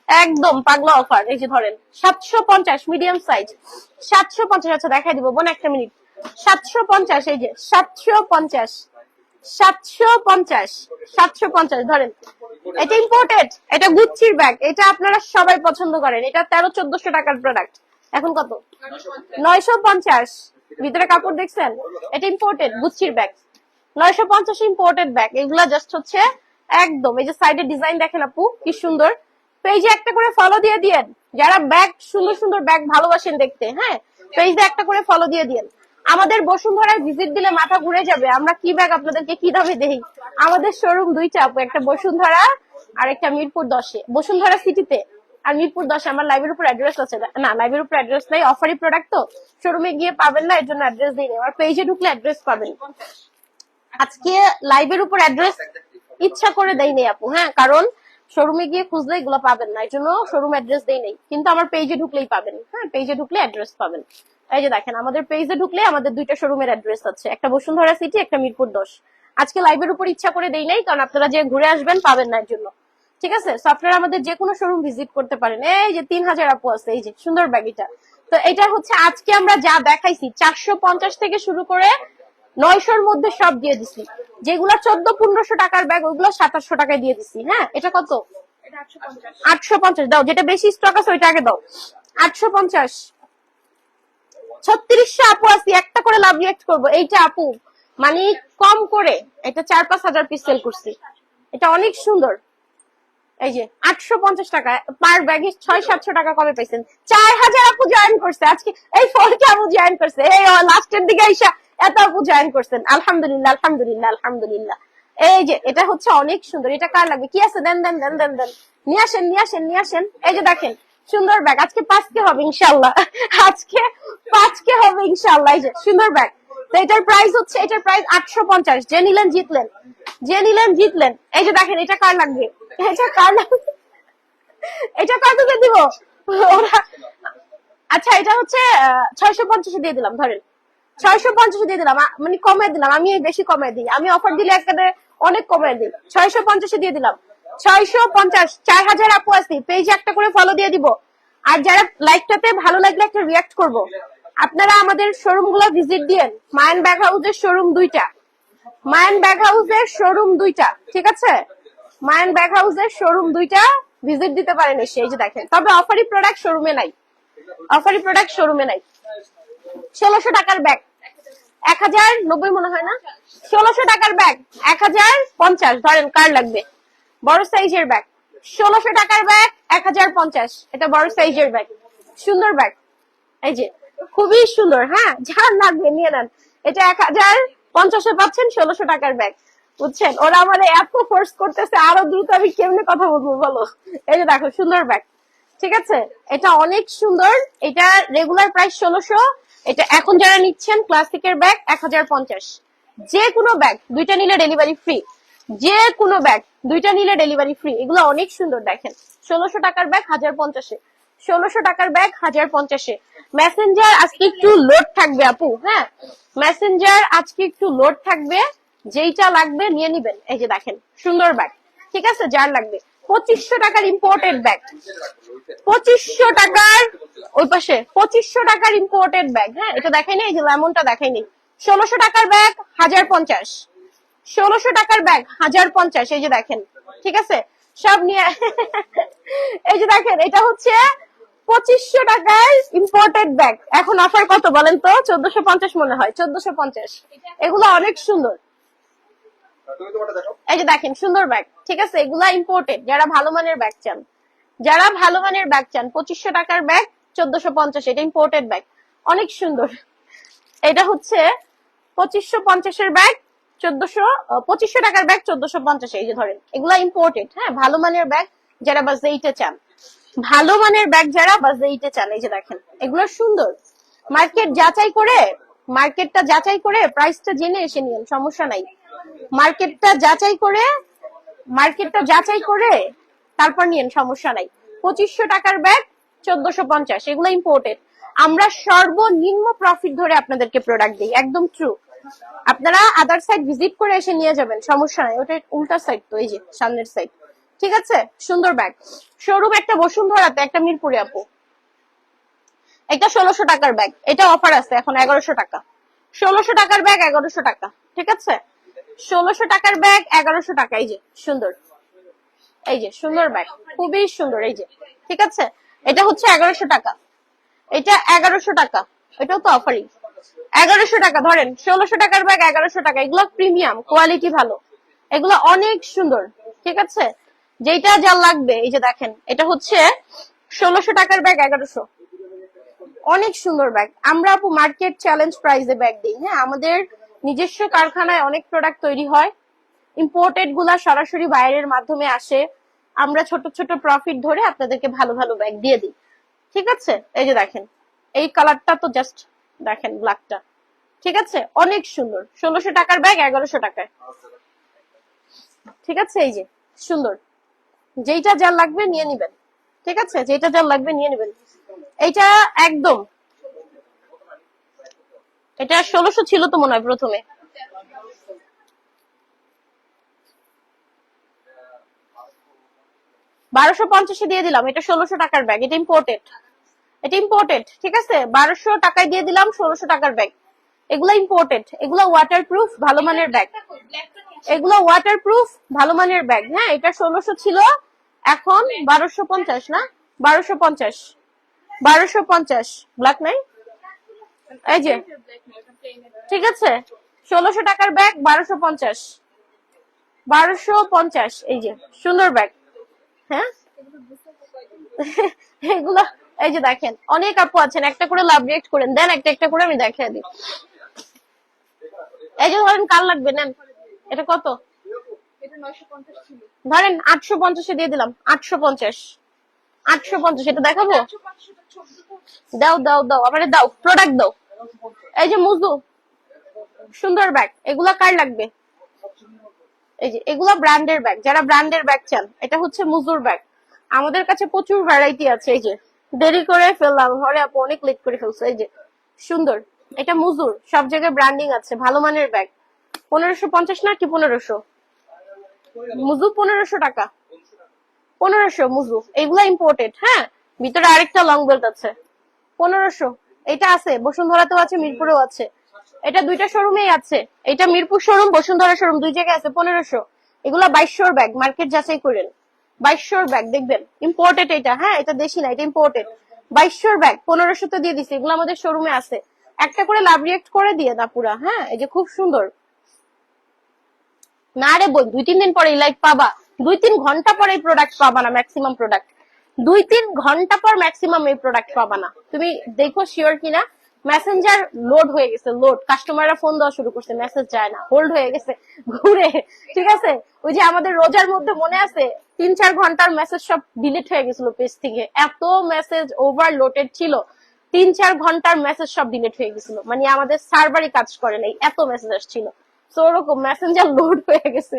একদম পাগলা অফার। এই যে ধরেন 750 মিডিয়াম সাইজ, 750। আচ্ছা দেখাই দিব বোন, একটা মিনিট। 750, এই যে 750, 750, 750 ধরেন। এটা ইম্পোর্টেড, এটা গুচ্চির ব্যাগ, এটা আপনারা সবাই পছন্দ করেন। এটা 1300-1400 টাকার প্রোডাক্ট, এখন কত? 950। ভিতরে কাপড় দেখছেন, এটা ইম্পোর্টেড গুচ্চির ব্যাগ, 950 ইম্পোর্টেড ব্যাগ। এগুলা জাস্ট হচ্ছে একদম, এই যে সাইডের ডিজাইন দেখেন আপু কি সুন্দর। পেজে একটা করে ফলো দিয়ে দিয়েন, যারা ব্যাগ সুন্দর সুন্দর ব্যাগ ভালোবাসেন দেখতে, হ্যাঁ পেজে একটা করে ফলো দিয়ে দিয়েন। আমাদের বসুন্ধরায় ভিজিট দিলে মাথা ঘুরে যাবে, আমরা কি ব্যাগ আপনাদেরকে কি দামে দেই। আমাদের শোরুম দুইটা আপু, একটা বসুন্ধরা আর একটা মিরপুর 10-এ। বসুন্ধরা সিটিতে আর মিরপুর 10-এ। আমার লাইভের উপর অ্যাড্রেস আছে না, লাইভের উপর অ্যাড্রেস নাই, অফারি প্রোডাক্ট তো শোরুমে গিয়ে পাবেন না, এর জন্য অ্যাড্রেস দিই না। আর পেজে ঢুকলে অ্যাড্রেস পাবেন। আজকে লাইভের উপর অ্যাড্রেস ইচ্ছা করে দেই নেই আপু, হ্যাঁ কারণ শোরুমে গিয়ে খুঁজলে এগুলো পাবেন না, এই জন্য শোরুম অ্যাড্রেস দেই নেই। কিন্তু আমার পেজে ঢুকলেই পাবেন, হ্যাঁ পেজে ঢুকলে অ্যাড্রেস পাবেন। এই যে দেখেন আমাদের পেজে ঢুকলে আমাদের দুইটা শোরুমের অ্যাড্রেস আছে, একটা বসুন্ধরা সিটি, একটা মিরপুর 10। আজকে লাইভের উপর ইচ্ছা করে দেই নাই, কারণ আপনারা যে ঘুরে আসবেন পাবেন না এর জন্য, ঠিক আছে। সো আপনারা আমাদের যে কোনো শোরুম ভিজিট করতে পারেন। এই যে 3000 আপু আছে, এই যে সুন্দর ব্যাগ এটা। তো এটা হচ্ছে আজকে আমরা যা দেখাইছি 450 থেকে শুরু করে 900-র মধ্যে সব দিয়ে দিছি। যেগুলা 1400-1500 টাকার ব্যাগ ওইগুলো 2700 টাকায় দিয়ে দিছি, হ্যাঁ। এটা কত? 850 দাও, যেটা বেশি স্টক আছে ওইটা আগে দাও। 850, 3600 আপু আছে, একটা করে লাভ রিয়েক্ট করবো। এইটা আপু মানে কম করে এটা 4-5 হাজার পিস সেল করছি, এটা অনেক সুন্দর। এই যে 850 টাকা পার ব্যাগে, 600-700 টাকা কমে পাইছেন। 4000 আপু জয়েন করছে আজকে, এই 4টা আপু জয়েন করছে, এই লাস্টের দিকে আইসা এত আপু জয়েন করছেন। আলহামদুলিল্লাহ আলহামদুলিল্লাহ আলহামদুলিল্লাহ। এই যে এটা হচ্ছে অনেক সুন্দর, এটা কার লাগবে, কি আছে দেন দেন দেন দেন দেন, নিয়ে আসেন নিয়ে আসেন নিয়ে আসেন। এই যে দেখেন সুন্দর ব্যাগ, আজকে 5K হবে ইনশাল্লাহ, আজকে 5K হবে ইনশাল্লাহ। এই যে সুন্দর ব্যাগ, তো এটার প্রাইস হচ্ছে, এটার প্রাইস 850। যে নিলেন জিতলেন, যে নিলেন জিতলেন। এই যে দেখেন এটা কার লাগবে, এটা কার লাগবে, এটা কততে দিব ওরা? আচ্ছা এটা হচ্ছে 650 দিয়ে দিলাম, ধরেন 650 দিয়ে দিলাম, মানে কমে দিলাম, আমি বেশি কমে দিই, আমি অফার দিলে একেবারে অনেক কমে দিই। 650 দিয়ে দিলাম, 650। 4000 আপু আসি, পেজে একটা করে ফলো দিয়ে দিব। আর যারা লাইকটাতে ভালো লাগলে একটা রিয়াক্ট করব, আপনারা আমাদের শোরুম গুলো ভিজিট দিয়েন। মায়ান ব্যাগ হাউসের শোরুম 2টা, মায়ান ব্যাগ হাউসের শোরুম 2টা, ঠিক আছে? মায়ান ব্যাগ হাউসের শোরুম 2টা ভিজিট দিতে পারেন এসে। এই যে দেখেন, তবে অফারি প্রোডাক্ট শোরুমে নাই, অফারি প্রোডাক্ট শোরুমে নাই। 1600 টাকার ব্যাগ 1090 মনে হয় না, 1600 টাকার ব্যাগ 1050, ধরেন কার লাগবে? বড় সাইজের ব্যাগ 1600 টাকার ব্যাগ 1050, এটা বড় সাইজের ব্যাগ, সুন্দর ব্যাগ। এই যে খুবই সুন্দর, হ্যাঁ যার লাগবে নিয়ে নেন। এটা 1050 পাচ্ছেন 1600 টাকার ব্যাগ, বুঝছেন? ওরা আমার এত ফোর্স করতেছে আরো দ্রুত, আমি কেমনে কথা বলবো বলো? এই যে দেখো সুন্দর ব্যাগ, ঠিক আছে? এটা অনেক সুন্দর, এটা রেগুলার প্রাইস 1600, এটা এখন যারা নিচ্ছেন ক্লাসিকের ব্যাগ 1050। যে কোনো ব্যাগ 2টা নিলে ডেলিভারি ফ্রি, যে কোনো ব্যাগ 2টা নিলে ডেলিভারি ফ্রি। এগুলো অনেক সুন্দর, দেখেন 1600 টাকার ব্যাগ 1050, 1600 টাকার ব্যাগ 1050। মেসেঞ্জার আজকে একটু লোড থাকবে আপু, হ্যাঁ মেসেঞ্জার আজকে একটু লোড থাকবে, যেইটা লাগবে নিয়ে নিবেন। এই যে দেখেন সুন্দর ব্যাগ, ঠিক আছে? যার লাগবে 2500 টাকার ইম্পোর্টেড ব্যাগ, 2500 টাকার, ওই পাশে 2500 টাকার ইম্পোর্টেড ব্যাগ, হ্যাঁ এটা দেখাই নাই, এই যে লেমনটা দেখাই নেই। 1600 টাকার ব্যাগ 1050, 1600 টাকার ব্যাগ 1050। এই যে দেখেন, ঠিক আছে? সব নিয়ে এই যে দেখেন এটা হচ্ছে 2500 টাকার ইম্পোর্টেড ব্যাগ। এখন অফার কত বলেন তো? 1450 মনে হয়, 1450। এগুলো অনেক সুন্দর, এই যে দেখেন সুন্দর ব্যাগ, ঠিক আছে? এগুলা ইম্পোর্টেড, যারা ভালো মানের ব্যাগ চান, যারা ভালো মানের ব্যাগ চান। 2500 টাকার ব্যাগ 1450, এটা ইম্পোর্টেড ব্যাগ, অনেক সুন্দর। এটা হচ্ছে 2550 এর ব্যাগ 2500 টাকার ব্যাগ 1450। এই যে ধরেন এগুলা ইম্পোর্টেড, হ্যাঁ ভালো মানের ব্যাগ, যারা বাস এইটা চান, ভালো মানের ব্যাগ যারা বাস এইটা চান। এই যে দেখেন এগুলো সুন্দর, মার্কেট যাচাই করে, মার্কেটটা যাচাই করে প্রাইসটা জেনে এসে নিন, সমস্যা নাই। মার্কেটটা যাচাই করে, মার্কেটটা যাচাই করে তারপর নিন, সমস্যা নাই। 2500 টাকার ব্যাগ 1450, এগুলো ইম্পোর্টেড। আমরা সর্বনিম্ন প্রফিট ধরে আপনাদেরকে প্রোডাক্ট দিই, একদম ট্রু। আপনারা আদার সাইড ভিজিট করে এসে নিয়ে যাবেন, সমস্যা নাই। ওটা উল্টা সাইড তো, এই যে সামনের সাইড, ঠিক আছে? সুন্দর ব্যাগ। শোরুম একটা বসুন্ধরাতে, একটা মিরপুরে আপু। একটা 1600 টাকার ব্যাগ, এটা অফার আছে এখন 1100 টাকা। 1600 টাকার ব্যাগ 1100 টাকা, ঠিক আছে? 1600 টাকার ব্যাগ 1100 টাকা। এই যে সুন্দর, এই যে সুন্দর ব্যাগ, খুবই সুন্দর। এই যে ঠিক আছে, এটা হচ্ছে 1100 টাকা, এটা 1100 টাকা, এটাও তো অফারই। 1100 টাকা, ধরেন 1600 টাকার ব্যাগ 1100 টাকা। এগুলো প্রিমিয়াম কোয়ালিটি, ভালো, এগুলো অনেক সুন্দর, ঠিক আছে? যেটা যা লাগবে। এই যে দেখেন এটা হচ্ছে 1600 টাকার ব্যাগ 1100, অনেক সুন্দর ব্যাগ। আমরা আপু মার্কেট চ্যালেঞ্জ প্রাইসে ব্যাগ দিই, হ্যাঁ আমাদের নিজস্ব কারখানায় অনেক প্রোডাক্ট তৈরি হয়, ইম্পোর্টেড গুলা সরাসরি বাইরের মাধ্যমে আসে, আমরা ছোট ছোট প্রফিট ধরে আপনাদেরকে ভালো ভালো ব্যাগ দিয়ে দিই, ঠিক আছে? এই যে দেখেন এই কালারটা তো জাস্ট দেখেন, ব্ল্যাকটা, ঠিক আছে? অনেক সুন্দর। 1600 টাকার ব্যাগ 1100 টাকায়, ঠিক আছে? এই যে সুন্দর, যেইটা যার লাগবে নিয়ে নিবেন, ঠিক আছে? যেটা যার লাগবে নিয়ে নিবেন। এইটা একদম, এটা 1600 ছিল তো মনে হয় প্রথমে। বারোশো 50 দিয়ে দিলাম, এটা 1600 টাকার ব্যাগ, এটা ইম্পোর্টেড, এটা ইম্পোর্টেড, ঠিক আছে? 1200 টাকায় দিয়ে দিলাম 1600 টাকার ব্যাগ। এগুলা ইম্পোর্টেড, এগুলা ওয়াটারপ্রুফ ভালো মানের ব্যাগ, এগুলো ওয়াটারপ্রুফ ভালো মানের ব্যাগ, হ্যাঁ এটা 1600 ছিল, এখন 1250 না, 1250, 1250। ব্ল্যাক নাই, এই যে ঠিক আছে, 1600 টাকার ব্যাগ 1250, 1250। এই যে সুন্দর ব্যাগ। হ্যাঁ এগুলো এই যে দেখেন, অনেক আপু আছেন, একটা করে লাভ রিয়েক্ট করেন, দেন একটা একটা করে আমি দেখাই দিই। এই যে ধরেন কার লাগবে নেন। এটা কত? ধরেন 850 দিয়ে দিলাম, 850, 850। এটা দেখাবো? দাও দাও দাও, আমারে দাও, প্রোডাক্ট দাও। এই যে মুজু, সুন্দর ব্যাগ। এগুলা কার লাগবে? এই যে এগুলা ব্র্যান্ডের ব্যাগ, যারা ব্র্যান্ডের ব্যাগ চান। এটা হচ্ছে মুজুর ব্যাগ, আমাদের কাছে প্রচুর ভ্যারাইটি আছে। এই যে দেরি করে ফেললাম, হরে আপু অনেক লেট করে ফেলছে। এই যে সুন্দর, এটা মুজুর, সব জায়গায় ব্র্যান্ডিং আছে, ভালো মানের ব্যাগ। 1550 না কি 1500? মুজু 1500 টাকা, 1500 মুজু। এগুলা ইম্পোর্টেড। হ্যাঁ, ভিতরে আরেকটা লং বেল্ট আছে, 1500। এটা আছে বসুন্ধরাতেও আছে, মিরপুরেও আছে। এটা দুইটা শোরুমেই আছে, এটা মিরপুর শোরুম, বসুন্ধরা শোরুম, দুই জায়গায় আছে। 1500। এগুলা 2200 ব্যাগ, মার্কেট যাচাই করেন। 2200 ব্যাগ দেখবেন, ইম্পোর্টেড এটা। হ্যাঁ, এটা দেশি না, এটা ইম্পোর্টেড। 2200 ব্যাগ 1500 তে দিয়ে দিছে। এগুলো আমাদের শোরুমে আছে। একটা করে লাভ রিয়েক্ট করে দিয়ে না পুরা। হ্যাঁ, এই যে খুব সুন্দর। না রে বই, 2-3 দিন পরে লাইভ পাবা, 2-3 ঘন্টা পরে এই প্রোডাক্ট পাবা না। ম্যাক্সিমাম প্রোডাক্ট 2-3 ঘন্টা পর ম্যাক্সিমাম এই প্রোডাক্ট পাবা না। তুমি দেখো শিওর কিনা। মেসেঞ্জার লোড হয়ে গেছে, লোড। কাস্টমাররা ফোন দেওয়া শুরু করছে, মেসেজ যায় না, হোল্ড হয়ে গেছে ঘুরে। ঠিক আছে, ওই যে আমাদের রোজার মধ্যে মনে আছে 3-4 ঘন্টার মেসেজ সব ডিলিট হয়ে গেছিল পেজ থেকে, এত মেসেজ ওভারলোডেড ছিল। 3-4 ঘন্টার মেসেজ সব ডিলিট হয়ে গেছিল, মানে আমাদের সার্ভারই কাজ করে নাই, এত মেসেজ আসছিল। তো ওরকম মেসেঞ্জার লোড হয়ে গেছে।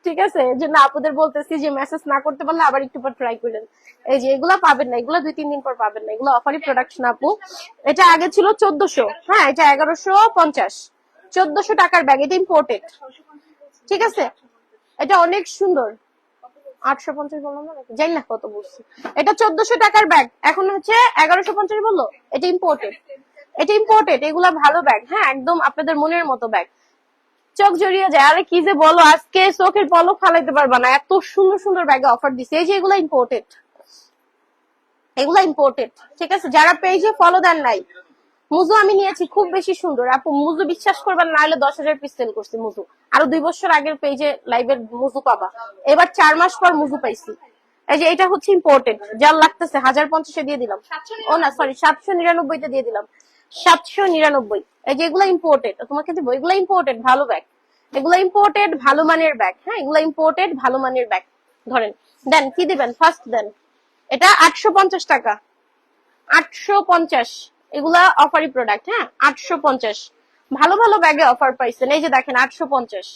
ঠিক আছে, এই জন্য আপুদের বলতেছি যে মেসেজ না করতে পারলে আবার একটু পর ট্রাই করেন। এই যে এগুলা পাবেন না, এগুলা 2-3 দিন পর পাবেন না, এগুলো অফারি প্রোডাক্ট না আপু। এটা আগে ছিল 1400, হ্যাঁ এটা 1150, 1400 টাকার ব্যাগ। এটা ইম্পোর্টেড। ঠিক আছে, এটা অনেক সুন্দর। 850 বললাম না, জানি না কত বলছি। এটা 1400 টাকার ব্যাগ, এখন হচ্ছে 1150 বললো। এটা ইম্পোর্টেড, এটা ইম্পোর্টেড। এগুলা ভালো ব্যাগ। হ্যাঁ, একদম আপনাদের মনের মতো ব্যাগ, চোখ জড়িয়ে যায়। আরে কি যে বলো, আজকে চোখের পলক ফালাইতে পারবা না, এত সুন্দর সুন্দর ব্যাগে অফার দিছে। এই যে এগুলা ইম্পোর্টেড, এগুলা ইম্পোর্টেড। ঠিক আছে, যারা পেজে ফলো দেন নাই, মুজু আমি নিয়েছি, খুব বেশি সুন্দর আপু। মুজু বিশ্বাস করবেন না, হলে 10,000 পিস সেল করছি মুজু। আরো 2 বছর আগের পেজে লাইভের মুজু পাবা, এবার 4 মাস পর মুজু পাইছি। এই যে এটা হচ্ছে ইম্পোর্টেড, যার লাগতেছে 1050 দিয়ে দিলাম। ও না সরি, 799 তে দিয়ে দিলাম, 799। এই যে এগুলা ইম্পোর্টেড, তোমাকে দেবো। এগুলা ইম্পোর্টেড ভালো ব্যাগ, এগুলা ইম্পোর্টেড ভালো মানের ব্যাগ। হ্যাঁ, এগুলা ইম্পোর্টেড ভালো মানের ব্যাগ। ধরেন, দেন কি দিবেন, ফার্স্ট দেন। এটা 850 টাকা, 850। এগুলা অফারি প্রোডাক্ট। হ্যাঁ, 850। ভালো ভালো ব্যাগে অফার পাইছেন। এই যে দেখেন 850।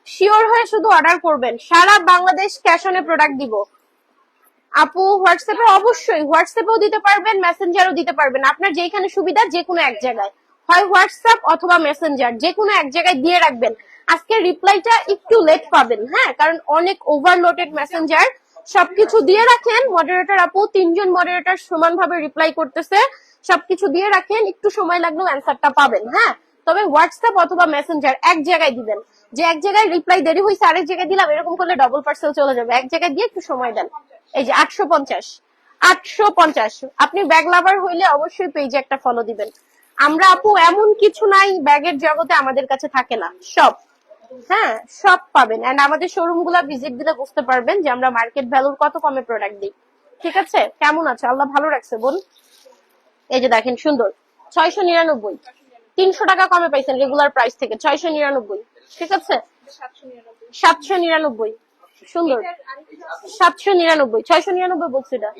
শিওর হয়ে শুধু অর্ডার করবেন, সারা বাংলাদেশ ক্যাশ অনে প্রোডাক্ট দিব আপু। হোয়াটসঅ্যাপে অবশ্যই, হোয়াটসঅ্যাপেও দিতে পারবেন, মেসেঞ্জারও দিতে পারবেন, আপনার যেখানে সুবিধা, যে কোনো এক জায়গায়, হয় হোয়াটসঅ্যাপ অথবা মেসেঞ্জার, যে কোনো এক জায়গায় দিয়ে রাখবেন। আজকে রিপ্লাইটা একটু লেট পাবেন। হ্যাঁ, কারণ অনেক ওভারলোডেড মেসেঞ্জার। সবকিছু দিয়ে রাখেন, মডারেটর আপু 3 জন মডারেটর সমানভাবে রিপ্লাই করতেছে। সবকিছু দিয়ে রাখেন, একটু সময় লাগলেও অ্যান্সারটা পাবেন। হ্যাঁ, তবে হোয়াটসঅ্যাপ অথবা মেসেঞ্জার এক জায়গায় দিবেন। যে এক জায়গায় রিপ্লাই দেরি হয়েছে আরেক জায়গায় দিলাম, এরকম করলে ডবল পার্সেল চলে যাবে। এক জায়গায় দিয়ে একটু সময় দেন। এই যে 850, 850। আপনি ব্যাগ লাভার হইলে অবশ্যই পেজে একটা ফলো দিবেন। আমরা আপু এমন কিছু নাই ব্যাগের জগতে আমাদের কাছে থাকে না, সব। হ্যাঁ, সব পাবেন। এন্ড আমাদের শোরুম গুলা ভিজিট দিলে বুঝতে পারবেন যে আমরা মার্কেট ভ্যালুর কত কমে প্রোডাক্ট দিই। ঠিক আছে, কেমন আছে? আল্লাহ ভালো রাখছে বোন। এই যে দেখেন সুন্দর, 699, 300 টাকা কমে পাইছেন রেগুলার প্রাইস থেকে, 699। ঠিক আছে, 799। সুন্দর, 799, 699 বলছি, এটা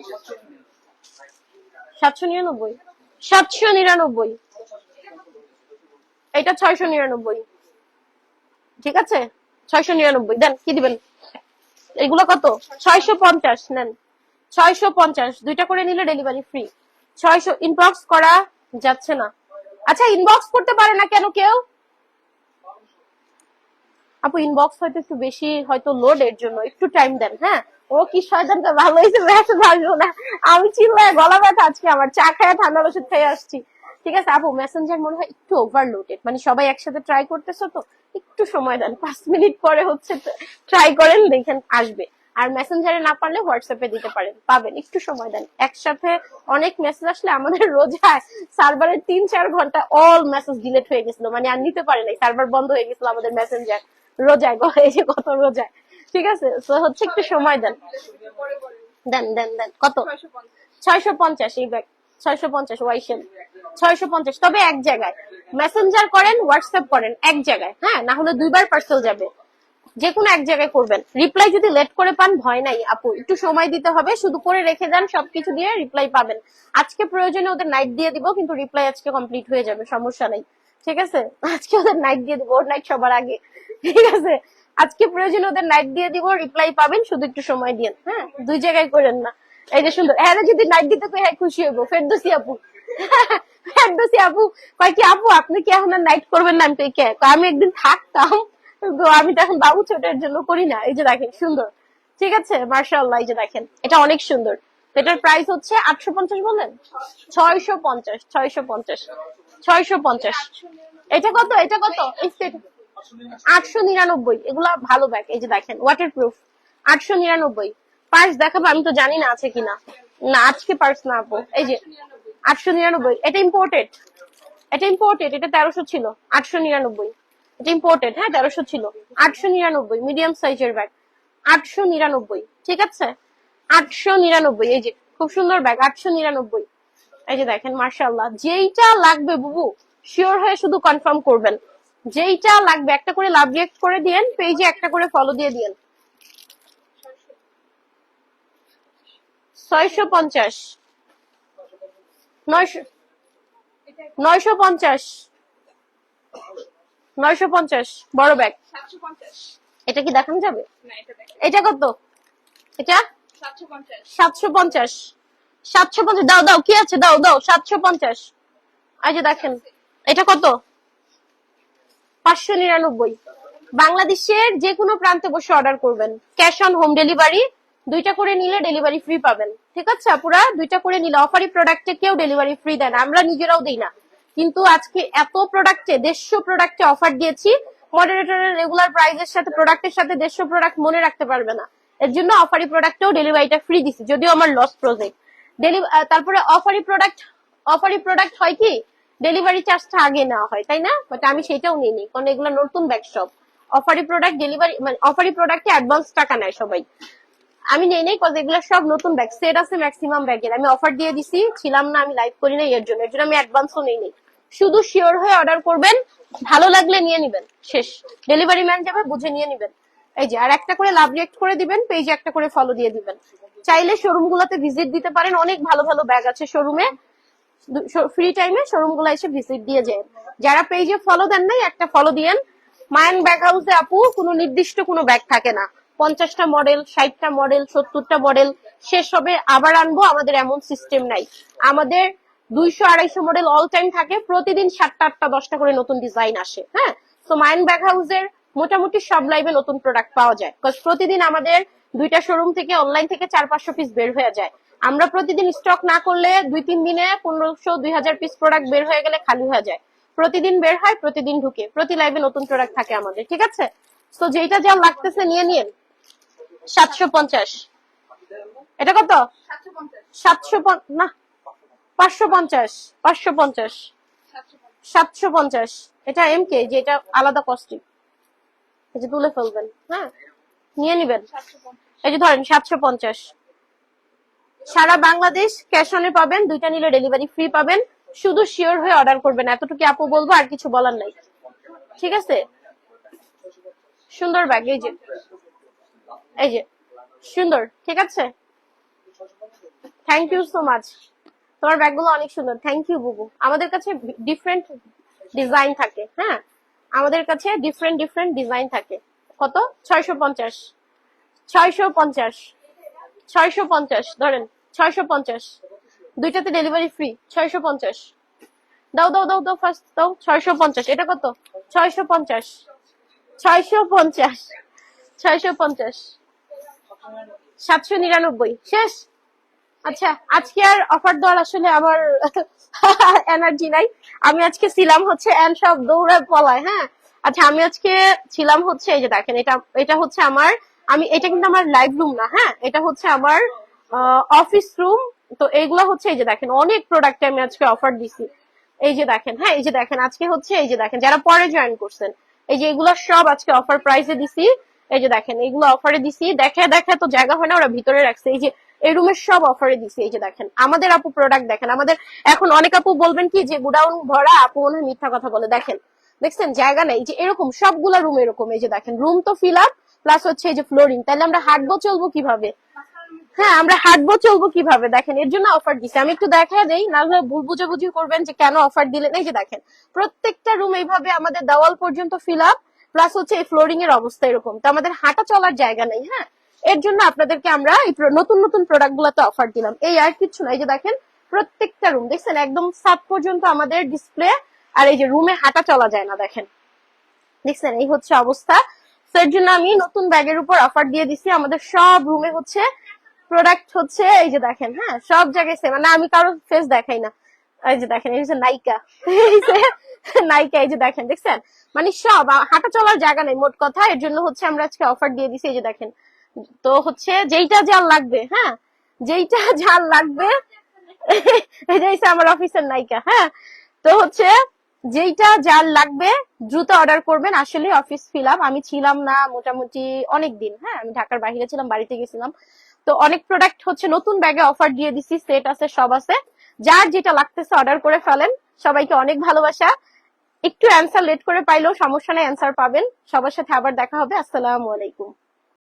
799, 799। এটা 699। ঠিক আছে, 699 দেন। কি দিবেন? এগুলো কত? 650 নেন, 650। দুইটা করে নিলে ডেলিভারি ফ্রি। 600। ইনবক্স করা যাচ্ছে না। আচ্ছা, ইনবক্স করতে পারে না কেন কেউ? আপু ইনবক্স হয়তো একটু বেশি হয়তো লোড, এর জন্য একটু টাইম দেন। হ্যাঁ, ও কি শয়তানটা ভালো হয়েছে, মেসেজ আসবো না। আমি চিল্লায় গলা ব্যথা আজকে আমার, চা খায় ঠান্ডার ওষুধ খেয়ে আসছি। ঠিক আছে আপু, মেসেঞ্জার মনে হয় একটু ওভারলোডেড, মানে সবাই একসাথে ট্রাই করতেছো তো, একটু সময় দেন, 5 মিনিট পরে হচ্ছে ট্রাই করেন, দেখেন আসবে। আর মেসেঞ্জারে না পারলে হোয়াটসঅ্যাপে দিতে পারেন, পাবেন, একটু সময় দেন। একসাথে অনেক মেসেজ আসলে আমাদের রোজায় সার্ভারের 3-4 ঘন্টা অল মেসেজ ডিলিট হয়ে গেছিল, মানে আর নিতে পারে নাই, সার্ভার বন্ধ হয়ে গেছিল আমাদের মেসেঞ্জার রোজায়, এই যে কত রোজায়। ঠিক আছে, তো হচ্ছে একটু সময় দেন দেন দেন দেন। কত? 650 এই ব্যাগ, 650 ওয়াইশেল 650। তবে এক জায়গায় মেসেঞ্জার করেন, হোয়াটসঅ্যাপ করেন এক জায়গায়, হ্যাঁ, না হলে 2বার পার্সেল যাবে, যে কোনো এক জায়গায় করবেন। রিপ্লাই যদি লেট করে পান ভয় নাই আপু, একটু সময় দিতে হবে, শুধু করে রেখে দেন, সবকিছু দিয়ে রিপ্লাই পাবেন। আজকে প্রয়োজনে ওদের নাইট দিয়ে দিব, কিন্তু রিপ্লাই আজকে কমপ্লিট হয়ে যাবে, সমস্যা নাই। ঠিক আছে, আজকে ওদের নাইট দিয়ে দিব, ওর নাইট সবার আগে। ঠিক আছে, আজকে প্রয়োজনে ওদের নাইট দিয়ে দিব, রিপ্লাই পাবেন, শুধু একটু সময় দিন। হ্যাঁ, 2 জায়গায় করেন না। এই যে সুন্দর, হ্যাঁ যদি নাইট দিতে কই হ্যাঁ খুশি হইব। ফেরদৌসি আপু, ফেরদৌসি আপু কয় কি আপু আপনি কি এখন নাইট করবেন না? আমি একদিন থাকতাম, তো আমি তো এখন বাবু ছোটের জন্য করি না। এই যে দেখেন সুন্দর, ঠিক আছে, মাশাআল্লাহ। এই যে দেখেন, এটা অনেক সুন্দর। এটার প্রাইস হচ্ছে 850 বলেন, 650, 650, 650। এটা কত? এটা কত? 899। এগুলা ভালো ব্যাগ। এই যে দেখেন, ওয়াটার প্রুফ, 899। পার্স দেখাবো, আমি তো জানি না আছে কিনা। না আজকে পার্স না আপু। এই যে 899, এটা ইম্পোর্টেড, এটা ইম্পোর্টেড, এটা 1300 ছিল, 899। এটা ইম্পোর্টেড, হ্যাঁ 1300 ছিল, 899, মিডিয়াম সাইজের ব্যাগ, 899। ঠিক আছে, 899। এই যে খুব সুন্দর ব্যাগ, 899। এই যে দেখেন, মাশাআল্লাহ। যেইটা লাগবে বুবু শিওর হয়ে শুধু কনফার্ম করবেন, যেইটা লাগবে একটা করে লাভ রিয়েক্ট করে দিয়েন, পেজে একটা করে ফলো দিয়ে দিয়েন। 650, 900, 950, 950 বড় ব্যাগ। এটা কি দেখানো যাবে? এটা কত? এটা 750, 750। দাও দাও, কি আছে দাও দাও, 750। এই যে দেখেন, এটা কত? 599। বাংলাদেশের যে কোনো প্রান্তে বসে অর্ডার করবেন, ক্যাশ অন হোম ডেলিভারি। 2টা করে নিলে ডেলিভারি ফ্রি পাবেন। ঠিক আছে আপুরা, 2টা করে নিলে। অফারি প্রোডাক্টে কেউ ডেলিভারি ফ্রি দেয় না, আমরা নিজেরাও দেই না। কিন্তু আজকে এত প্রোডাক্টে, 150 প্রোডাক্টে অফার দিয়েছি। মডারেটরের রেগুলার প্রাইসের সাথে প্রোডাক্টের সাথে 150 প্রোডাক্ট মনে রাখতে পারবে না, এর জন্য অফারি প্রোডাক্টেও ডেলিভারিটা ফ্রি দিছি, যদিও আমার লস প্রজেক্ট। তারপরে অফারি প্রোডাক্ট হয় কি ডেলিভারি চার্জটা আগে নেওয়া হয়, তাই না? বাট আমি সেটাও নিইনি, কারণ এগুলো নতুন ব্যাগ সব। অফারি প্রোডাক্ট ডেলিভারি, মানে অফারি প্রোডাক্টে অ্যাডভান্স টাকা নেয় সবাই, আমি নেই নেই, কজ এগুলো সব নতুন ব্যাগ, সেট আছে ম্যাক্সিমাম ব্যাগের। আমি অফার দিয়ে দিছি, ছিলাম না, আমি লাইভ করি না, এর জন্য আমি অ্যাডভান্সও নেই নেই। শুধু শিওর হয়ে অর্ডার করবেন, ভালো লাগলে নিয়ে নিবেন, শেষ। ডেলিভারি ম্যান যাবে, বুঝে নিয়ে নিবেন। এই যে, আর একটা করে লাভ রিয়েক্ট করে দিবেন, পেজে একটা করে ফলো দিয়ে দিবেন। চাইলে শোরুম গুলাতে ভিজিট দিতে পারেন, অনেক ভালো ভালো ব্যাগ আছে শোরুমে। ফ্রি টাইমে শোরুম গুলা এসে ভিজিট দিয়ে যায়। যারা পেজে ফলো দেন নাই, একটা ফলো দিয়েন। মায়ান ব্যাগ হাউসে আপু কোনো নির্দিষ্ট কোনো ব্যাগ থাকে না, 50টা মডেল, 60টা মডেল, 70টা মডেল শেষ হবে আবার আনবো, আমাদের এমন সিস্টেম নাই। আমাদের 200-250 মডেল অল টাইম থাকে, প্রতিদিন 7টা 8টা 10টা করে নতুন ডিজাইন আসে। হ্যাঁ, তো মায়ান ব্যাগ হাউসের মোটামুটি সব লাইভে নতুন প্রোডাক্ট পাওয়া যায়, প্রতিদিন আমাদের 2টা শোরুম থেকে, অনলাইন থেকে 400-500 পিস বের হয়ে যায়। আমরা প্রতিদিন স্টক না করলে 2-3 দিনে 1500-2000 পিস প্রোডাক্ট বের হয়ে গেলে খালি হয়ে যায়। প্রতিদিন বের হয়, প্রতিদিন ঢুকে, প্রতি লাইভে নতুন প্রোডাক্ট থাকে আমাদের। ঠিক আছে, তো যেটা যা লাগতেছে নিয়ে নিন। 750। এটা কত? 750 না, 550, 550, 750। এটা এমকে, যে এটা আলাদা কস্টিং, এই যে তুলে ফেলবেন, হ্যাঁ নিয়ে নিবেন। এই যে ধরেন 750। সারা বাংলাদেশ ক্যাশ অনে পাবেন, 2টা নিলে ডেলিভারি ফ্রি পাবেন। শুধু শিওর হয়ে অর্ডার করবেন, এতটুকু আপু বলবো, আর কিছু বলার নাই। ঠিক আছে, সুন্দর ব্যাগ। এই যে, এই যে সুন্দর। ঠিক আছে, থ্যাংক ইউ সো মাচ, তোমার ব্যাগগুলো অনেক সুন্দর, থ্যাংক ইউ বুবু। আমাদের কাছে ডিফারেন্ট ডিজাইন থাকে, হ্যাঁ আমাদের কাছে ডিফারেন্ট ডিফারেন্ট ডিজাইন থাকে। কত? 650, 650, 650 ধরেন, 650। 2টাতে ডেলিভারি ফ্রি, 650। দাও দাও দাও দাও, ফার্স্ট দাও। 650। এটা কত? 650, 650, 650, 799। শেষ। আচ্ছা, আজকে আর অফার দেওয়ার আসলে আমার এনার্জি নাই। আমি আজকে ছিলাম হচ্ছে সব দৌড়ায় পলায়। হ্যাঁ, আচ্ছা আমি আজকে ছিলাম হচ্ছে, এই যে দেখেন, এটা হচ্ছে আমার আমি এটা কিন্তু আমার লাইভ রুম না, হ্যাঁ, এটা হচ্ছে আমার অফিস রুম। তো এইগুলা হচ্ছে এই যে দেখেন অনেক প্রোডাক্টে আমি আজকে অফার দিছি। এই যে দেখেন, হ্যাঁ, এই যে দেখেন আজকে হচ্ছে এই যে দেখেন যারা পরে জয়েন করছেন, এই যে এগুলো সব আজকে অফার প্রাইসে দিছি। এই যে দেখেন এগুলো অফারে দিছি, দেখে দেখে তো জায়গা হয় না, ওরা ভিতরে রাখছে। এই যে এই রুমের সব অফারে দিছি। এই যে দেখেন আমাদের আপু প্রোডাক্ট দেখেন, আমাদের এখন অনেক আপু বলবেন কি যে গুডাউন ভরা, আপু মনে হয় মিথ্যা কথা বলে। দেখেন, দেখছেন জায়গা নেই, যে এরকম সবগুলা রুম এরকম। এই যে দেখেন রুম তো ফিল আপ, প্লাস হচ্ছে এই যে ফ্লোরিং, তাহলে আমরা হাঁটবো চলবো কিভাবে? হ্যাঁ, আমরা হাঁটবো চলবো কিভাবে? দেখেন এর জন্য অফার দিছে। আমি একটু দেখা দেই, না হলে ভুল বুঝাবুঝি করবেন যে কেন অফার দিলেন। এই যে দেখেন প্রত্যেকটা রুম এইভাবে আমাদের দেওয়াল পর্যন্ত ফিল আপ, প্লাস হচ্ছে এই ফ্লোরিং এর অবস্থা এরকম, তো আমাদের হাঁটা চলার জায়গা নেই। হ্যাঁ, এর জন্য আপনাদেরকে আমরা এই নতুন নতুন প্রোডাক্ট গুলাতে অফার দিলাম। এই আর কিছু না, এই যে দেখেন প্রত্যেকটা রুম দেখছেন একদম সাত পর্যন্ত আমাদের ডিসপ্লে, আর এই যে রুমে হাঁটা চলা যায় না। দেখেন, দেখছেন এই হচ্ছে অবস্থা। তো এর জন্য আমি নতুন ব্যাগের উপর অফার দিয়ে দিছি। আমাদের সব রুমে হচ্ছে প্রোডাক্ট হচ্ছে এই যে দেখেন, হ্যাঁ, সব জায়গায় সেম, মানে আমি কারো ফেস দেখাই না। এই যে দেখেন এই যে নায়িকা, এই যে নায়িকা, এই যে দেখেন, দেখছেন মানে সব হাঁটা চলার জায়গা নেই মোট কথা। এর জন্য হচ্ছে আমরা আজকে অফার দিয়ে দিছি। এই যে দেখেন, তো হচ্ছে যেইটা যার লাগবে, হ্যাঁ, যেইটা যার লাগবে এই যে হচ্ছে আমার অফিসের নায়িকা, হ্যাঁ, তো হচ্ছে যেইটা যার লাগবে দ্রুত অর্ডার করবেন। আসলে অফিস ফিল আপ, আমি ছিলাম না মোটামুটি অনেক দিন, হ্যাঁ, আমি ঢাকার বাইরে ছিলাম, বাড়িতে গেছিলাম। তো অনেক প্রোডাক্ট হচ্ছে নতুন ব্যাগে অফার দিয়ে দিছি, সেট আছে, সব আছে। যার যেটা লাগতেছে অর্ডার করে ফেলেন। সবাইকে অনেক ভালোবাসা। একটু অ্যান্সার লেট করে পাইলেও সমস্যা নেই, অ্যান্সার পাবেন। সবার সাথে আবার দেখা হবে। আসসালামু আলাইকুম।